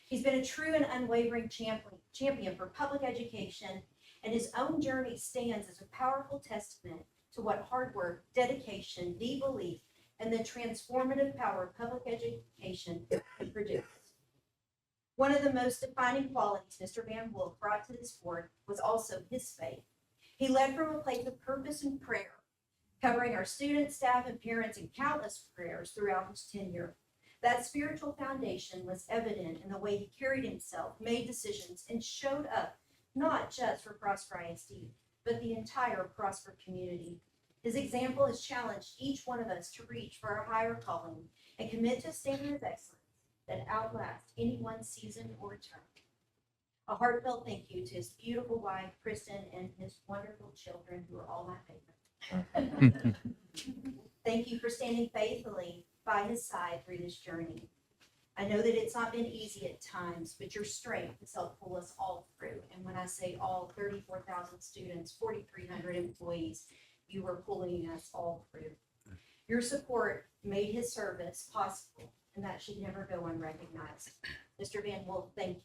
He's been a true and unwavering champion for public education, and his own journey stands as a powerful testament to what hard work, dedication, deep belief, and the transformative power of public education can produce. One of the most defining qualities Mr. Van Wolf brought to this board was also his faith. He led from a place of purpose and prayer, covering our students, staff, and parents in countless prayers throughout his tenure. That spiritual foundation was evident in the way he carried himself, made decisions, and showed up, not just for Prosper ISD, but the entire Prosper community. His example has challenged each one of us to reach for our higher calling and commit to a standard of excellence that outlasts any one season or term. A heartfelt thank you to his beautiful wife, Kristen, and his wonderful children, who are all my favorite. Thank you for standing faithfully by his side through this journey. I know that it's not been easy at times, but your strength has helped pull us all through. And when I say all, 34,000 students, 4,300 employees, you were pulling us all through. Your support made his service possible, and that should never go unrecognized. Mr. Van Wolf, thank you.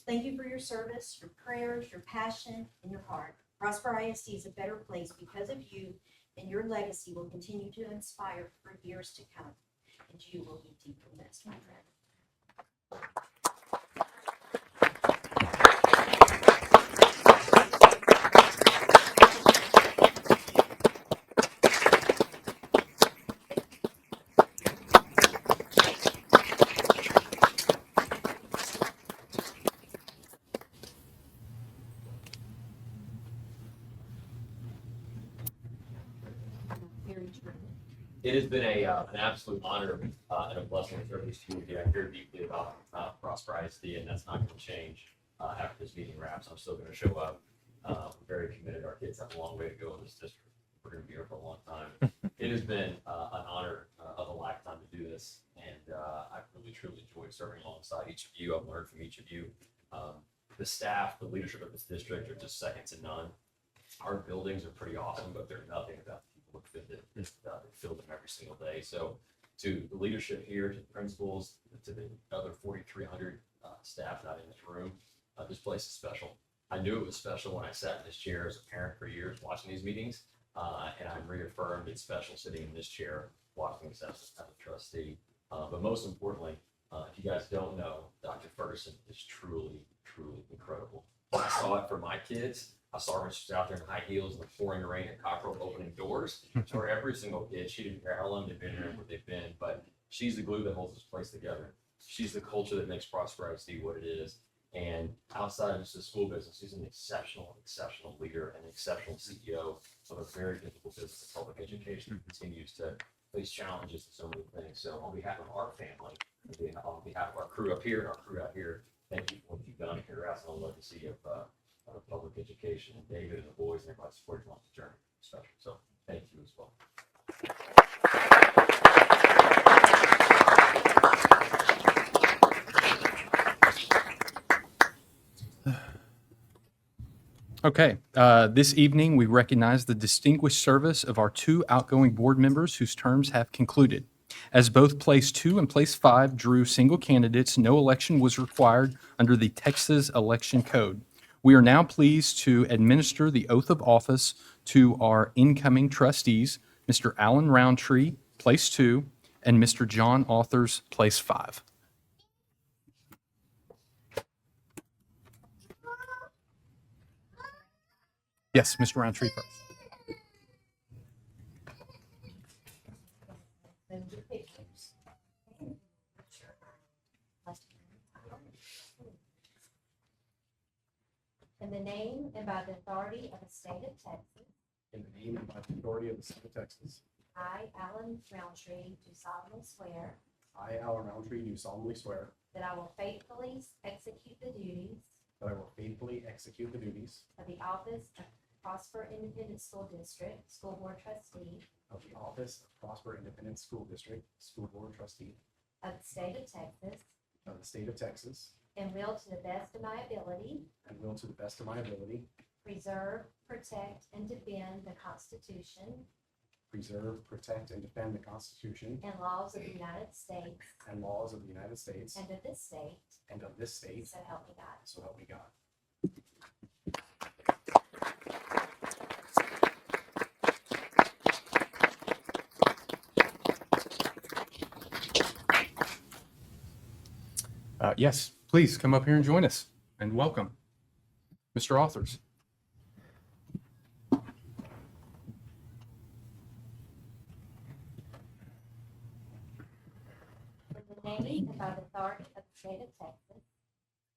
Thank you for your service, your prayers, your passion, and your heart. Prosper ISD is a better place because of you, and your legacy will continue to inspire for years to come. And you will be deeply missed, my friend. Very true. It has been an absolute honor and a blessing to serve this community. I care deeply about Prosper ISD, and that's not going to change after this meeting wraps. I'm still going to show up. I'm very committed. Our kids have a long way to go in this district. We're going to be here for a long time. It has been an honor of a lifetime to do this, and I've really, truly enjoyed serving alongside each of you. I've learned from each of you. The staff, the leadership of this district are just second to none. Our buildings are pretty awesome, but they're nothing about the people that fill them every single day. So to the leadership here, to the principals, to the other 4,300 staff not in this room, this place is special. I knew it was special when I sat in this chair as a parent for years watching these meetings, and I'm reaffirmed it's special sitting in this chair watching this as a trustee. But most importantly, if you guys don't know, Dr. Ferguson is truly, truly incredible. I saw it for my kids. I saw her when she was out there in high heels in the pouring rain and Cockrell opening doors. For every single kid, she didn't care how long they've been here and where they've been, but she's the glue that holds this place together. She's the culture that makes Prosper ISD what it is. And outside of just the school business, she's an exceptional, exceptional leader and an exceptional CEO of a very difficult business of public education who continues to face challenges and so many things. So on behalf of our family, on behalf of our crew up here and our crew out here, thank you for what you've done here. That's a legacy of public education, and David and the boys and everybody supporting on the journey, special. So thank you as well. Okay, this evening we recognize the distinguished service of our two outgoing board members whose terms have concluded. As both Place 2 and Place 5 drew single candidates, no election was required under the Texas Election Code. We are now pleased to administer the oath of office to our incoming trustees, Mr. Alan Roundtree, Place 2, and Mr. John Authors, Place 5. Yes, Mr. Roundtree first. In the name and by the authority of the state of Texas, In the name and by the authority of the state of Texas, I, Alan Roundtree, do solemnly swear I, Alan Roundtree, do solemnly swear that I will faithfully execute the duties that I will faithfully execute the duties of the office of Prosper Independent School District School Board Trustee of the office of Prosper Independent School District School Board Trustee of the state of Texas, of the state of Texas, and will to the best of my ability and will to the best of my ability preserve, protect, and defend the Constitution preserve, protect, and defend the Constitution and laws of the United States and laws of the United States and of this state, and of this state, so help me God. so help me God. Yes, please come up here and join us, and welcome, Mr. Authors. name and by the authority of the state of Texas,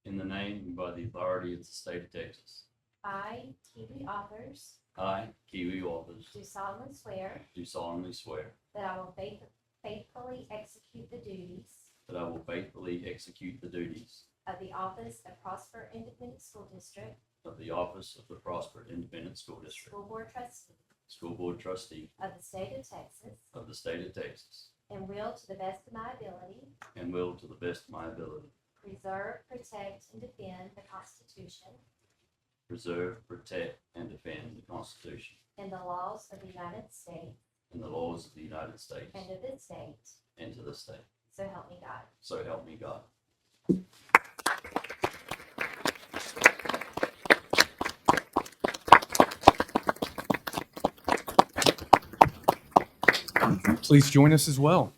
in the name and by the authority of the state of Texas. I, Kiwi Authors, I, Kiwi Authors, do solemnly swear do solemnly swear that I will faithfully execute the duties that I will faithfully execute the duties of the office of Prosper Independent School District of the office of the Prosper Independent School District, School Board Trustee School Board Trustee of the state of Texas, of the state of Texas, and will, to the best of my ability, and will, to the best of my ability, preserve, protect, and defend the Constitution preserve, protect, and defend the Constitution and the laws of the United States and the laws of the United States and of this state, and to the state. so help me God. So help me God. Please join us as well.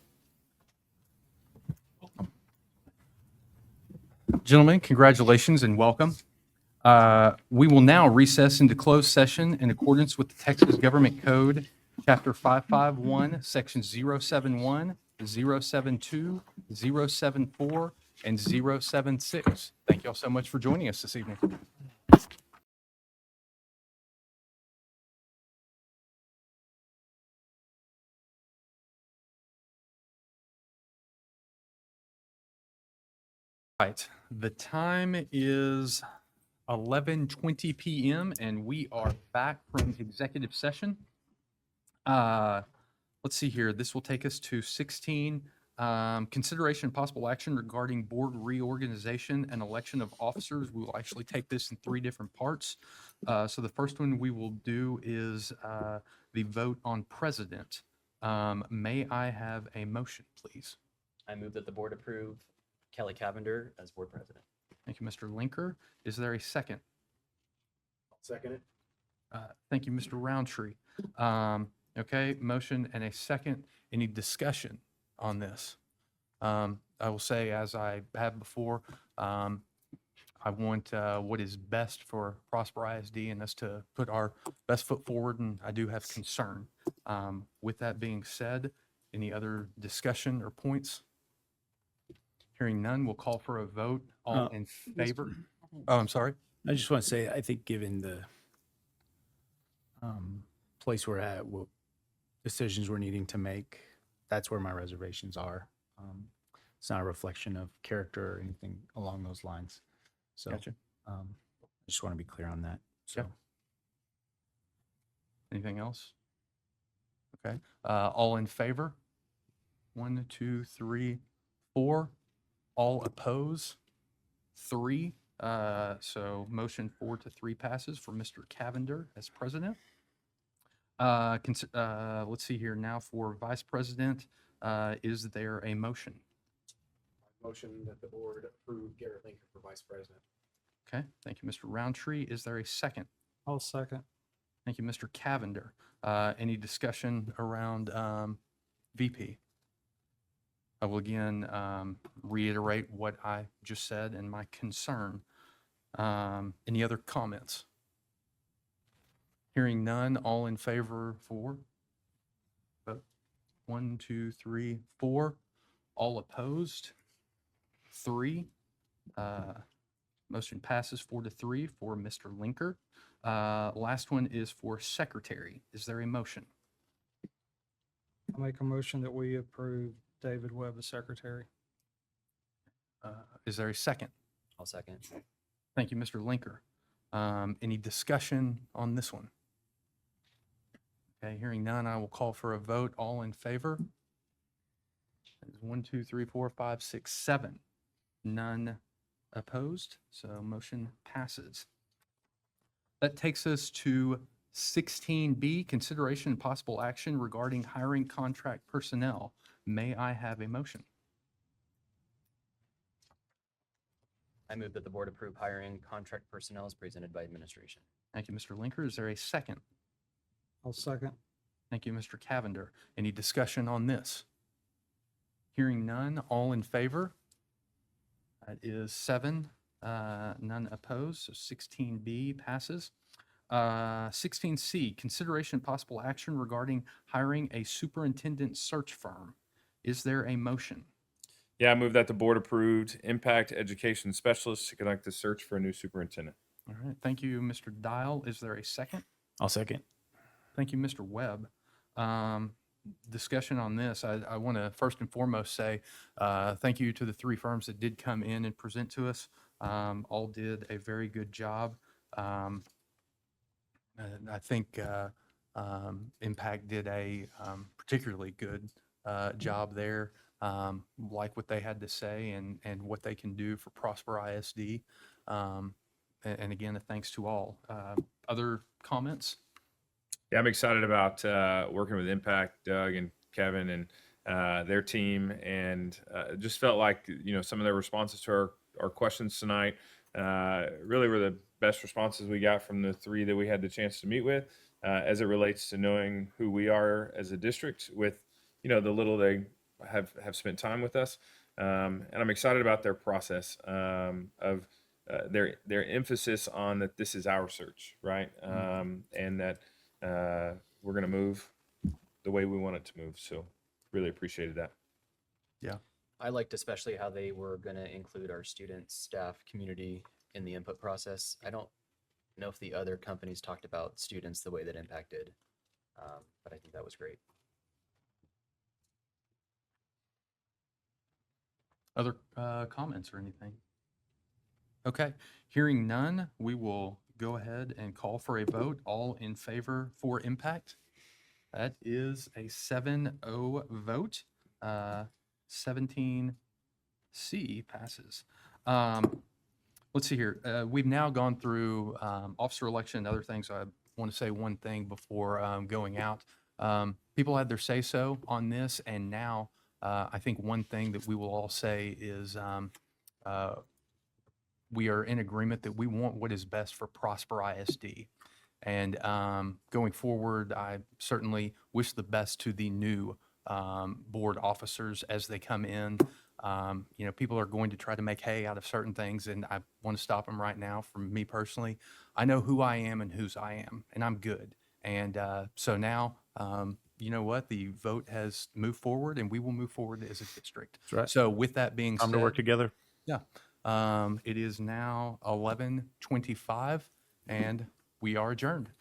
Gentlemen, congratulations and welcome. We will now recess into closed session in accordance with the Texas Government Code, Chapter 551, Section 071, 072, 074, and 076. Thank you all so much for joining us this evening. Right, the time is 11:20 p.m. and we are back from executive session. Let's see here. This will take us to 16. Consideration and possible action regarding board reorganization and election of officers. We will actually take this in 3 different parts. So the first one we will do is the vote on president. May I have a motion, please? I move that the board approve Kelly Cavender as board president. Thank you, Mr. Linker. Is there a second? Second it. Thank you, Mr. Roundtree. Okay, motion and a second. Any discussion on this? I will say, as I have before, I want what is best for Prosper ISD and us to put our best foot forward, and I do have concern. With that being said, any other discussion or points? Hearing none, we'll call for a vote. All in favor? Oh, I'm sorry. I just want to say, I think given the place we're at, what decisions we're needing to make, that's where my reservations are. It's not a reflection of character or anything along those lines. So Gotcha. I just want to be clear on that. So Anything else? Okay. All in favor? 1, 2, 3, 4. All oppose? 3. So motion 4-3 passes for Mr. Cavender as president. Let's see here now for vice president. Is there a motion? motion that the board approve Garrett Lincoln for vice president. Okay, thank you, Mr. Roundtree. Is there a second? I'll second. Thank you, Mr. Cavender. Any discussion around VP? I will again reiterate what I just said and my concern. Any other comments? Hearing none, all in favor for? Vote. 1, 2, 3, 4. All opposed? 3. Motion passes 4-3 for Mr. Linker. Last one is for secretary. Is there a motion? I'll make a motion that we approve David Webb as secretary. Is there a second? I'll second. Thank you, Mr. Linker. Any discussion on this one? Okay, hearing none, I will call for a vote. All in favor? That is 1, 2, 3, 4, 5, 6, 7. None opposed, so motion passes. That takes us to 16B, consideration and possible action regarding hiring contract personnel. May I have a motion? I move that the board approve hiring contract personnel as presented by administration. Thank you, Mr. Linker. Is there a second? I'll second. Thank you, Mr. Cavender. Any discussion on this? Hearing none, all in favor? That is 7, none opposed, so 16B passes. 16C, consideration and possible action regarding hiring a superintendent search firm. Is there a motion? Yeah, I move that the board approved impact education specialist to conduct the search for a new superintendent. All right, thank you, Mr. Dial. Is there a second? I'll second. Thank you, Mr. Webb. Discussion on this, I want to first and foremost say thank you to the three firms that did come in and present to us. All did a very good job. And I think Impact did a particularly good job there, like what they had to say and what they can do for Prosper ISD. And again, a thanks to all. Other comments? Yeah, I'm excited about working with Impact, Doug and Kevin and their team, and just felt like some of their responses to our questions tonight really were the best responses we got from the three that we had the chance to meet with, as it relates to knowing who we are as a district with the little they have spent time with us, and I'm excited about their process of their emphasis on that this is our search, right, and that. We're going to move the way we want it to move. So really appreciated that. Yeah. I liked especially how they were going to include our students, staff, community in the input process. I don't know if the other companies talked about students the way that Impact did, but I think that was great. Other comments or anything? Okay, hearing none, we will go ahead and call for a vote. All in favor for Impact? That is a 7-0 vote. 17C passes. Let's see here. We've now gone through officer election and other things. I want to say one thing before going out. People had their say-so on this, and now I think one thing that we will all say is we are in agreement that we want what is best for Prosper ISD. And going forward, I certainly wish the best to the new board officers as they come in. People are going to try to make hay out of certain things, and I want to stop them right now. From me personally, I know who I am and whose I am, and I'm good. And so now, you know what? The vote has moved forward, and we will move forward as a district. That's right. So with that being said, Time to work together. yeah. It is now 11:25, and we are adjourned.